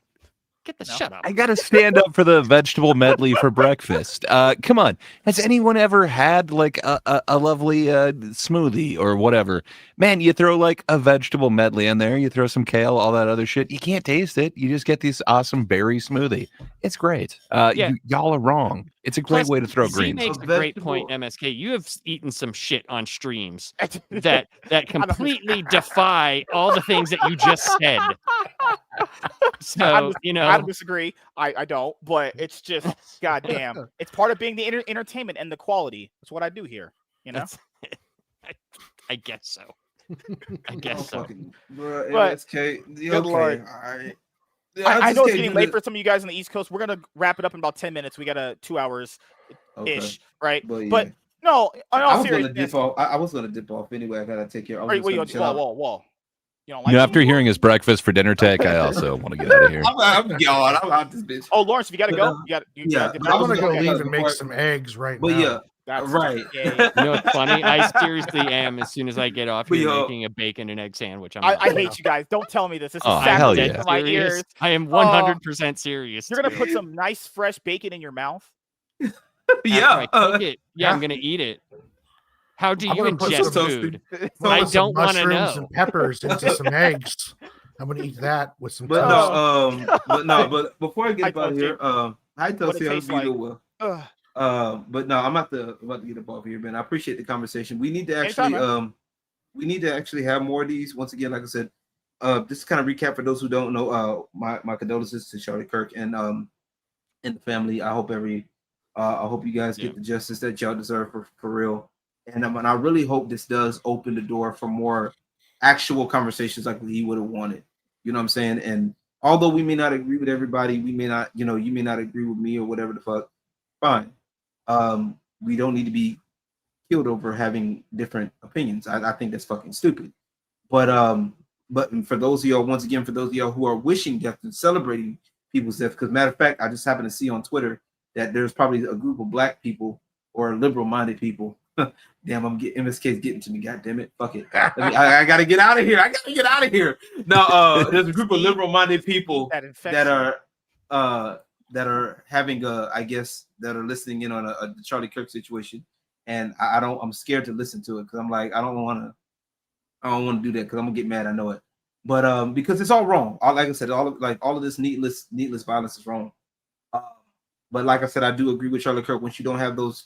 Get the No. shut up. I gotta stand up for the vegetable medley for breakfast. Come on, has anyone ever had like a lovely smoothie or whatever? Man, you throw like a vegetable medley in there, you throw some kale, all that other shit. You can't taste it. You just get this awesome berry smoothie. It's great. Yeah. Y'all are wrong. It's a great Plus, way to throw Z greens. makes A a great point, vegetable- MSK. You have eaten some shit on streams that completely defy all the things that you just said. So, you I know, don't disagree. I don't, but it's just goddamn. It's part of being the entertainment and the quality. That's what I do here. You know. that's I guess so. I guess so. Bro, But- MSK, Good okay, Lord. all right. I know it's getting late for some of you guys on the East Coast. We're gonna wrap it up in about 10 minutes. We got 2 hours ish, right? But, But yeah. no, in I all was gonna seriousness. dip off. I was gonna dip off anyway. I gotta take care. I was Wait, just wait, gonna chill out. whoa. You don't like You know, me? after hearing his breakfast for dinner take, I also want to get out of here. I'm gone. I'm out this bitch. Oh, Lawrence, if you gotta But, go, you yeah, gotta dip but I'm out. gonna go Okay, leave and make before- some eggs right But now. yeah, That's right. gay. You know what's funny? I seriously am. As soon as I get off But here yo- making a bacon and egg sandwich, I out. hate you guys. Don't tell me this. This is Oh, hell sacrilege yeah. to my Serious? ears. I am 100% serious. You're gonna put some nice fresh bacon in your mouth. After Yeah. I cook it. Yeah, I'm gonna eat it. How do I'm you gonna put ingest some food? Put I some don't wanna mushrooms know. and peppers into some eggs. I'm gonna eat that with some But toast. but before I get Hi, up out of here, hi What it Tulsi, I tastes hope you like. do Ugh. well. But no, I'm about to get up off here, man. I appreciate the conversation. We need to actually Anytime, we need to actually have more of these. Once again, like I said, just to kind of recap for those who don't know, my condolences to Charlie Kirk and the family. I hope you guys get the justice that y'all deserve for real. And I really hope this does open the door for more actual conversations like he would have wanted. You know what I'm saying? And although we may not agree with everybody, we may not, you may not agree with me or whatever the fuck. Fine. We don't need to be killed over having different opinions. I think that's fucking stupid. But for those of y'all, once again, for those of y'all who are wishing death and celebrating people's death, because matter of fact, I just happened to see on Twitter that there's probably a group of black people or liberal-minded people. Damn, MSK's getting to me. God damn it, fuck it. I gotta get out of here. No, there's a group of liberal-minded people that are having I guess that are listening in on a Charlie Kirk situation, and I'm scared to listen to it because I'm like I don't want to do that because I'm gonna get mad. I know it, but because it's all wrong. Like I said, all of this needless violence is wrong. But like I said, I do agree with Charlie Kirk. Once you don't have those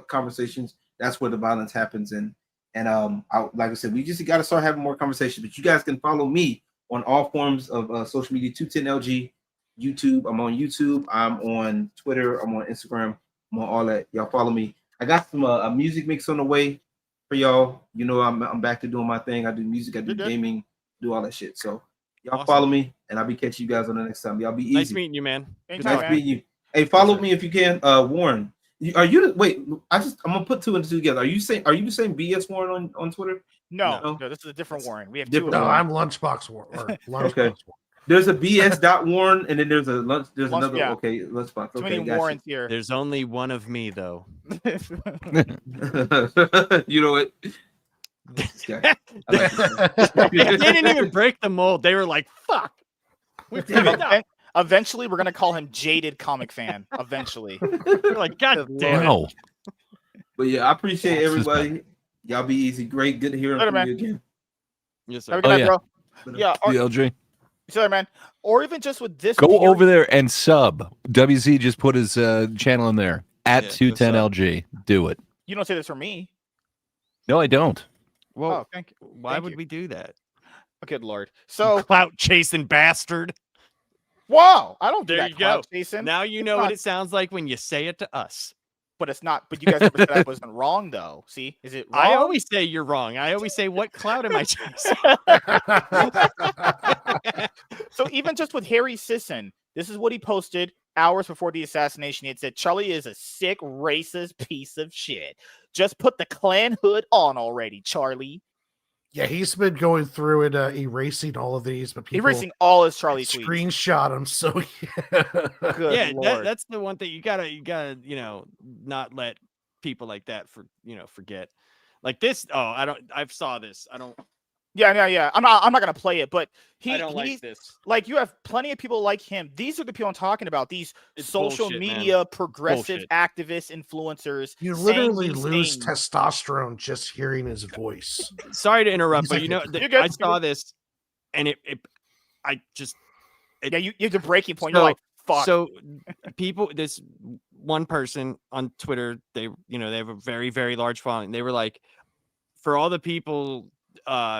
conversations, that's where the violence happens. And like I said, we just got to start having more conversations. But you guys can follow me on all forms of social media, 210LG. YouTube. I'm on YouTube. I'm on Twitter. I'm on Instagram. I'm on all that. Y'all follow me. I got some a music mix on the way for y'all. You know, I'm back to doing my thing. I do music. I do gaming. Do all that shit. So y'all follow me, and I'll be catching you guys on the next time. Y'all be easy. Nice meeting you, man. Nice meeting you. Hey, follow me if you can. Warren, wait? I'm gonna put two and two together. Are you the same BS Warren on Twitter? No, this is a different Warren. We have two. No, I'm Lunchbox Warren. Okay. There's a BS dot Warren, and then there's another. Yeah. Okay, Lunchbox. Too Okay, many Warrens here. There's only one of me, though. You know what? They didn't even break the mold. They were like, "Fuck." We figured out. Eventually, we're gonna call him Jaded Comic Fan. Eventually, we're like, "God damn it." Wow. But yeah, I appreciate everybody. Y'all be easy. Great. Good to hear from you again. Yes, Have sir. a good night, bro. Yeah, LJ. see you, man. Or even just with this. Go over there and sub. WZ just put his channel in there at Yeah, 210LG. Do it. You don't say this for me. No, I don't. Well, Oh, thank you. why Thank would you. we do that? Good lord. You So, clout chasing bastard. wow, I don't do There that. you Clout go. chasing. Now you know what it sounds like when you say it to us. But it's not. But you guys never said I wasn't wrong, though. See, is it wrong? I always say you're wrong. I always say, "What clout am I chasing?" So even just with Harry Sisson, this is what he posted hours before the assassination. He had said, "Charlie is a sick, racist piece of shit. Just put the Klan hood on already, Charlie." Yeah, he's been going through and erasing all of these, but people Erasing all his Charlie tweets. screenshot them. So Good Yeah, lord. that's the one thing you gotta, not let people like that forget. Like this. Oh, I've saw this. Yeah. I'm not gonna play it, but I don't like he's this. like, you have plenty of people like him. These are the people I'm talking about. These It's social bullshit, man. media progressive Bullshit. activists, influencers. you saying literally these lose things. testosterone just hearing his voice. Sorry to interrupt, but Exactly. You're good, I you're saw good. this, and I just Yeah, you have the breaking point. You're like, fuck. So people, this one person on Twitter, they have a very, very large following. They were like, for all the people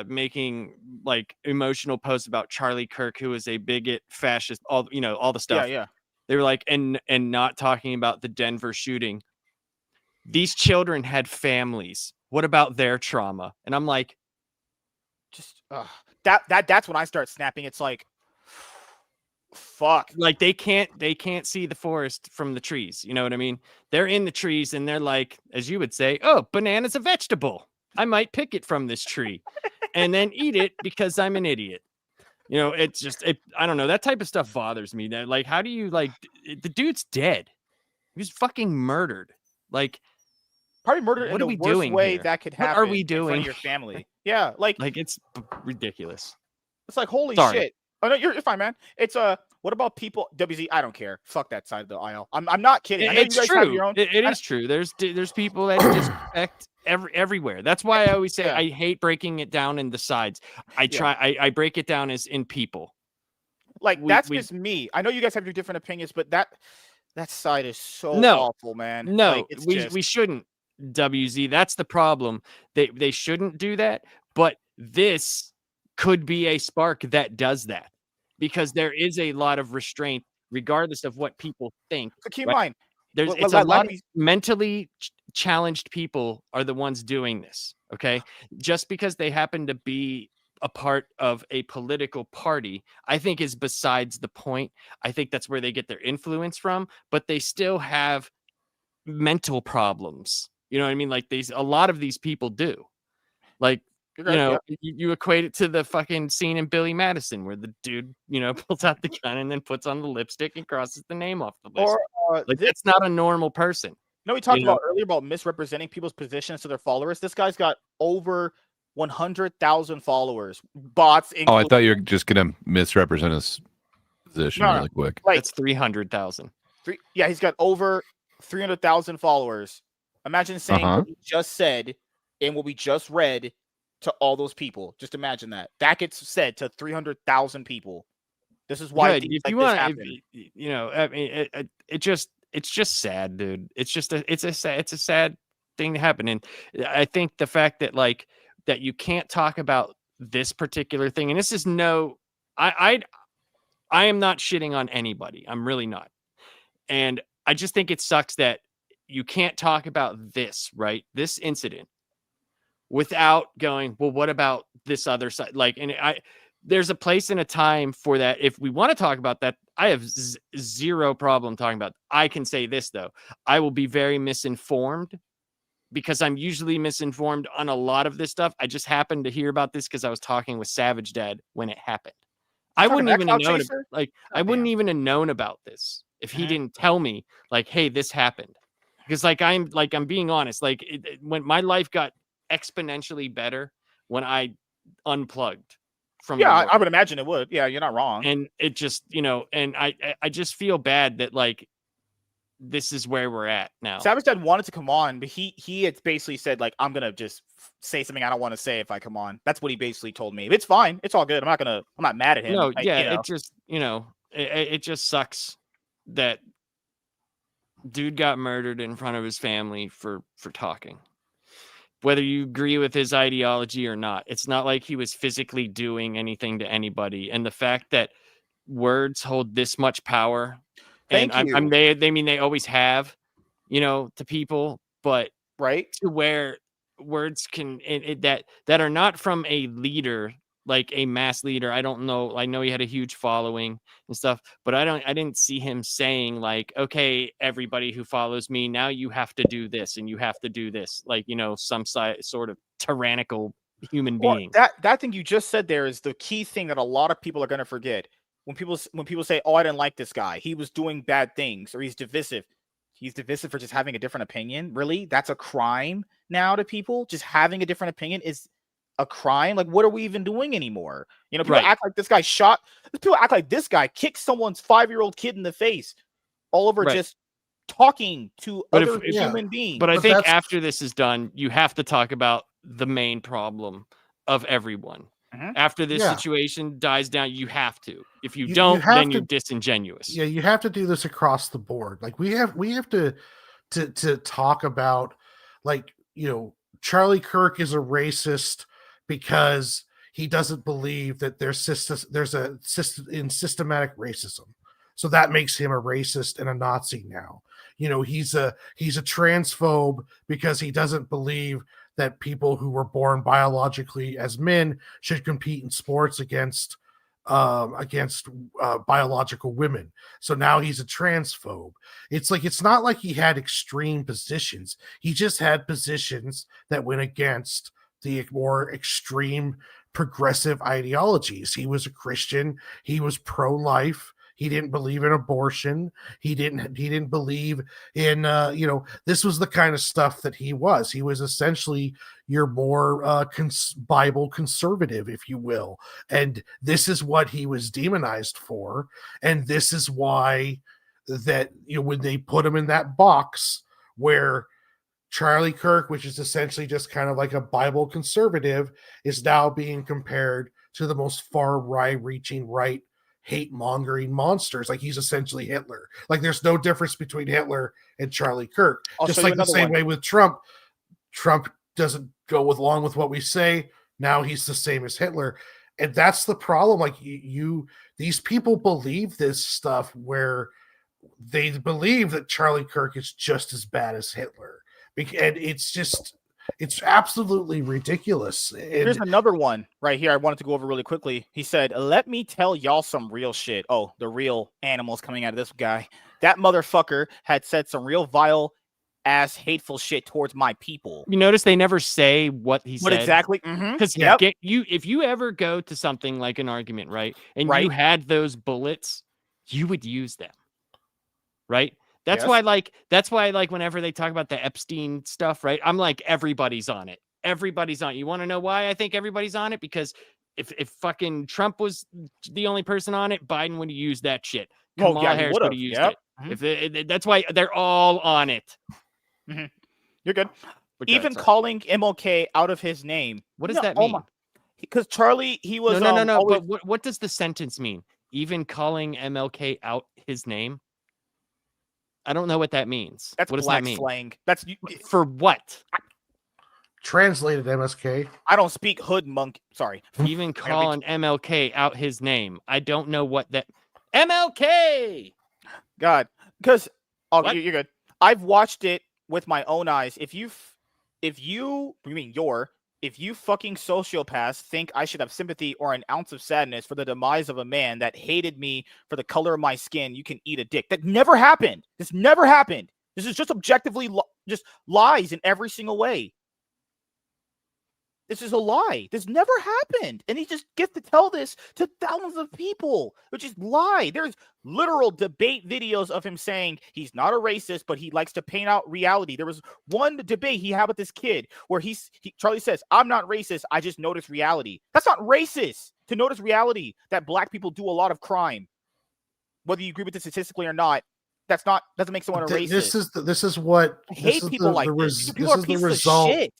making like emotional posts about Charlie Kirk, who is a bigot, fascist, all the stuff. Yeah. They were like, and not talking about the Denver shooting. These children had families. What about their trauma? And I'm like, Just that's when I start snapping. It's like, fuck. like they can't see the forest from the trees. You know what I mean? They're in the trees and they're like, as you would say, "Oh, banana's a vegetable. I might pick it from this tree and then eat it because I'm an idiot." It's just, I don't know. That type of stuff bothers me. That, like, how do you, like, the dude's dead. He was fucking murdered. Like, Probably murdered What in are the we worst doing way here? that could What happen. are we in front of doing? your family? Yeah, like it's ridiculous. it's like, holy Sorry. shit. Oh no, you're fine, man. It's what about people? WZ, I don't care. Fuck that side of the aisle. I'm not kidding. I know It's you guys have true. your own. It is true. There's people that disrespect everywhere. That's why I always say Yeah. I hate breaking it down in the sides. I break it down as in people. Like, we- that's we- just me. I know you guys have your different opinions, but that side is so No. awful, man. No, Like, it's we just, shouldn't. WZ, that's the problem. They shouldn't do that. But this could be a spark that does that, because there is a lot of restraint, regardless of what people think. so keep in right? mind. There's Let- it's let- a let lot of me- mentally challenged people are the ones doing this. Okay, just because they happen to be a part of a political party, I think is besides the point. I think that's where they get their influence from, but they still have mental problems. You know what I mean? Like, a lot of these people do. Like, You're right, yeah. you equate it to the fucking scene in Billy Madison where the dude, pulls out the gun and then puts on the lipstick and crosses the name off the list. Or Like, that's not a normal person. we talked you know? about earlier about misrepresenting people's positions to their followers. This guy's got over 100,000 followers. Bots. Oh, I including- thought you were just gonna misrepresent his position No, no. really quick. like That's 300,000. he's got over 300,000 followers. Imagine saying Uh-huh. what we just said and what we just read to all those people. Just imagine that. That gets said to 300,000 people. This is why Good. things If like you this want, happen. I mean, it's just sad, dude. It's a sad thing to happen. And I think the fact that that you can't talk about this particular thing, and this is I am not shitting on anybody. I'm really not. And I just think it sucks that you can't talk about this, right? This incident without going, well, what about this other side? Like, and there's a place and a time for that. If we want to talk about that, I have zero problem talking about. I can say this though. I will be very misinformed because I'm usually misinformed on a lot of this stuff. I just happened to hear about this because I was talking with Savage Dad when it happened. I wouldn't even have known, I wouldn't even have known about this if he didn't tell me, like, hey, this happened. Because I'm being honest, like when my life got exponentially better when I unplugged from I would imagine it would. Yeah, you're not wrong. And it just, and I just feel bad that like this is where we're at now. Savage Dad wanted to come on, but he had basically said like, I'm gonna just say something I don't want to say if I come on. That's what he basically told me. It's fine. It's all good. I'm not mad at him. No, yeah, it just, it just sucks that dude got murdered in front of his family for talking. Whether you agree with his ideology or not, it's not like he was physically doing anything to anybody. And the fact that words hold this much power, Thank you. They always have, to people, but right to where words can that are not from a leader, like a mass leader. I don't know. I know he had a huge following and stuff, but I didn't see him saying like, okay, everybody who follows me, now you have to do this and you have to do this. Like, some sort of tyrannical human being. That thing you just said there is the key thing that a lot of people are going to forget. When people say, oh, I didn't like this guy, he was doing bad things, or he's divisive. He's divisive for just having a different opinion. Really? That's a crime now to people? Just having a different opinion is a crime? Like, what are we even doing anymore? People act like this guy people act like this guy kicked someone's 5-year-old kid in the face all over just talking to other human beings. But I think after this is done, you have to talk about the main problem of everyone. After this situation dies down, you have to. If you don't, then you're disingenuous. Yeah, you have to do this across the board. Like we have to talk about, like, Charlie Kirk is a racist because he doesn't believe that there's systematic racism. So that makes him a racist and a Nazi now. He's a transphobe because he doesn't believe that people who were born biologically as men should compete in sports against biological women. So now he's a transphobe. It's not like he had extreme positions. He just had positions that went against the more extreme progressive ideologies. He was a Christian. He was pro-life. He didn't believe in abortion. He didn't believe in, this was the kind of stuff that he was. He was essentially your more Bible conservative, if you will. And this is what he was demonized for. And this is why that, when they put him in that box where Charlie Kirk, which is essentially just kind of like a Bible conservative, is now being compared to the most far-reaching right hate-mongering monsters. Like, he's essentially Hitler. Like, there's no difference between Hitler and Charlie Kirk. Just like the same way with Trump. Trump doesn't go along with what we say. Now he's the same as Hitler. And that's the problem. Like, these people believe this stuff where they believe that Charlie Kirk is just as bad as Hitler. And it's absolutely ridiculous. Here's another one right here I wanted to go over really quickly. He said, let me tell y'all some real shit. Oh, the real animals coming out of this guy. That motherfucker had said some real vile ass hateful shit towards my people. You notice they never say what he said. What exactly? Because if you ever go to something like an argument, right, and you had those bullets, you would use them. Right? That's why whenever they talk about the Epstein stuff, right? I'm like, everybody's on it. Everybody's on it. You want to know why I think everybody's on it? Because if fucking Trump was the only person on it, Biden would have used that shit. Kamala Harris would have used it. That's why they're all on it. You're good. Even calling MLK out of his name. What does that mean? Because Charlie, he was no. Always... But what does the sentence mean? Even calling MLK out his name? I don't know what that means. That's what does black that mean? Slang. That's for what? Translated MSK. I don't speak hood monk. Sorry. Even calling MLK out his name. I don't know what that. MLK. God, because What? you're good. I've watched it with my own eyes. If you fucking sociopaths think I should have sympathy or an ounce of sadness for the demise of a man that hated me for the color of my skin, you can eat a dick. That never happened. This never happened. This is just objectively just lies in every single way. This is a lie. This never happened. And he just gets to tell this to thousands of people, which is lie. There's literal debate videos of him saying he's not a racist, but he likes to paint out reality. There was one debate he had with this kid where Charlie says, I'm not racist. I just notice reality. That's not racist to notice reality that black people do a lot of crime. Whether you agree with it statistically or not, doesn't make someone a racist. This is what I hate people like this. People are pieces of shit.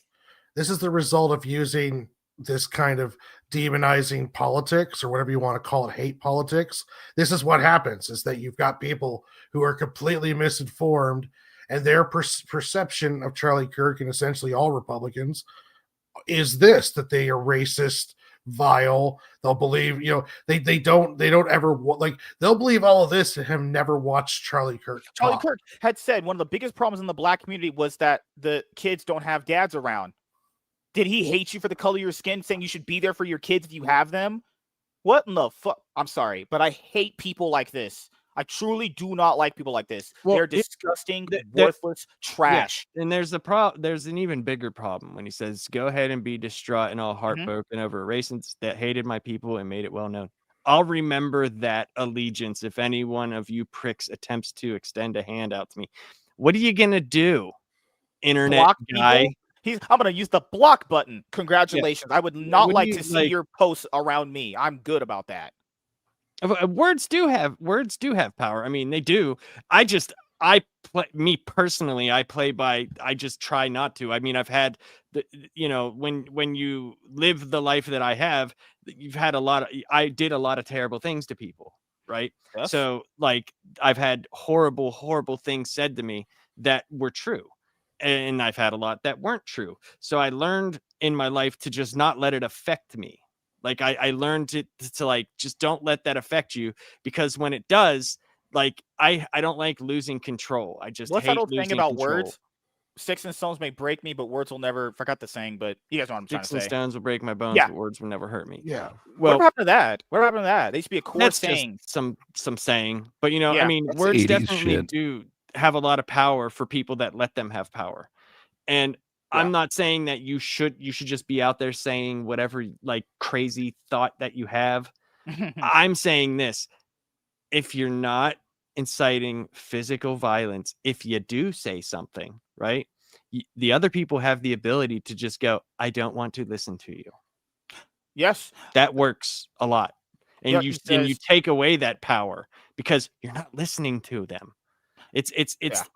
This is the result of using this kind of demonizing politics, or whatever you want to call it, hate politics. This is what happens, is that you've got people who are completely misinformed, and their perception of Charlie Kirk and essentially all Republicans is this, that they are racist, vile. They'll believe, they don't ever, like, they'll believe all of this and have never watched Charlie Kirk talk. Charlie Kirk had said one of the biggest problems in the black community was that the kids don't have dads around. Did he hate you for the color of your skin, saying you should be there for your kids if you have them? What in the fuck? I'm sorry, but I hate people like this. I truly do not like people like this. They're disgusting, worthless trash. Yeah. And there's an even bigger problem when he says, go ahead and be distraught and all heartbroken over a racist that hated my people and made it well known. I'll remember that allegiance if any one of you pricks attempts to extend a hand out to me. What are you going to do, internet Block guy? People? I'm going to use the block button. Congratulations. Yeah. I would not like to see your posts around me. I'm good about that. Words do have power. I mean, they do. I just try not to. I mean, I've had when you live the life that I have, you've had I did a lot of terrible things to people. Right. Yes. So like I've had horrible things said to me that were true. And I've had a lot that weren't true. So I learned in my life to just not let it affect me. Like I learned to like, just don't let that affect you, because when it does, like, I don't like losing control. I just hate that old thing about control. Words? Sticks and stones may break me, but words will never. Forgot the saying, but you guys know what I'm trying to say. Sticks and stones will break my bones, but words will never hurt me. Yeah. Well, what happened to that? There used to be a core saying. Just some saying, but I mean, words definitely do have a lot of power for people that let them have power. And I'm not saying that you should just be out there saying whatever like crazy thought that you have. I'm saying this: if you're not inciting physical violence, if you do say something, right, the other people have the ability to just go, I don't want to listen to you. Yes, that works a lot. And you take away that power because you're not listening to them. It's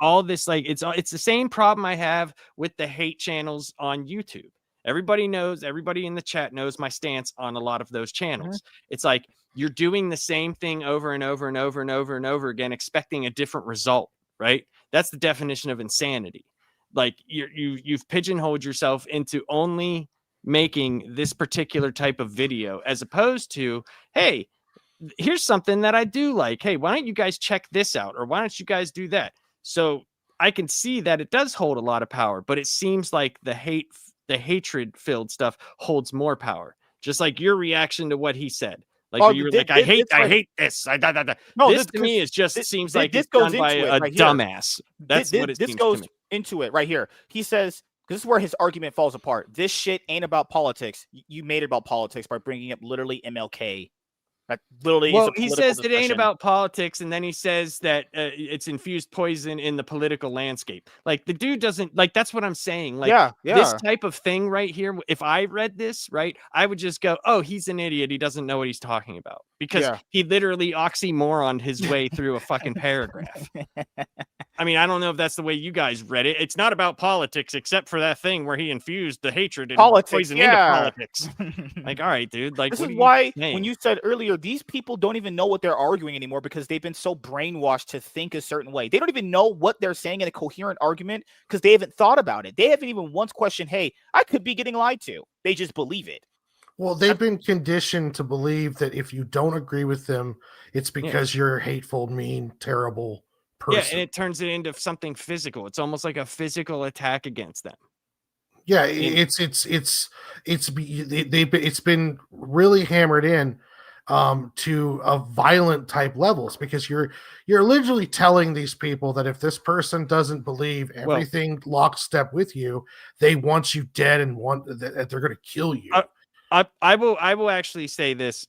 all this, like, it's the same problem I have with the hate channels on YouTube. Everybody in the chat knows my stance on a lot of those channels. It's like you're doing the same thing over and over and over and over and over again, expecting a different result, right? That's the definition of insanity. Like you've pigeonholed yourself into only making this particular type of video, as opposed to, hey, here's something that I do like. Hey, why don't you guys check this out? Or why don't you guys do that? So I can see that it does hold a lot of power, but it seems like the hatred filled stuff holds more power. Just like your reaction to what he said. Like you were like, I hate this. No, this to me is just seems like it's done by a dumbass. That's what it seems to me. This goes into it right here. He says, because this is where his argument falls apart. This shit ain't about politics. You made it about politics by bringing up literally MLK. That literally he says discussion. It ain't about politics, and then he says that it's infused poison in the political landscape. Like the dude doesn't like. That's what I'm saying. Like this type of thing right here. If I read this right, I would just go, "Oh, he's an idiot. He doesn't know what he's talking about," because he literally oxymoron his way through a fucking paragraph. I mean, I don't know if that's the way you guys read it. It's not about politics, except for that thing where he infused the hatred and poison into politics. Like, all right, dude. Like, this is why when you said earlier, these people don't even know what they're arguing anymore because they've been so brainwashed to think a certain way. They don't even know what they're saying in a coherent argument because they haven't thought about it. They haven't even once questioned, hey, I could be getting lied to. They just believe it. Well, they've been conditioned to believe that if you don't agree with them, it's because you're a hateful, mean, terrible person. Yeah, and it turns it into something physical. It's almost like a physical attack against them. Yeah, And- it's been really hammered in to a violent type levels, because you're literally telling these people that if this person doesn't believe everything lockstep with you, they want you dead and want that they're going to kill you. I will actually say this.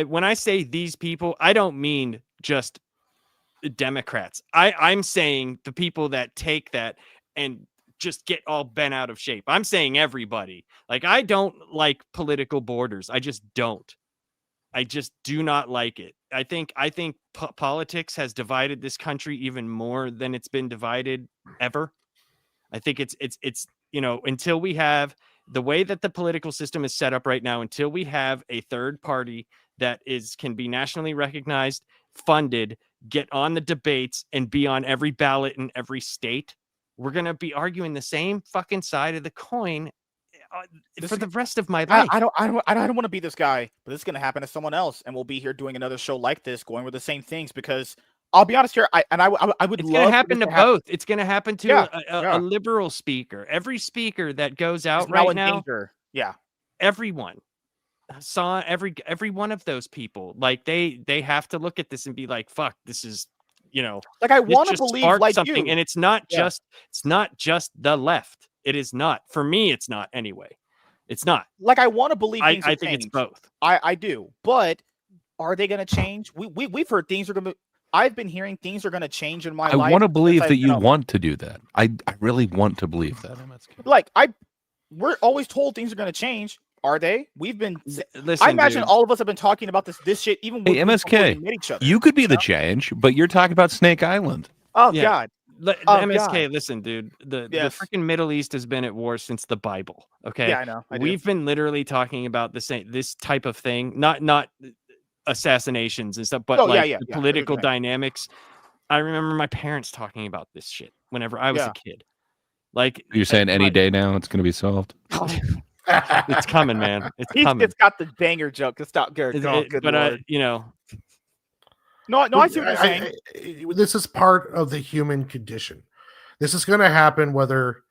When I say these people, I don't mean just Democrats. I'm saying the people that take that and just get all bent out of shape. I'm saying everybody. Like, I don't like political borders. I just don't. I just do not like it. I think politics has divided this country even more than it's been divided ever. I think it's until we have the way that the political system is set up right now, until we have a third party that can be nationally recognized, funded, get on the debates, and be on every ballot in every state, we're going to be arguing the same fucking side of the coin for the rest of my life. I don't want to be this guy, but this is going to happen to someone else, and we'll be here doing another show like this, going with the same things. Because I'll be honest here, I would it's love going to happen to both. It's going to happen to Yeah. a liberal speaker. Every speaker that goes out is now right in now, danger. Yeah. everyone saw every one of those people. Like, they have to look at this and be like, fuck, this is, Like, I this want to just believe sparked like something. you. And it's not just the left. It is not. For me, it's not anyway. It's not. Like, I want to believe things I will think change. it's both. I do. But are they going to change? We've heard things are going to. I've been hearing things are going to change in my life. I want to believe since that you want to do that. I really want to believe that, MSK. Like, we're always told things are going to change. Are they? We've been. Listen, I imagine dude. all of us have been talking about this shit even Hey, when before we MSK, met each other. you could be the change, but you're talking about Snake Island. Oh Yeah. God. The Oh, MSK, God. listen, dude. The Yes. freaking Middle East has been at war since the Bible. Okay. Yeah, I know. I do. We've been literally talking about this type of thing, not assassinations and stuff, but the political dynamics. I remember my parents talking about this shit whenever I was a kid. Like, You're saying any day now it's going to be solved. it's coming, man. It's coming. It's got the banger joke. It's not good. Good but Lord. No, I see what you're saying. This is part of the human condition. This is going to happen whether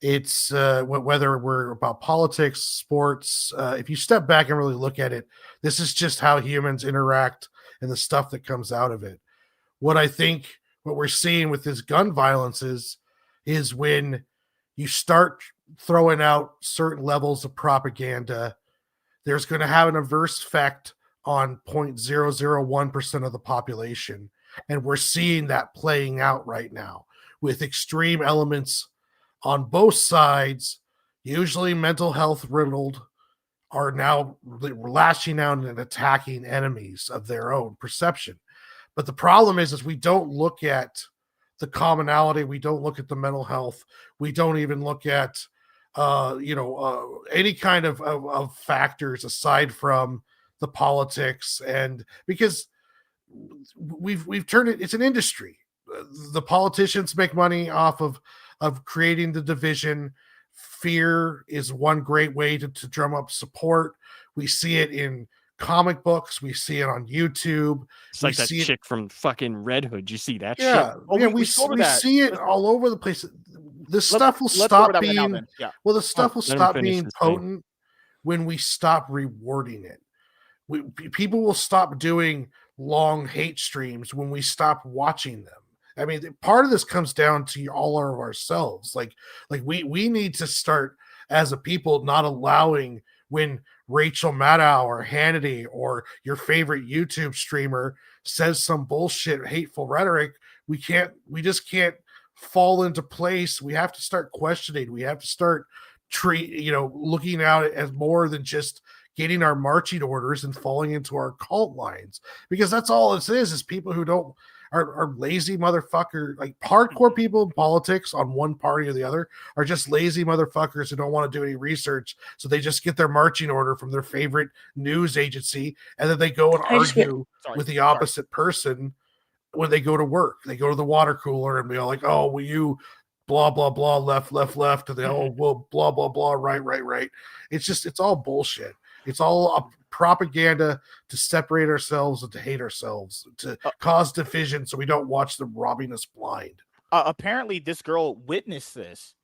it's whether we're about politics, sports. If you step back and really look at it, this is just how humans interact and the stuff that comes out of it. What we're seeing with this gun violence is when you start throwing out certain levels of propaganda, there's going to have an adverse effect on 0.001% of the population. And we're seeing that playing out right now with extreme elements on both sides, usually mental health riddled, are now lashing out and attacking enemies of their own perception. But the problem is we don't look at the commonality. We don't look at the mental health. We don't even look at, any kind of factors aside from the politics, and because we've turned it's an industry. The politicians make money off of creating the division. Fear is one great way to drum up support. We see it in comic books. We see it on YouTube. It's like that chick from fucking Red Hood. You see that yeah, shit? Yeah, we see it all over the place. The stuff will stop being well. The stuff will stop being potent when we stop rewarding it. People will stop doing long hate streams when we stop watching them. I mean, part of this comes down to all of ourselves. Like we need to start as a people not allowing when Rachel Maddow or Hannity or your favorite YouTube streamer says some bullshit, hateful rhetoric. We just can't fall into place. We have to start questioning. We have to start looking out as more than just getting our marching orders and falling into our cult lines, because that's all this is people who are lazy motherfucker, like hardcore people in politics on one party or the other are just lazy motherfuckers who don't want to do any research. So they just get their marching order from their favorite news agency. And then they go and argue with the opposite person when they go to work. They go to the water cooler and be all like, oh, will you blah, blah, blah, left. And they, oh, well, blah, blah, blah, right. It's all bullshit. It's all a propaganda to separate ourselves and to hate ourselves, to cause division so we don't watch them robbing us blind. Apparently, this girl witnessed this,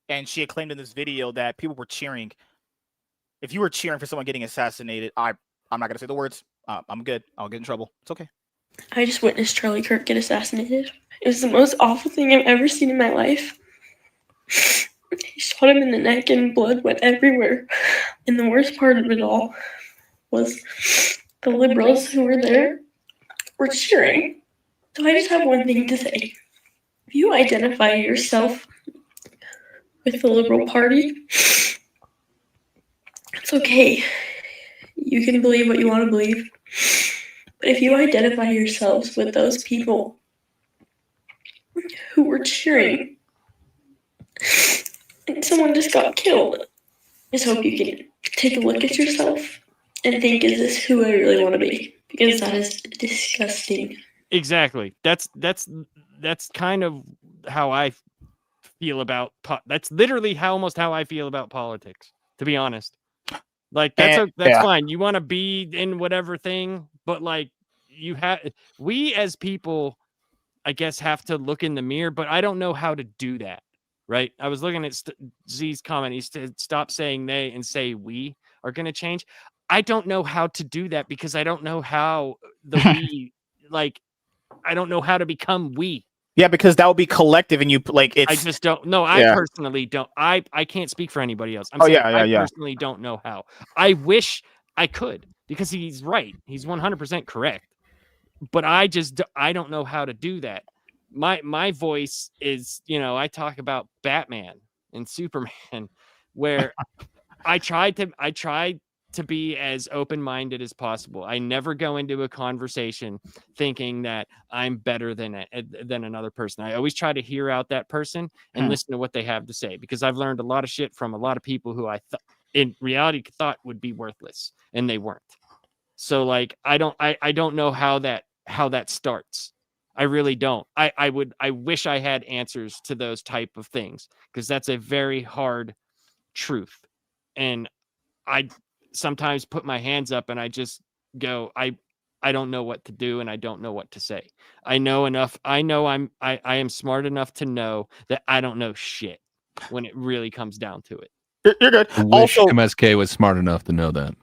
and she had claimed in this video that people were cheering. If you were cheering for someone getting assassinated, I'm not going to say the words. I'm good. I'll get in trouble. It's okay. I just witnessed Charlie Kirk get assassinated. It was the most awful thing I've ever seen in my life. He shot him in the neck and blood went everywhere. And the worst part of it all was the liberals who were there were cheering. So I just have one thing to say. If you identify yourself with the Liberal Party, it's okay. You can believe what you want to believe. But if you identify yourselves with those people who were cheering and someone just got killed, I just hope you can take a look at yourself and think, is this who I really want to be? Because that is disgusting. Exactly. That's kind of how I feel about that's literally almost how I feel about politics, to be honest. Like that's fine. You want to be in whatever thing, but like we as people, I guess, have to look in the mirror, but I don't know how to do that. Right. I was looking at Z's comment. He said, stop saying they and say we are going to change. I don't know how to do that because I don't know how the we like, I don't know how to become we. Yeah, because that would be collective, and you like it's. I just don't. No, I personally don't. I can't speak for anybody else. I personally don't know how. I wish I could because he's right. He's 100% correct. But I don't know how to do that. My voice is, I talk about Batman and Superman, where I tried to be as open-minded as possible. I never go into a conversation thinking that I'm better than another person. I always try to hear out that person and listen to what they have to say, because I've learned a lot of shit from a lot of people who I in reality thought would be worthless, and they weren't. So like, I don't know how that starts. I really don't. I wish I had answers to those type of things, because that's a very hard truth. And I sometimes put my hands up and I just go, I don't know what to do, and I don't know what to say. I know enough. I know I am smart enough to know that I don't know shit when it really comes down to it. You're good. I wish MSK was smart enough to know that.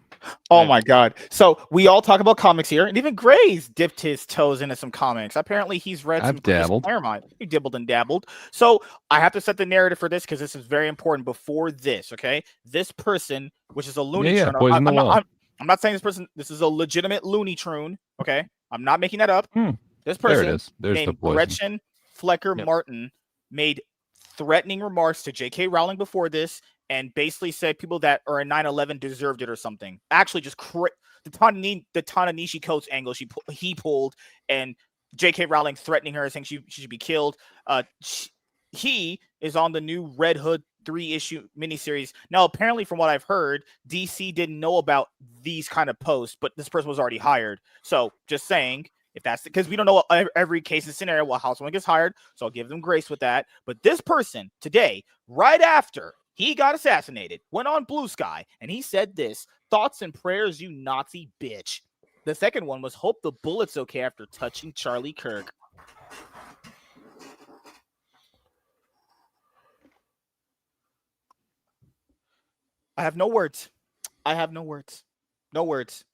Oh my God. So we all talk about comics here, and even Gray's dipped his toes into some comics. Apparently he's read some. I've dabbled. Never mind. He dibbled and dabbled. So I have to set the narrative for this, because this is very important. Before this, okay? This person, which is a Looney Tune. I'm not saying this is a legitimate Looney Tune, okay? I'm not making that up. This person there it is. There's named the poison. Gretchen Flecker Martin made threatening remarks to J.K. Rowling before this, and basically said people that are in 9/11 deserved it or something. Actually, just the Ta-Nehisi Coates angle he pulled, and J.K. Rowling threatening her, saying she should be killed. He is on the new Red Hood 3-issue miniseries. Now, apparently, from what I've heard, DC didn't know about these kind of posts, but this person was already hired. So, just saying, if that's because we don't know every case and scenario how someone gets hired, so I'll give them grace with that. But this person today, right after he got assassinated, went on Blue Sky, and he said this: "Thoughts and prayers, you Nazi bitch." The second one was, "Hope the bullet's okay after touching Charlie Kirk." I have no words. No words.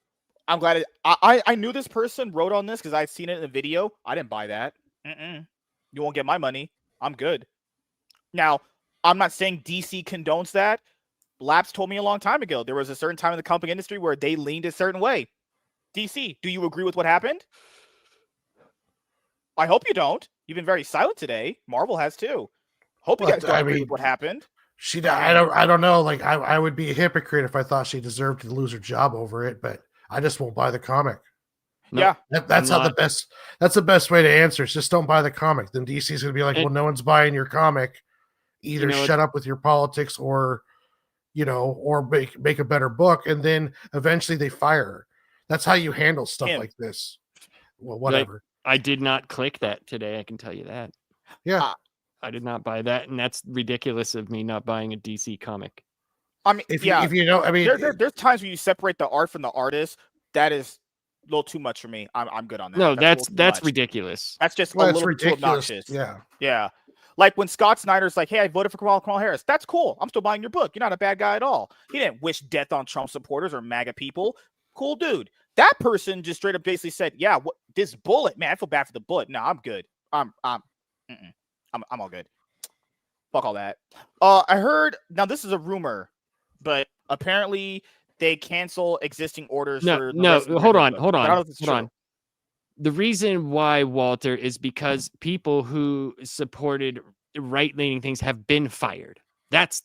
I'm glad I knew this person wrote on this because I'd seen it in the video. I didn't buy that. You won't get my money. I'm good. Now, I'm not saying DC condones that. Laps told me a long time ago there was a certain time in the comic industry where they leaned a certain way. DC, do you agree with what happened? I hope you don't. You've been very silent today. Marvel has too. Hope you guys don't agree with what happened. I don't know. Like I would be a hypocrite if I thought she deserved to lose her job over it, but I just won't buy the comic. Yeah, that's the best way to answer. It's just don't buy the comic. Then DC's gonna be like, well, no one's buying your comic. Either shut up with your politics, or make a better book, and then eventually they fire her. That's how you handle stuff like this. Well, whatever. I did not click that today. I can tell you that. Yeah. I did not buy that, and that's ridiculous of me not buying a DC comic. I mean, If yeah, you, if you know, I mean, there's times when you separate the art from the artist. That is a little too much for me. I'm good on that. No, a little too that's much. ridiculous. That's just well, a it's little bit too ridiculous. obnoxious. Yeah. Yeah. Like when Scott Snyder's like, hey, I voted for Kamala Harris. That's cool. I'm still buying your book. You're not a bad guy at all. He didn't wish death on Trump supporters or MAGA people. Cool dude. That person just straight up basically said, yeah, what this bullet, man, I feel bad for the bullet. No, I'm good. I'm all good. Fuck all that. I heard, now this is a rumor, but apparently they cancel existing orders for the rest of the hold Red on, Book. hold But I don't know on, if it's hold on. true. The reason why, Walter, is because people who supported right-leaning things have been fired. That's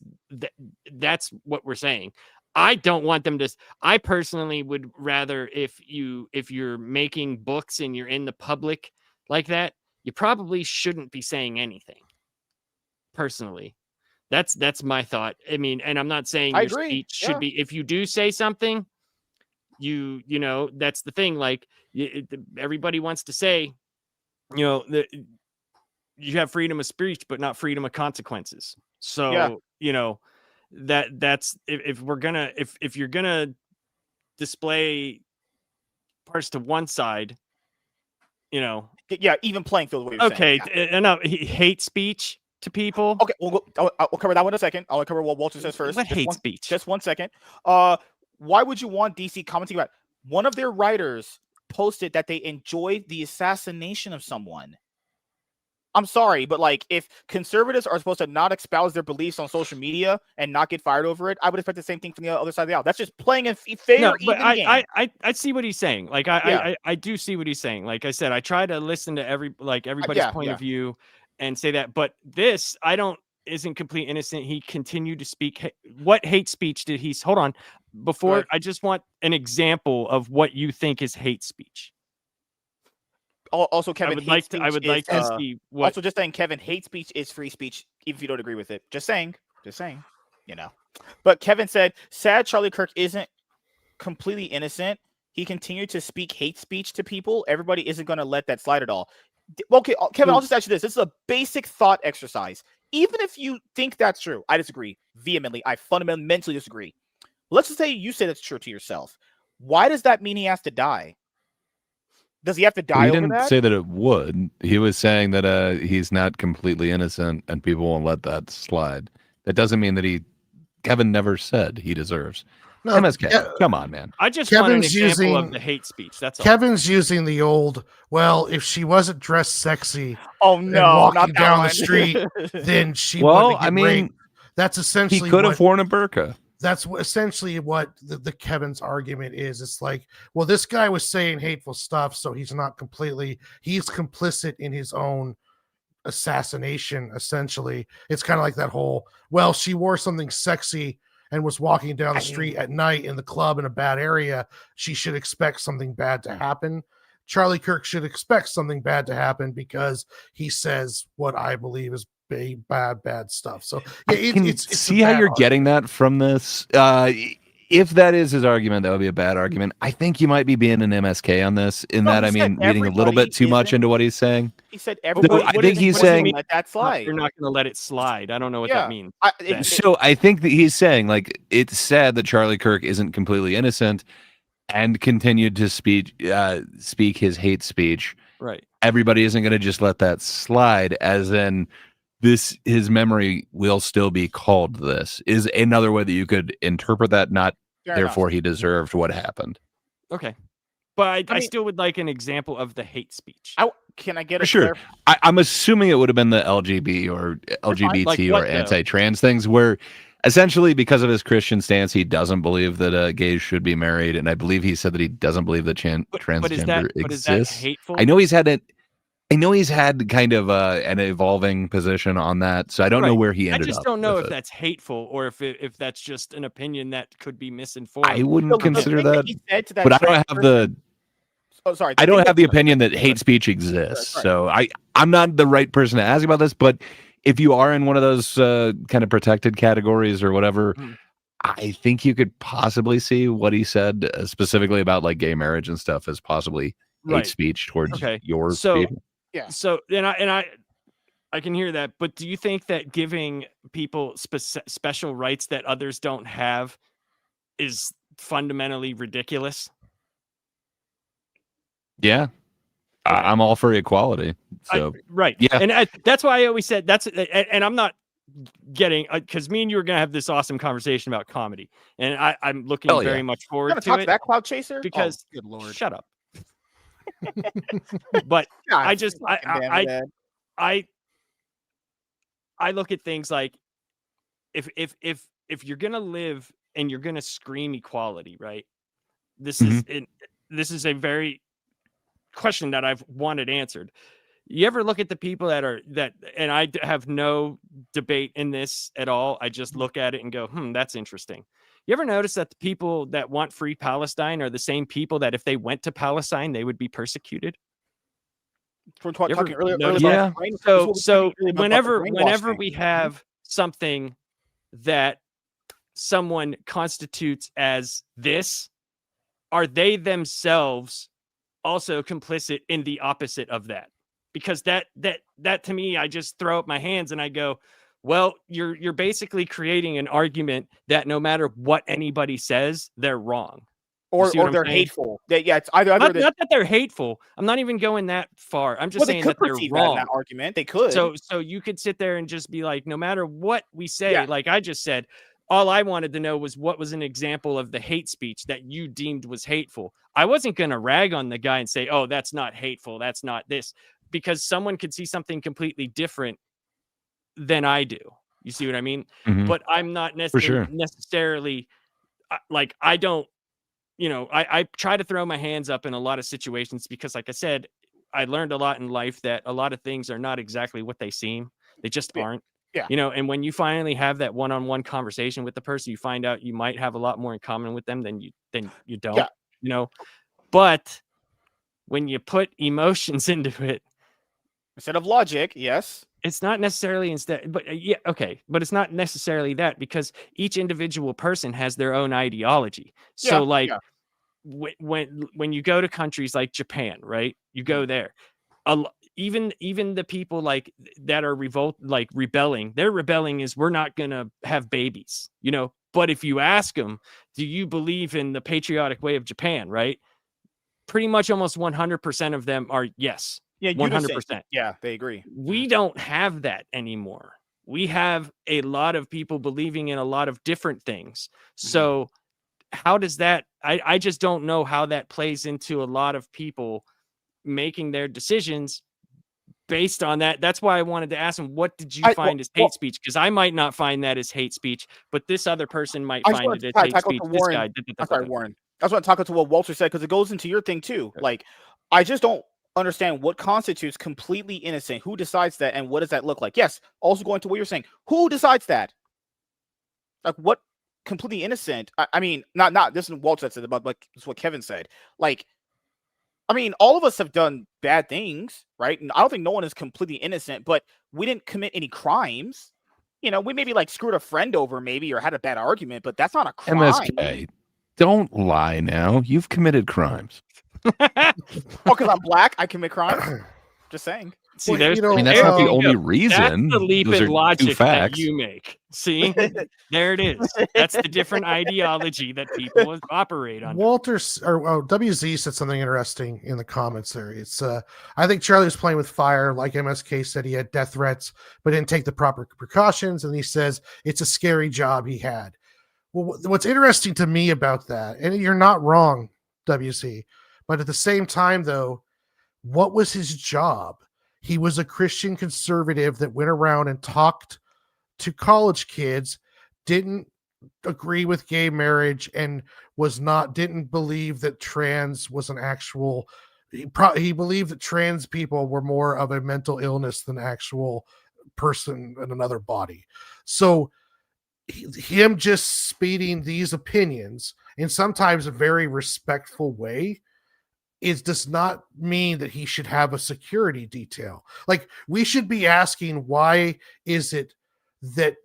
what we're saying. I don't want them to. I personally would rather if you're making books and you're in the public like that, you probably shouldn't be saying anything. Personally, that's my thought. I mean, and I'm not saying I your agree. speech should be. If you do say something, you know, that's the thing. Like everybody wants to say, you know, that you have freedom of speech, but not freedom of consequences. So you know that's if we're gonna if you're gonna display parts to one side, you know, Yeah, even playing field. What you're okay, saying. Yeah. enough hate speech to people. Okay, I'll cover that one in a second. I'll cover what Walter says first. What hate speech? Just 1 second. Why would you want DC commenting about one of their writers posted that they enjoyed the assassination of someone? I'm sorry, but like if conservatives are supposed to not espouse their beliefs on social media and not get fired over it, I would expect the same thing from the other side of the aisle. That's just playing a fair, No, but even game. I see what he's saying. Like I do see what he's saying. Like I said, I try to listen to everybody's point of view and say that. But this, isn't complete innocent. He continued to speak. What hate speech did he? Hold on. Before, I just want an example of what you think is hate speech. Also, Kevin, I would like to see what. Also, just saying, Kevin, hate speech is free speech, even if you don't agree with it. Just saying, you know. But Kevin said, sad Charlie Kirk isn't completely innocent. He continued to speak hate speech to people. Everybody isn't going to let that slide at all. Okay, Kevin, I'll just ask you this. This is a basic thought exercise. Even if you think that's true, I disagree vehemently. I fundamentally disagree. Let's just say you say that's true to yourself. Why does that mean he has to die? Does he have to die? He over didn't that? say that it would. He was saying that he's not completely innocent and people won't let that slide. That doesn't mean that Kevin never said he deserves. No, MSK, come on, man. I just want an example of the hate speech. That's all. Kevin's using the old, well, if she wasn't dressed sexy and not walking down one. the street, then she Well, wouldn't get I mean, raped. That's He essentially could have worn a burqa. That's essentially what the Kevin's argument is. It's like, well, this guy was saying hateful stuff, so he's complicit in his own assassination, essentially. It's kind of like that whole, well, she wore something sexy and was walking down the street at night in the club in a bad area. She should expect something bad to happen. Charlie Kirk should expect something bad to happen because he says what I believe is bad stuff. So yeah, it's see how you're getting that from this. If that is his argument, that would be a bad argument. I think you might be being an MSK on this. Reading a little bit too much into what he's saying. He said everybody. I think he's saying let that slide. You're not going to let it slide. I don't know what that means. So I think that he's saying, like, it's sad that Charlie Kirk isn't completely innocent and continued to speak his hate speech. Right. Everybody isn't going to just let that slide, as in his memory will still be called this, is another way that you could interpret that, not therefore he deserved what happened. Okay. But I still would like an example of the hate speech. Can I get a sure? I'm assuming it would have been the LGBT or anti-trans things, where essentially because of his Christian stance, he doesn't believe that gays should be married, and I believe he said that he doesn't believe that transgender exists. But is that hateful? I know he's had kind of an evolving position on that, so I don't know where he ended up. I just don't know if that's hateful or if that's just an opinion that could be misinformed. I wouldn't consider that, but I don't have the. Oh, sorry. I don't have the opinion that hate speech exists, so I'm not the right person to ask about this. But if you are in one of those kind of protected categories or whatever, I think you could possibly see what he said specifically about like gay marriage and stuff as possibly hate speech towards your people. Yeah. So and I I can hear that, but do you think that giving people special rights that others don't have is fundamentally ridiculous? Yeah. I'm all for equality. So right. Yeah. And that's why I always said and I'm not getting, because me and you are going to have this awesome conversation about comedy. And I'm looking Hell yeah. very much forward Gonna to talk it. to that Cloud Chaser Because good lord, shut up. But God, I just, fucking damn it, Ed. I look at things like if you're gonna live and you're gonna scream equality, right? This is a very question that I've wanted answered. You ever look at the people and I have no debate in this at all. I just look at it and go, that's interesting. You ever notice that the people that want free Palestine are the same people that if they went to Palestine, they would be persecuted? We're talking earlier. Yeah. So whenever we have something that someone constitutes as this, are they themselves also complicit in the opposite of that? Because that to me, I just throw up my hands and I go, well, you're basically creating an argument that no matter what anybody says, they're wrong. Or they're hateful. It's either not that they're hateful. I'm not even going that far. I'm just saying that they're wrong. That argument. They could. So you could sit there and just be like, no matter what we say, like I just said, all I wanted to know was what was an example of the hate speech that you deemed was hateful. I wasn't going to rag on the guy and say, oh, that's not hateful. That's not this, because someone could see something completely different than I do. You see what I mean? Mhm. But I'm not necessarily like, I don't, I try to throw my hands up in a lot of situations because, like I said, I learned a lot in life that a lot of things are not exactly what they seem. They just aren't. Yeah. And when you finally have that one-on-one conversation with the person, you find out you might have a lot more in common with them than you don't. But when you put emotions into it instead of logic, yes, it's not necessarily but it's not necessarily that, because each individual person has their own ideology. So when you go to countries like Japan, right? You go there, even the people like that are rebelling, their rebelling is, we're not gonna have babies, but if you ask them, do you believe in the patriotic way of Japan, right? Pretty much almost 100% of them are yes. 100%. Yeah, they agree. We don't have that anymore. We have a lot of people believing in a lot of different things. So how does that, I just don't know how that plays into a lot of people making their decisions based on that. That's why I wanted to ask him, what did you find as hate speech? Because I might not find that as hate speech, but this other person might find it as hate speech. This guy. I'm sorry, Warren. I just want to talk to what Walter said, because it goes into your thing too. Like, I just don't understand what constitutes completely innocent. Who decides that, and what does that look like? Yes, also going to what you're saying. Who decides that? Like, what completely innocent? I mean, not this is Walter said, but like this is what Kevin said. Like, I mean, all of us have done bad things, right? And I don't think no one is completely innocent, but we didn't commit any crimes. We maybe like screwed a friend over, maybe, or had a bad argument, but that's not a crime. MSK, don't lie now. You've committed crimes. Because I'm black, I commit crimes. Just saying. See, that's not the only reason. That's the leap in logic that you you make. See, there it is. That's the different ideology that people operate on. WZ said something interesting in the comments there. It's I think Charlie was playing with fire, like MSK said. He had death threats, but didn't take the proper precautions. And he says it's a scary job he had. Well, what's interesting to me about that, and you're not wrong, WC, but at the same time, though, what was his job? He was a Christian conservative that went around and talked to college kids, didn't agree with gay marriage, and didn't believe that trans was an actual. He believed that trans people were more of a mental illness than actual person in another body. So him just speeding these opinions in sometimes a very respectful way does not mean that he should have a security detail. Like, we should be asking, why is it that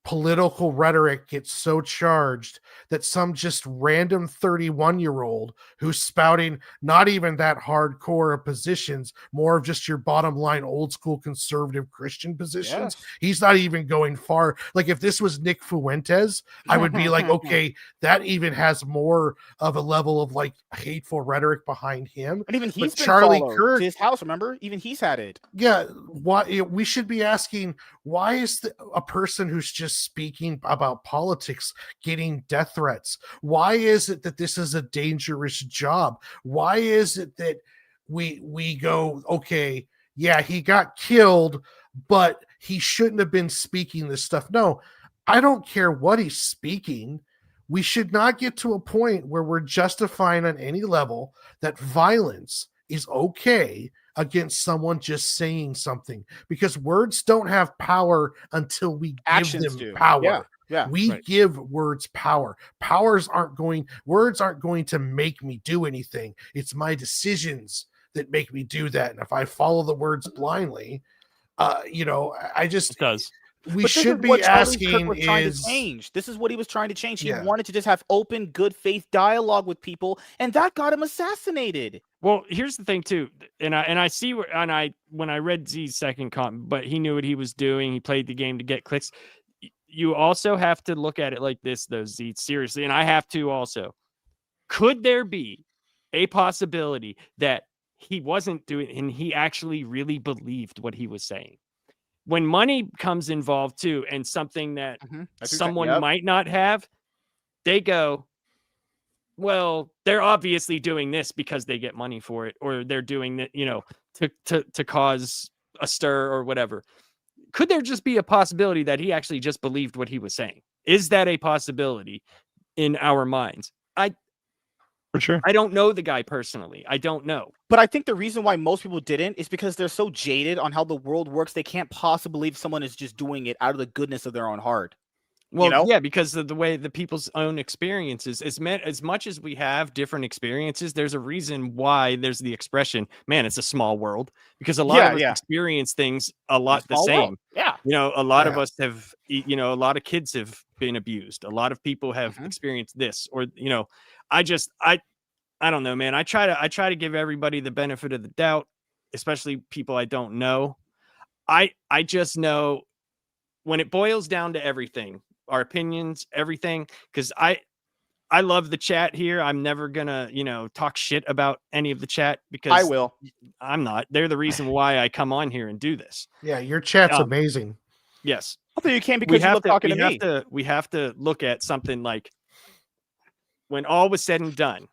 political rhetoric gets so charged that some just random 31-year-old who's spouting not even that hardcore of positions, more of just your bottom line old school conservative Christian positions. Yes. He's not even going far. Like if this was Nick Fuentes, I would be like, okay, that even has more of a level of like hateful rhetoric behind him. And even he's been Charlie followed Kirk, to his house, remember? Even he's had it. yeah, why we should be asking, why is a person who's just speaking about politics getting death threats? Why is it that this is a dangerous job? Why is it that we go, okay, yeah, he got killed, but he shouldn't have been speaking this stuff? No, I don't care what he's speaking. We should not get to a point where we're justifying on any level that violence is okay against someone just saying something, because words don't have power until we Actions give them do. power. Yeah, We right. give words power. Words aren't going to make me do anything. It's my decisions that make me do that. And if I follow the words blindly, I just It does. we But this should is be what Charlie Kirk asking was trying is to change. This is what he was trying to change. He Yeah. wanted to just have open, good faith dialogue with people, and that got him assassinated. Well, here's the thing too, and I see where, and when I read Z's second comment, but he knew what he was doing. He played the game to get clicks. You also have to look at it like this, though, Z, seriously, and I have to also. Could there be a possibility that he wasn't doing, and he actually really believed what he was saying? When money comes involved too, and something that someone might not have, they go, well, they're obviously doing this because they get money for it, or they're doing it, to cause a stir or whatever. Could there just be a possibility that he actually just believed what he was saying? Is that a possibility in our minds? For sure. I don't know the guy personally. I don't know. But I think the reason why most people didn't is because they're so jaded on how the world works. They can't possibly believe someone is just doing it out of the goodness of their own heart. Well, yeah, because of the way the people's own experiences, as much as we have different experiences, there's a reason why there's the expression, man, it's a small world, because a lot of us experience things a lot the same. World. Yeah. A lot of us have, a lot of kids have been abused. A lot of people have experienced this, or, I don't know, man. I try to give everybody the benefit of the doubt, especially people I don't know. I just know when it boils down to everything, our opinions, everything, because I love the chat here. I'm never gonna, talk shit about any of the chat, because I will. I'm not. They're the reason why I come on here and do this. Yeah, your chat's amazing. Yes. Although you can't, because you love talking to me. We have to look at something like, when all was said and done,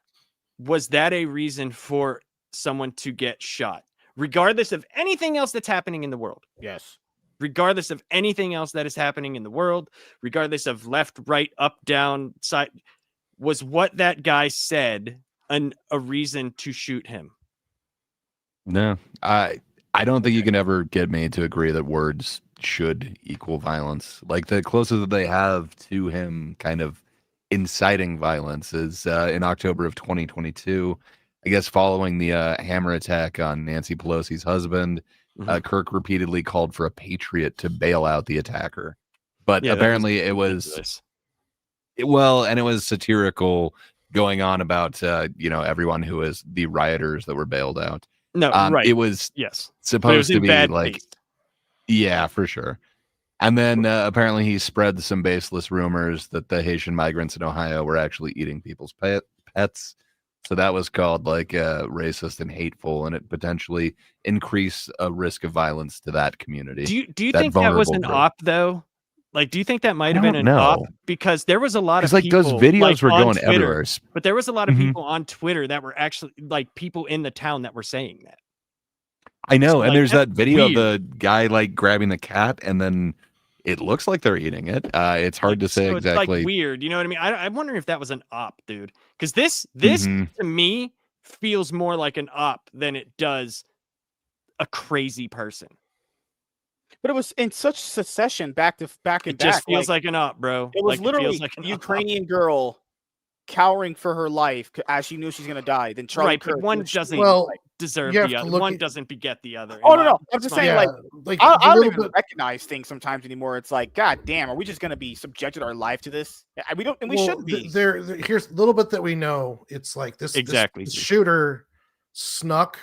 was that a reason for someone to get shot, regardless of anything else that's happening in the world? Yes. Regardless of anything else that is happening in the world, regardless of left, right, up, down, side, was what that guy said a reason to shoot him? No, I don't think you can ever get me to agree that words should equal violence. Like, the closest that they have to him kind of inciting violence is in October of 2022, I guess, following the hammer attack on Nancy Pelosi's husband. Kirk repeatedly called for a patriot to bail out the attacker, but apparently it was and it was satirical, going on about everyone who was the rioters that were bailed out. No, right. It was supposed to be like taste. Yeah, for sure. And then apparently he spread some baseless rumors that the Haitian migrants in Ohio were actually eating people's pets. So that was called like racist and hateful, and it potentially increased a risk of violence to that community. Do you think that was an op, though? Like, do you think that might have been an op? Because there was a lot of people, those videos were going Twitter, everywhere. But there was a lot of people on Twitter that were actually like people in the town that were saying that. I know, So, and like, there's that that's video weird. of the guy like grabbing the cat, and then it looks like they're eating it. It's hard to say So exactly. It's like weird, you know what I mean? I'm wondering if that was an op, dude. Because this to me feels more like an op than it does a crazy person. But it was in such succession, back and back. It just feels like an op, bro. It was literally like a Ukrainian girl cowering for her life as she knew she's gonna die. Then Charlie right, Kirk, but one doesn't. Well, deserve you have the to other. look One at- doesn't beget the other. Oh in no, my- no. I'm just my- saying, like, like I the don't little even bit. recognize things sometimes anymore. It's like, God damn, are we just gonna be subjected our life to this? We don't, and we Well, shouldn't be. here's a little bit that we know. It's like this Exactly. this shooter snuck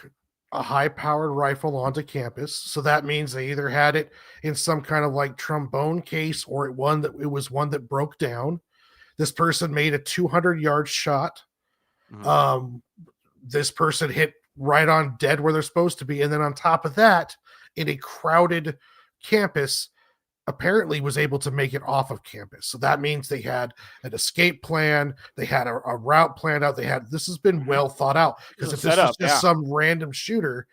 a high-powered rifle onto campus, so that means they either had it in some kind of like trombone case, or it was one that broke down. This person made a 200-yard shot. Mhm. This person hit right on dead where they're supposed to be, and then on top of that, in a crowded campus, apparently was able to make it off of campus. So that means they had an escape plan, they had a route planned out, this has been well thought out. Because if this was just some random shooter,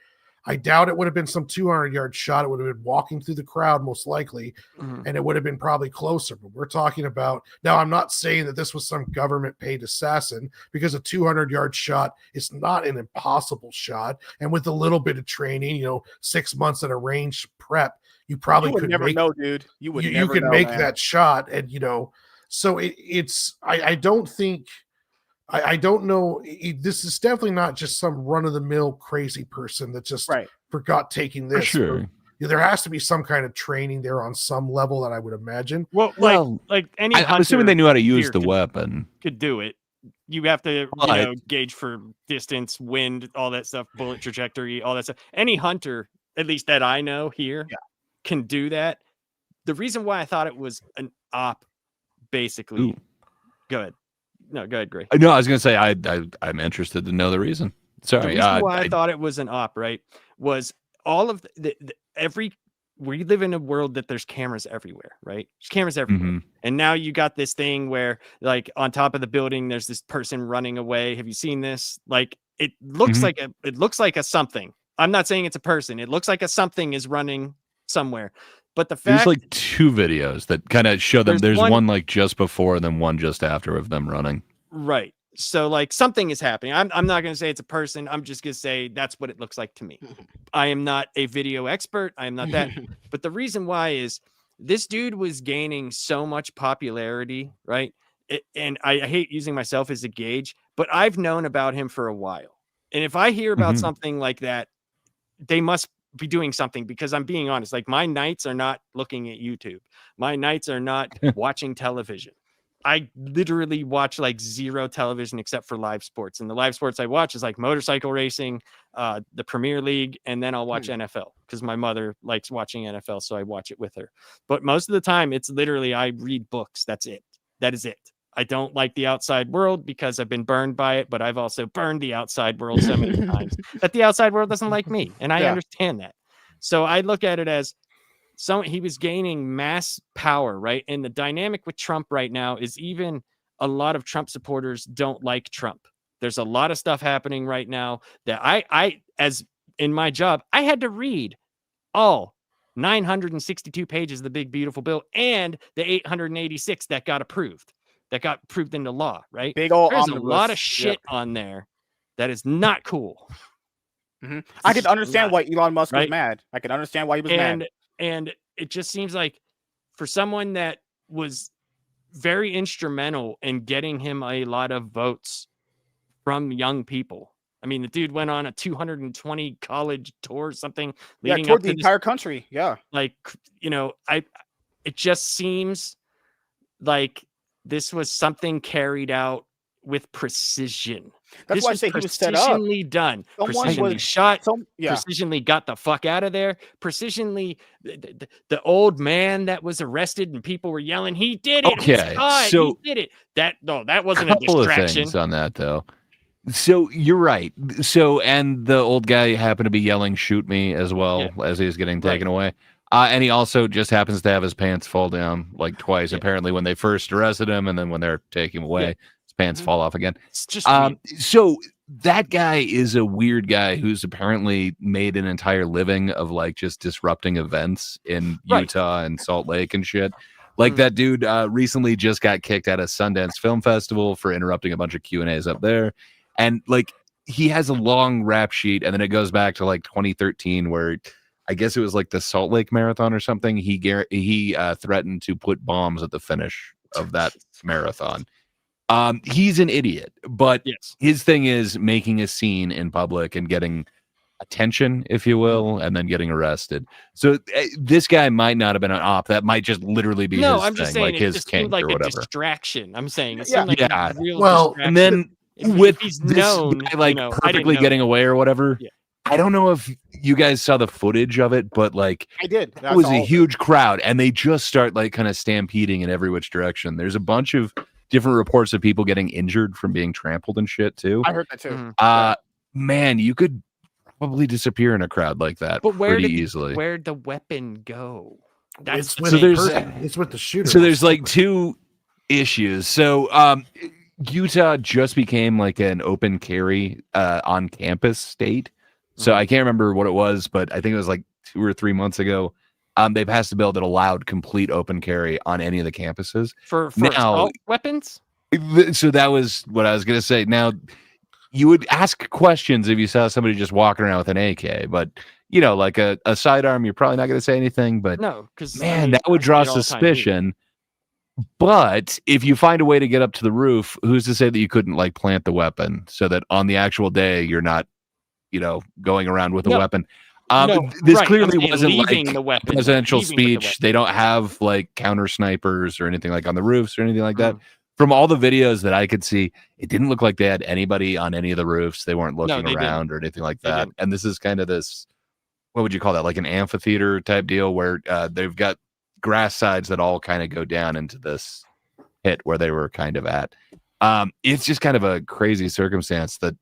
I doubt it would have been some 200-yard shot. It would have been walking through the crowd, most likely, and it would have been probably closer. But we're talking about now. I'm not saying that this was some government-paid assassin, because a 200-yard shot is not an impossible shot, and with a little bit of training, 6 months at a range prep, you probably You would could never make, know, dude. You would you never could know, make man. that shot, and so it's. I don't think. I don't know. This is definitely not just some run-of-the-mill crazy person that just forgot taking this. For sure. There has to be some kind of training there on some level that I would imagine. Well, like any I'm assuming they knew how to use the could, weapon. Could do it. You have to, But- gauge for distance, wind, all that stuff, bullet trajectory, all that stuff. Any hunter, at least that I know here, can do that. The reason why I thought it was an op, basically. Ooh. Go ahead. No, go ahead, Gray. No, I was going to say I'm interested to know the reason. Sorry. The reason why I thought it was an op, right, was all of we live in a world that there's cameras everywhere, right? There's cameras everywhere. And now you got this thing where, like, on top of the building, there's this person running away. Have you seen this? Like, it looks like a something. I'm not saying it's a person. It looks like a something is running somewhere. But the fact, there's like two videos that kind of show them. There's one like just before and then one just after of them running. Right. So like something is happening. I'm not going to say it's a person. I'm just going to say that's what it looks like to me. I am not a video expert. I am not that. But the reason why is this dude was gaining so much popularity, right? And I hate using myself as a gauge, but I've known about him for a while. And if I hear about something like that, they must be doing something, because I'm being honest. Like, my nights are not looking at YouTube. My nights are not watching television. I literally watch like zero television except for live sports. And the live sports I watch is like motorcycle racing, the Premier League, and then I'll watch NFL because my mother likes watching NFL, so I watch it with her. But most of the time, it's literally I read books. That's it. That is it. I don't like the outside world because I've been burned by it, but I've also burned the outside world so many times that the outside world doesn't like me. And I understand that. So I look at it as he was gaining mass power, right? And the dynamic with Trump right now is even a lot of Trump supporters don't like Trump. There's a lot of stuff happening right now that I as in my job, I had to read all 962 pages of the big, beautiful bill and the 886 that got approved. That got approved into law, right? Big old There's omnibus. a lot of shit on there that is not cool. I can understand why Elon Musk was Right? mad. I can understand why he was mad. And it just seems like for someone that was very instrumental in getting him a lot of votes from young people. I mean, the dude went on a 220 college tour or something. Leading toured up the to this, entire country. Yeah. like, it just seems like this was something carried out with precision. That's This why I was say he was set up. precisionally done. Someone Precisionally was- shot. Yeah. Precisionally got the fuck out of there. Precisionally, the old man that was arrested and people were yelling, "He did it! Okay, He saw it, so- he did it!" That wasn't a Couple of distraction. things on that though. So you're right. So and the old guy happened to be yelling "Shoot me" as well as he was getting taken away. And he also just happens to have his pants fall down like twice. Apparently, when they first arrested him, and then when they're taking him away, his pants fall off again. It's just weird. So that guy is a weird guy who's apparently made an entire living of like just disrupting events in Utah and Salt Lake and shit. Like that dude recently just got kicked out of Sundance Film Festival for interrupting a bunch of Q&As up there. And like he has a long rap sheet, and then it goes back to like 2013 where I guess it was like the Salt Lake Marathon or something. He threatened to put bombs at the finish of that marathon. He's an idiot, but his thing is making a scene in public and getting attention, if you will, and then getting arrested. So this guy might not have been an op. That might just literally be No, his I'm just thing, saying like it his just seemed kink like or a whatever. distraction. I'm saying it Yeah. seemed like Yeah. a real Well, distraction. And then if he's this known, guy, like, I didn't perfectly know. getting away or whatever. Yeah. I don't know if you guys saw the footage of it, but like I did. it was a huge crowd, and they just start like kind of stampeding in every which direction. There's a bunch of different reports of people getting injured from being trampled and shit too. I heard that too. Man, you could probably disappear in a crowd like that But pretty easily. Where'd the weapon go? It's the with So the there's- person. It's with the shooter. So there's like two issues. So Utah just became like an open carry on campus state. So I can't remember what it was, but I think it was like 2 or 3 months ago. They passed a bill that allowed complete open carry on any of the campuses. for now- assault weapons. So that was what I was going to say. Now, you would ask questions if you saw somebody just walking around with an AK, but you know, like a sidearm, you're probably not going to say anything. But No, because man, that would draw suspicion. But if you find a way to get up to the roof, who's to say that you couldn't like plant the weapon so that on the actual day you're not, you know, going around with a No. weapon? No, This right, clearly I'm saying wasn't leaving like the weapon, a presidential leaving with the speech. weapon. They don't have like counter snipers or anything like on the roofs or anything like that. Mm. From all the videos that I could see, it didn't look like they had anybody on any of the roofs. They weren't No, looking they didn't. around or anything like They that. didn't. And this is kind of this, what would you call that? Like an amphitheater type deal where they've got grass sides that all kind of go down into this pit where they were kind of at. It's just kind of a crazy circumstance that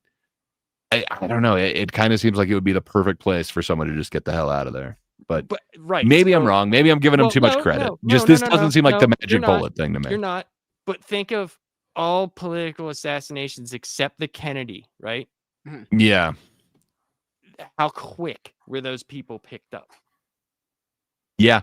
I don't know. It kind of seems like it would be the perfect place for someone to just get the hell out of there. But right, maybe I'm so- wrong. Maybe I'm giving them Well, too much no, credit. no, Just no, this no, doesn't no, seem like the no, magic you're not. bullet thing to me. You're not. But think of all political assassinations except the Kennedy, right? Yeah. How quick were those people picked up? Yeah.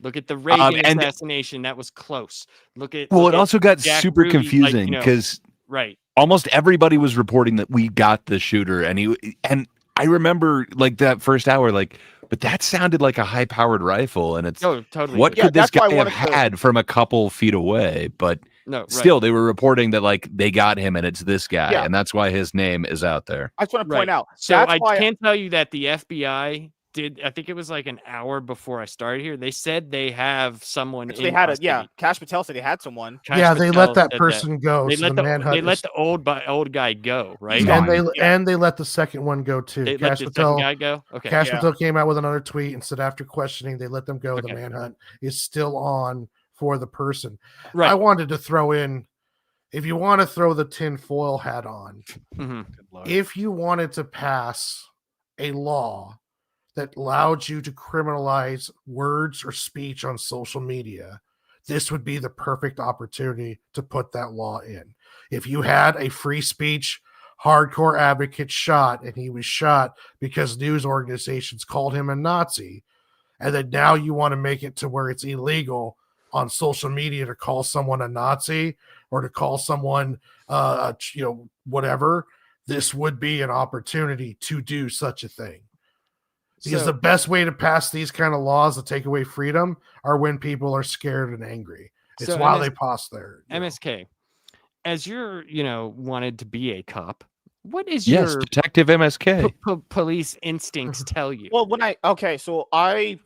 Look at the Reagan and- assassination. That was close. Look at Well, look it at also got Jack super Ruby, like, confusing you know, because right. almost everybody was reporting that we got the shooter, and I remember like that first hour, like, but that sounded like a high-powered rifle, and it's Oh, totally. what Yeah, could this that's why I guy have wanted to- had from a couple feet away? But No, right. still, they were reporting that like they got him, and it's this guy, Yeah. and that's why his name is out there. I just want to Right. point out. So that's I why can tell you that the FBI did. I think it was like an hour before I started here. They said they have someone. they in had custody. Cash Patel said they had someone. Cash Yeah, they Patel let that said person go. They so let the the manhunt they let is- the old guy go. Right. gone. and they let the second one go too. They let Cash the second Patel, guy go. Okay. Cash Yeah. Patel came out with another tweet and said after questioning, they let them go. The Okay. manhunt is still on for the person. Right. I wanted to throw in, if you want to throw the tinfoil hat on, Mhm. if you wanted to pass a law that allowed you to criminalize words or speech on social media, this would be the perfect opportunity to put that law in. If you had a free speech hardcore advocate shot and he was shot because news organizations called him a Nazi, and then now you want to make it to where it's illegal on social media to call someone a Nazi or to call someone whatever, this would be an opportunity to do such a thing. Because So- the best way to pass these kind of laws that take away freedom are when people are scared and angry. It's So why they pass there. MSK, as you're, wanted to be a cop, what is Yes, your Detective MSK. police instincts tell you? Well, so I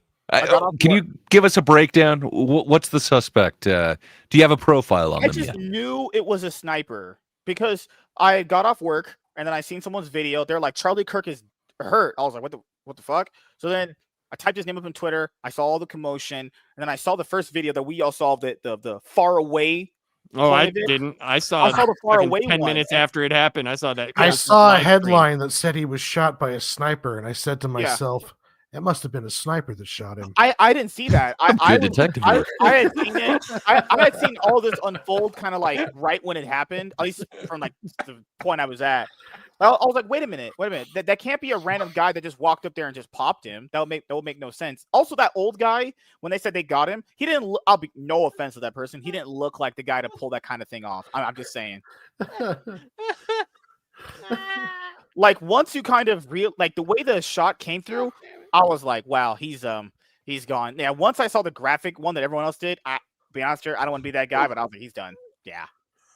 got off Can work. you give us a breakdown? What's the suspect? Do you have a profile on I them just yet? knew it was a sniper because I got off work and then I seen someone's video. They're like, Charlie Kirk is hurt. I was like, what the fuck? So then I typed his name up on Twitter. I saw all the commotion, and then I saw the first video that we all saw the far away. Oh, I point of it. didn't. I saw the far fucking away 10 one. minutes after it happened. I saw that. I close saw a live stream. headline that said he was shot by a sniper, and I said to myself, it must have been a sniper that shot him. I didn't see that. I Good detective I, work. I had seen it. I had seen all this unfold kind of like right when it happened, at least from like the point I was at. I was like, wait a minute. That can't be a random guy that just walked up there and just popped him. That would make no sense. Also, that old guy, when they said they got him, he didn't. I'll be no offense to that person. He didn't look like the guy to pull that kind of thing off. I'm just saying. Like once you kind of like the way the shot came through, I was like, wow, he's gone. Yeah. Once I saw the graphic one that everyone else did, be honest here, I don't want to be that guy, but I was like, he's done. Yeah.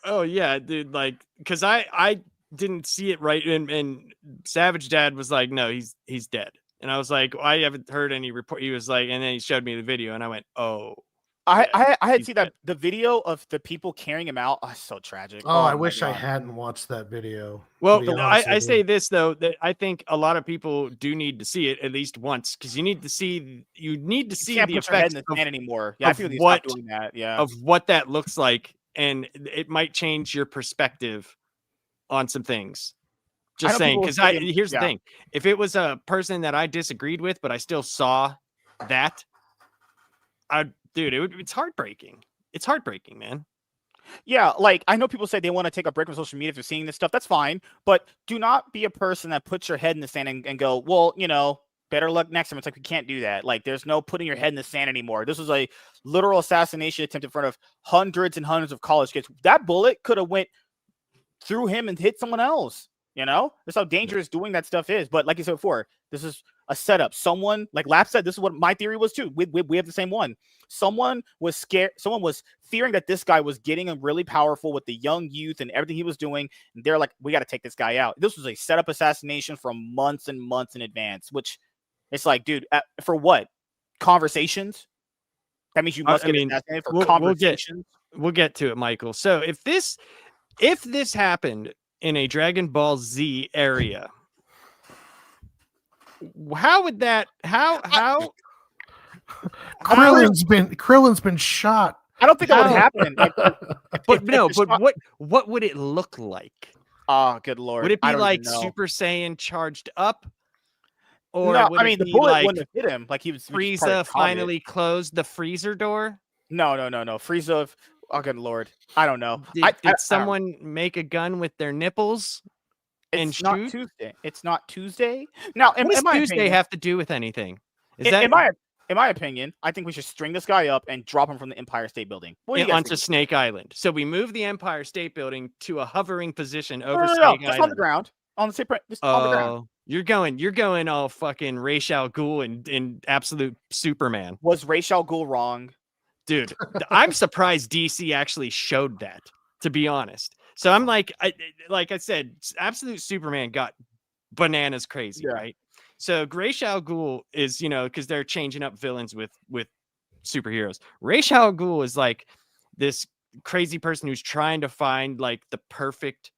Oh yeah, dude. Like, because I didn't see it right, and Savage Dad was like, no, he's dead. And I was like, I haven't heard any report. He was like, and then he showed me the video, and I went, oh. I had he's seen that dead. the video of the people carrying him out. Oh, so tragic. Oh, I my wish I God. hadn't watched that video. Well, to be honest I with say you. this though, that I think a lot of people do need to see it at least once, because you need to see You can't the put your head effects in the sand anymore. Yeah, of I feel you what- stop doing that. Yeah. of what that looks like, and it might change your perspective on some things. I Just know saying, people because say- here's the yeah. thing: if it was a person that I disagreed with, but I still saw that, it's heartbreaking. It's heartbreaking, man. Yeah, like I know people say they want to take a break from social media if they're seeing this stuff. That's fine, but do not be a person that puts your head in the sand and go, well, better luck next time. It's like we can't do that. Like there's no putting your head in the sand anymore. This was a literal assassination attempt in front of hundreds and hundreds of college kids. That bullet could have went through him and hit someone else. That's how dangerous doing that stuff is. But like you said before, this is a setup. Someone, like Lap said, this is what my theory was too. We have the same one. Someone was scared. Someone was fearing that this guy was getting really powerful with the young youth and everything he was doing. And they're like, we got to take this guy out. This was a setup assassination from months and months in advance, which it's like, dude, for what? Conversations? That means you must get assassinated for conversations. We'll get to it, Michael. So if this happened in a Dragon Ball Z area, how would that? How? Krillin's been shot. I don't think that would happen. But what would it look like? Oh, good Lord. Would it I be don't like even know. Super Saiyan charged up? Or no, would I mean it the be bullet like wouldn't have hit him. Like he was Frieza finally closed the freezer door? No. Frieza. Oh, good Lord. I don't know. Did someone make a gun with their nipples and It's not shoot? Tuesday. It's not Tuesday. Now, What does in my Tuesday opinion, have to do with anything? in my opinion, I think we should string this guy up and drop him from the Empire State Building. What do you guys onto think? Snake Island. So we move the Empire State Building to a hovering position over No, Snake Island. just on the ground. On the ground. You're going all fucking Ra's al Ghul and absolute Superman. Was Ra's al Ghul wrong? Dude, I'm surprised DC actually showed that, to be honest. So I'm like I said, absolute Superman got bananas crazy, right? So Ra's al Ghul is, because they're changing up villains with superheroes. Ra's al Ghul is like this crazy person who's trying to find like the perfect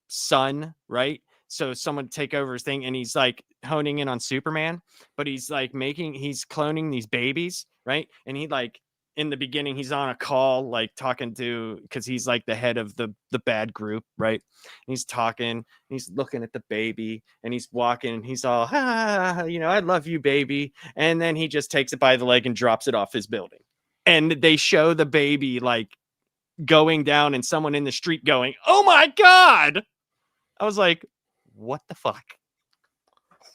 son, right? So someone take over his thing, and he's like honing in on Superman, but he's like he's cloning these babies, right? And he like, in the beginning, he's on a call, like talking to, because he's like the head of the bad group, right? And he's talking, he's looking at the baby, and he's walking, and he's all, I love you, baby. And then he just takes it by the leg and drops it off his building. And they show the baby like going down, and someone in the street going, "Oh my God!" I was like, what the fuck?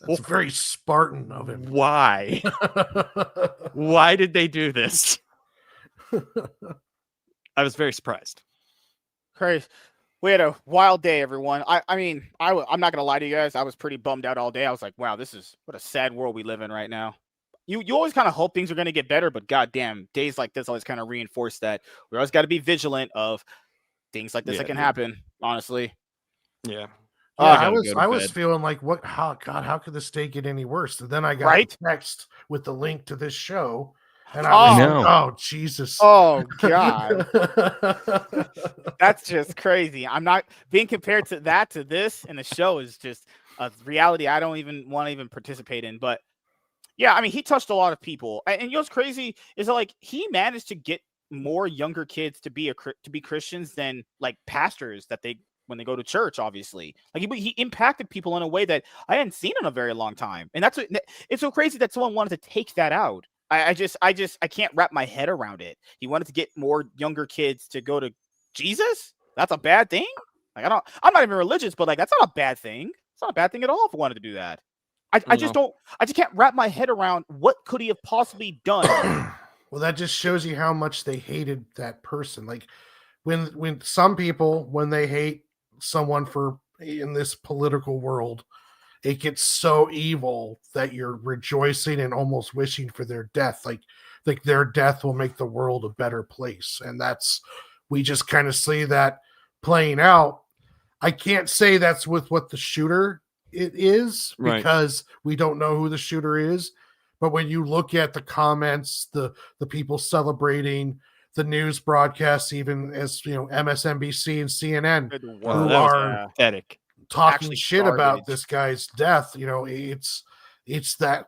That's very Spartan of him. Why? Why did they do this? I was very surprised. Crazy. We had a wild day, everyone. I'm not gonna lie to you guys. I was pretty bummed out all day. I was like, wow, what a sad world we live in right now. You always kind of hope things are gonna get better, but goddamn, days like this always kind of reinforce that. We always got to be vigilant of things like this that can happen. Honestly. Yeah. I was feeling like, how could this day get any worse? And then I got a text with the link to this show, and I was like, oh Jesus. Oh God. That's just crazy. I'm not being compared to this, and the show is just a reality I don't even want to even participate in. But yeah, I mean, he touched a lot of people, and what's crazy is that like he managed to get more younger kids to be Christians than like pastors when they go to church. Obviously, like he impacted people in a way that I hadn't seen in a very long time, and it's so crazy that someone wanted to take that out. I can't wrap my head around it. He wanted to get more younger kids to go to Jesus. That's a bad thing. Like I'm not even religious, but like that's not a bad thing. It's not a bad thing at all if he wanted to do that. I just can't wrap my head around what could he have possibly done. Well, that just shows you how much they hated that person. Like when some people, when they hate someone in this political world, it gets so evil that you're rejoicing and almost wishing for their death. Like their death will make the world a better place. And we just kind of see that playing out. I can't say that's with what the shooter it is Right. because we don't know who the shooter is. But when you look at the comments, the people celebrating, the news broadcasts, even as MSNBC and CNN, Good who that was are pathetic. talking Actually shit about garbage. this guy's death, it's that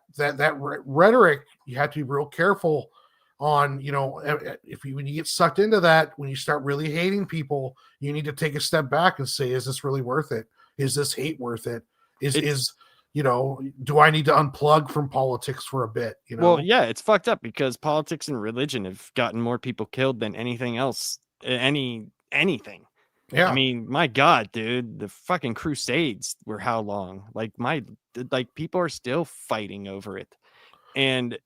rhetoric. You have to be real careful on, when you get sucked into that, when you start really hating people, you need to take a step back and say, is this really worth it? Is this hate worth it? Do I need to unplug from politics for a bit? Well, yeah, it's fucked up because politics and religion have gotten more people killed than anything else, anything. Yeah. I mean, my God, dude, the fucking Crusades were how long? Like people are still fighting over it. And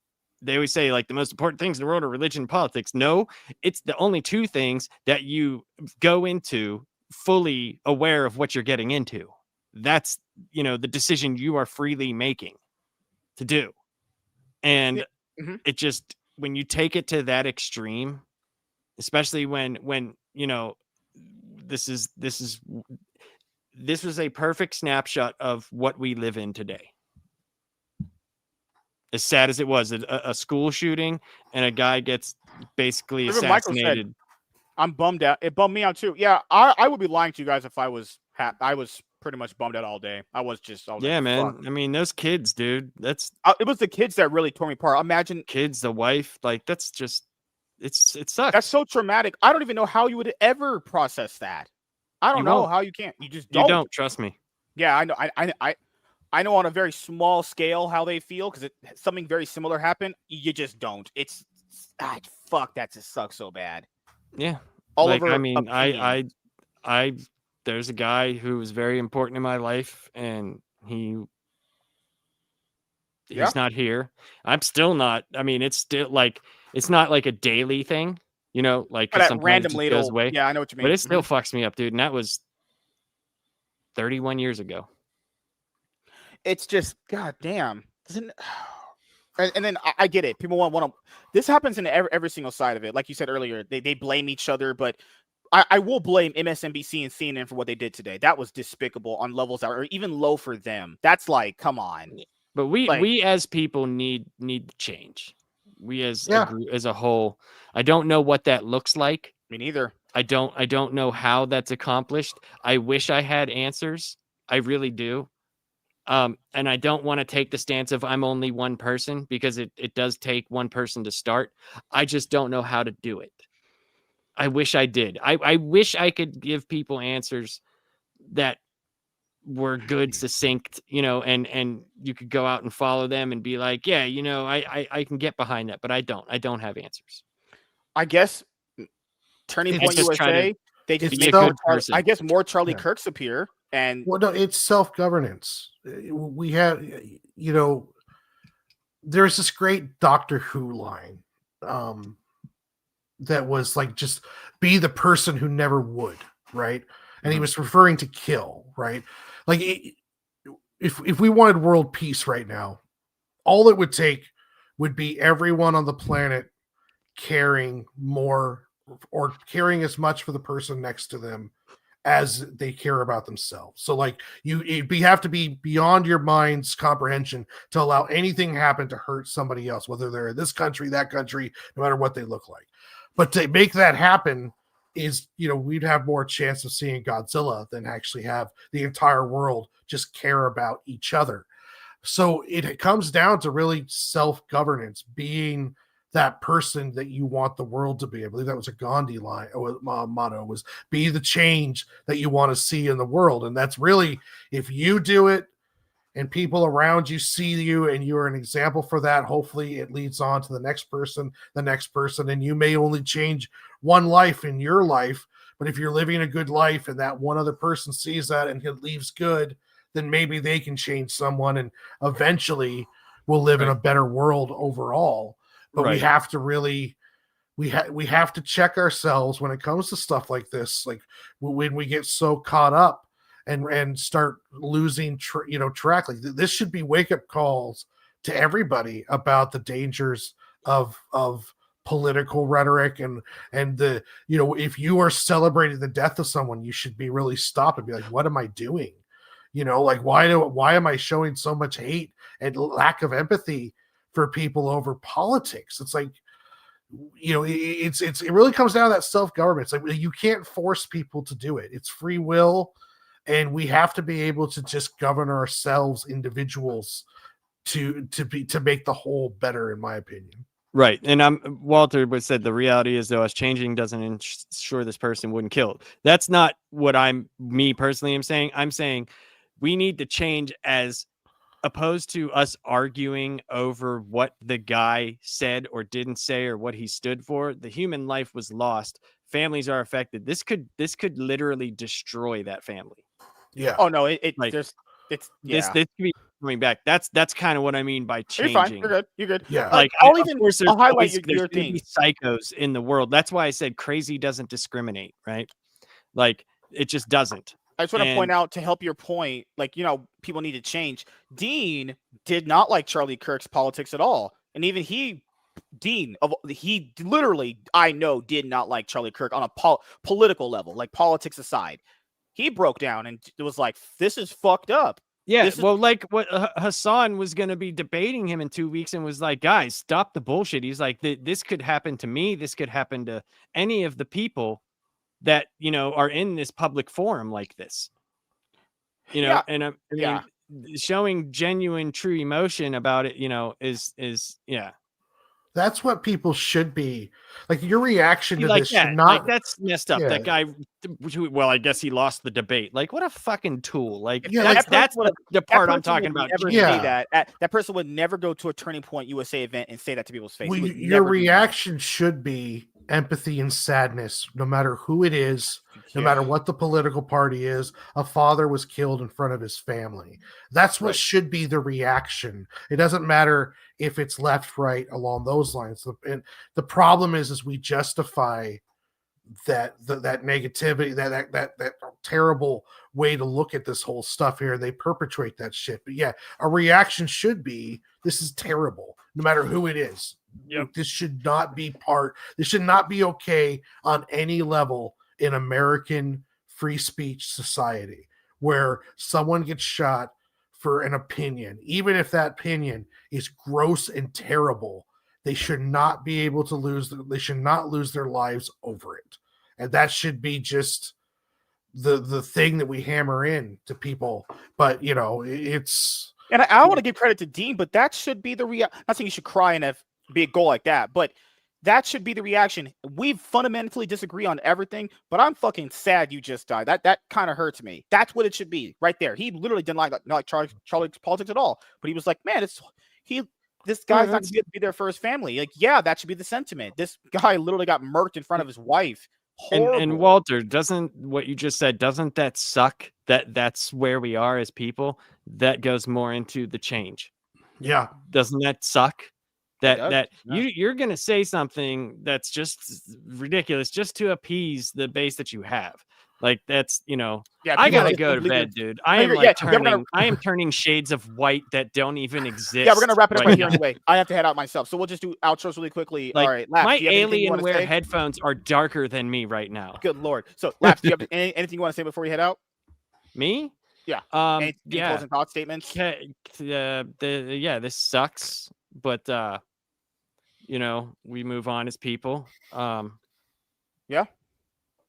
they always say like the most important things in the world are religion and politics. No, it's the only two things that you go into fully aware of what you're getting into. That's, the decision you are freely making to do. And it just, when you take it to that extreme, especially when this was a perfect snapshot of what we live in today. As sad as it was, a school shooting and a guy gets basically Even Michael assassinated. said, I'm bummed out. It bummed me out too. Yeah, I would be lying to you guys if I was I was pretty much bummed out all day. I was Yeah, like, man. fuck. I mean, those kids, dude. It was the kids that really tore me apart. Imagine kids, the wife, like that's just it sucks. That's so traumatic. I don't even know how you would ever process that. I don't know how you can't. You just don't. You don't, trust me. Yeah, I know. I know on a very small scale how they feel because something very similar happened. You just don't. Fuck, that just sucks so bad. Yeah. Oliver, I mean, I there's a guy who was very important in my life, and he's not here. I'm still not. I mean, it's still like it's not like a daily thing, like But at sometimes random it just goes little. away. Yeah, I know what you mean. But it still fucks me up, dude. And that was 31 years ago. It's just goddamn. Doesn't. And then I get it. People want to. This happens in every single side of it. Like you said earlier, they blame each other, but I will blame MSNBC and CNN for what they did today. That was despicable on levels that are even low for them. That's like, come on. But we as people need to change. We as a group, as a whole. I don't know what that looks like. Me neither. I don't know how that's accomplished. I wish I had answers. I really do. And I don't want to take the stance of I'm only one person because it does take one person to start. I just don't know how to do it. I wish I did. I wish I could give people answers that were good, succinct, and you could go out and follow them and be like, yeah, I can get behind that, but I don't have answers. I guess Turning Point USA, they just make I guess more Charlie Kirks appear. And well, no, it's self-governance. We have, there's this great Doctor Who line that was like, just be the person who never would, right? And he was referring to kill, right? Like, if we wanted world peace right now, all it would take would be everyone on the planet caring more or caring as much for the person next to them as they care about themselves. So like you have to be beyond your mind's comprehension to allow anything happen to hurt somebody else, whether they're in this country, that country, no matter what they look like. But to make that happen is, we'd have more chance of seeing Godzilla than actually have the entire world just care about each other. So it comes down to really self-governance, being that person that you want the world to be. I believe that was a Gandhi line or motto, was be the change that you want to see in the world. And that's really, if you do it and people around you see you and you're an example for that, hopefully it leads on to the next person, and you may only change one life in your life. But if you're living a good life and that one other person sees that and it leaves good, then maybe they can change someone and eventually we'll live in a better world overall. But we have to really, we have to check ourselves when it comes to stuff like this. Like when we get so caught up and start losing, track. Like this should be wake up calls to everybody about the dangers of political rhetoric and the, you know, if you are celebrating the death of someone, you should be really stop and be like, what am I doing? You know, like why am I showing so much hate and lack of empathy for people over politics? It's like, you know, it really comes down to that self-government. It's like you can't force people to do it. It's free will, and we have to be able to just govern ourselves, individuals, to make the whole better, in my opinion. Right. And Walter would said the reality is, though, us changing doesn't ensure this person wouldn't kill. That's not what me personally am saying. I'm saying we need to change as opposed to us arguing over what the guy said or didn't say or what he stood for. The human life was lost. Families are affected. This could literally destroy that family. Yeah. Oh no, it's this could be coming back. That's kind of what I mean by changing. You're fine. You're good. You're good. Yeah. Like I'll I'll highlight there's your gonna be thing. psychos in the world. That's why I said crazy doesn't discriminate, right? Like it just doesn't. I just want to point out, to help your point, like, you know, people need to change. Dean did not like Charlie Kirk's politics at all. And even he literally, I know, did not like Charlie Kirk on a political level, like politics aside. He broke down and it was like, this is fucked up. Yeah, like what Hassan was going to be debating him in 2 weeks and was like, guys, stop the bullshit. He's like, this could happen to me. This could happen to any of the people that, you know, are in this public forum like this, you know. And I mean, showing genuine, true emotion about it, you know, is that's what people should be like. Your reaction to like this that. should not. Like, that's messed up. That guy, well, I guess he lost the debate. Like, what a fucking tool. Like, that's the part I'm talking about. Never say that person would never go to a Turning Point USA event and say that to people's face. Well, your reaction should be empathy and sadness, no matter who it is, no matter what the political party is. A father was killed in front of his family. That's what should be the reaction. It doesn't matter if it's left, right, along those lines. And the problem is we justify that negativity, that terrible way to look at this whole stuff here. They perpetuate that shit. But yeah, a reaction should be, this is terrible, no matter who it is. Yep. This should not be this should not be okay on any level in American free speech society, where someone gets shot for an opinion, even if that opinion is gross and terrible. They should not be able to they should not lose their lives over it. And that should be just the thing that we hammer in to people. But, you know, it's... And I want to give credit to Dean, but that should be the not saying you should cry and be a goal like that, but that should be the reaction. We fundamentally disagree on everything, but I'm fucking sad you just died. That kind of hurts me. That's what it should be right there. He literally didn't like Charlie's politics at all, but he was like, man, this guy's not going to be there for his family. Like, yeah, that should be the sentiment. This guy literally got murked in front of his wife. And Walter, doesn't what you just said, doesn't that suck? That's where we are as people. That goes more into the change. Yeah. Doesn't that suck? You're going to say something that's just ridiculous just to appease the base that you have. Like, that's, you know, I gotta go to bed, dude. I am turning shades of white that don't even exist. Yeah, we're gonna wrap it up right here anyway. I have to head out myself, so we'll just do outros really quickly. Like, all right, Laps, my Alienware headphones are darker than me right now. Good lord. So, Laps, do you have anything you want to say before you head out? Me? Yeah. Any closing thought statements? This sucks, but you know, we move on as people. Yeah.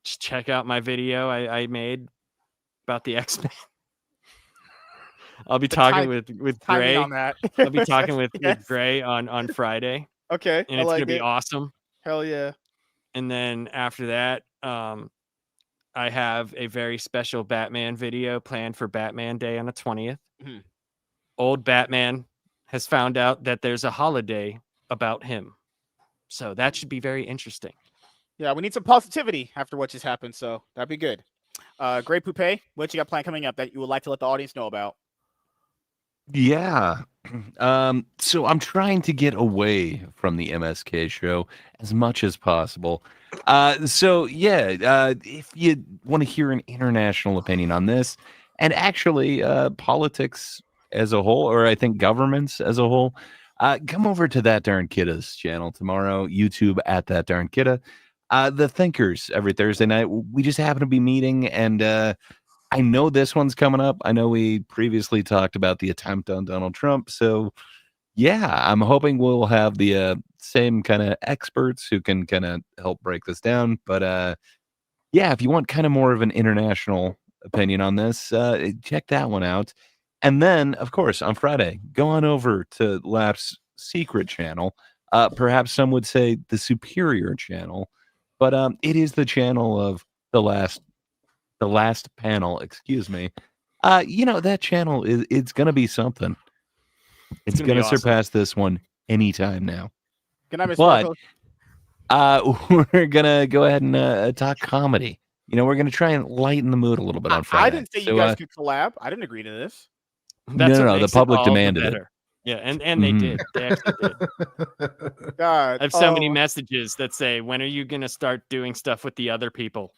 Just check out my video I made about the X-Men. I'll be talking with Gray on that. I'll be talking with Gray on Friday. Okay. And it's gonna be awesome. Hell yeah. And then after that, I have a very special Batman video planned for Batman Day on the 20th. Mm-hmm. Old Batman has found out that there's a holiday about him. So that should be very interesting. Yeah, we need some positivity after what just happened, so that'd be good. Great Poupée, what you got planned coming up that you would like to let the audience know about? Yeah. So I'm trying to get away from the MSK show as much as possible. If you want to hear an international opinion on this, and actually politics as a whole, or I think governments as a whole, Come over to That Darn Kidda's channel tomorrow, YouTube at That Darn Kidda. The Thinkers every Thursday night. We just happen to be meeting, and I know this one's coming up. I know we previously talked about the attempt on Donald Trump. So, yeah, I'm hoping we'll have the same kind of experts who can kind of help break this down. But yeah, if you want kind of more of an international opinion on this, check that one out. And then, of course, on Friday, go on over to Lap's secret channel. Perhaps some would say the superior channel, but it is the channel of the last panel. Excuse me. That channel it's gonna be something. It's gonna be gonna awesome. surpass this one anytime now. Good night, Mr. But Marco. we're gonna go ahead and talk comedy. We're gonna try and lighten the mood a little bit on Friday. I didn't say you guys could collab. I didn't agree to this. That's no, what the makes public all the demanded it. better. Yeah, and they Mhm. did. They actually did. God, I have so many messages that say, "When are you gonna start doing stuff with the other people?"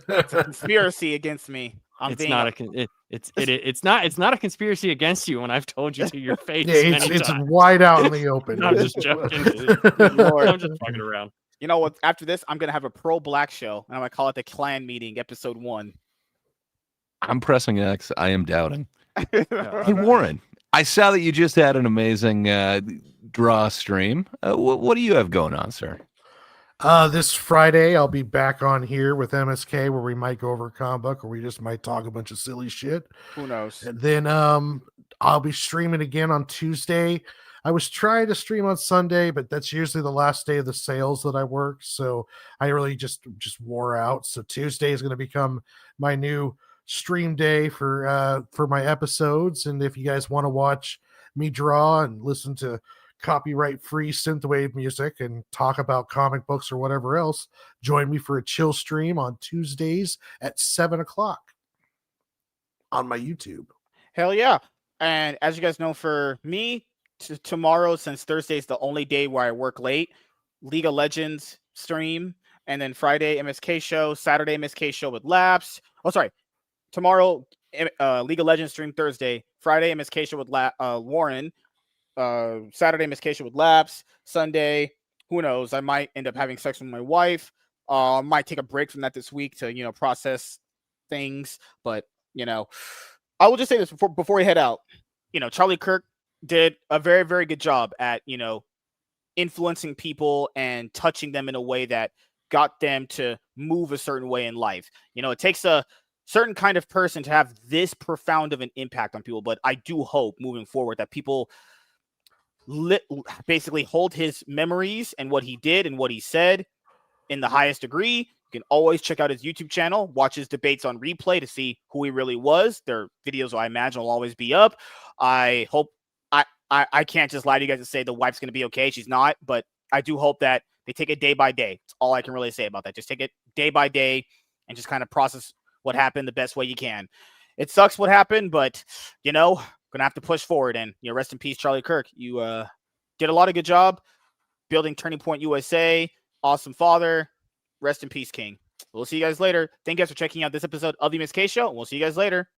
It's a conspiracy against me. It's not a conspiracy against you when I've told you to your face. Yeah, many it's times. wide out in the open. I'm just joking. Lord. I'm just fucking around. You know what? After this, I'm gonna have a pro-black show, and I'm gonna call it the Clan Meeting, Episode 1. I'm pressing X. I am doubting. Hey, Warren, I saw that you just had an amazing draw stream. What do you have going on, sir? This Friday, I'll be back on here with MSK where we might go over a comic book or we just might talk a bunch of silly shit. Who knows? And then I'll be streaming again on Tuesday. I was trying to stream on Sunday, but that's usually the last day of the sales that I work. So I really just wore out. So Tuesday is going to become my new stream day for my episodes. And if you guys want to watch me draw and listen to copyright free synthwave music and talk about comic books or whatever else, join me for a chill stream on Tuesdays at 7:00 on my YouTube. Hell yeah. And as you guys know, for me, tomorrow, since Thursday is the only day where I work late, League of Legends stream, and then Friday MSK show, Saturday MSK show with Laps. Oh, sorry. Tomorrow, League of Legends stream Thursday, Friday MSK show with Warren, Saturday MSK show with Laps, Sunday, who knows? I might end up having sex with my wife. Might take a break from that this week to, process things. But, I will just say this before we head out. Charlie Kirk did a very, very good job at, influencing people and touching them in a way that got them to move a certain way in life. It takes a certain kind of person to have this profound of an impact on people. But I do hope moving forward that people basically hold his memories and what he did and what he said in the highest degree. You can always check out his YouTube channel, watch his debates on replay to see who he really was. Their videos, I imagine, will always be up. I hope I can't just lie to you guys and say the wife's going to be okay. She's not, but I do hope that they take it day by day. That's all I can really say about that. Just take it day by day and just kind of process what happened the best way you can. It sucks what happened, but, gonna have to push forward. And, rest in peace, Charlie Kirk. You did a lot of good job building Turning Point USA. Awesome father. Rest in peace, King. We'll see you guys later. Thank you guys for checking out this episode of the MSK Show. We'll see you guys later.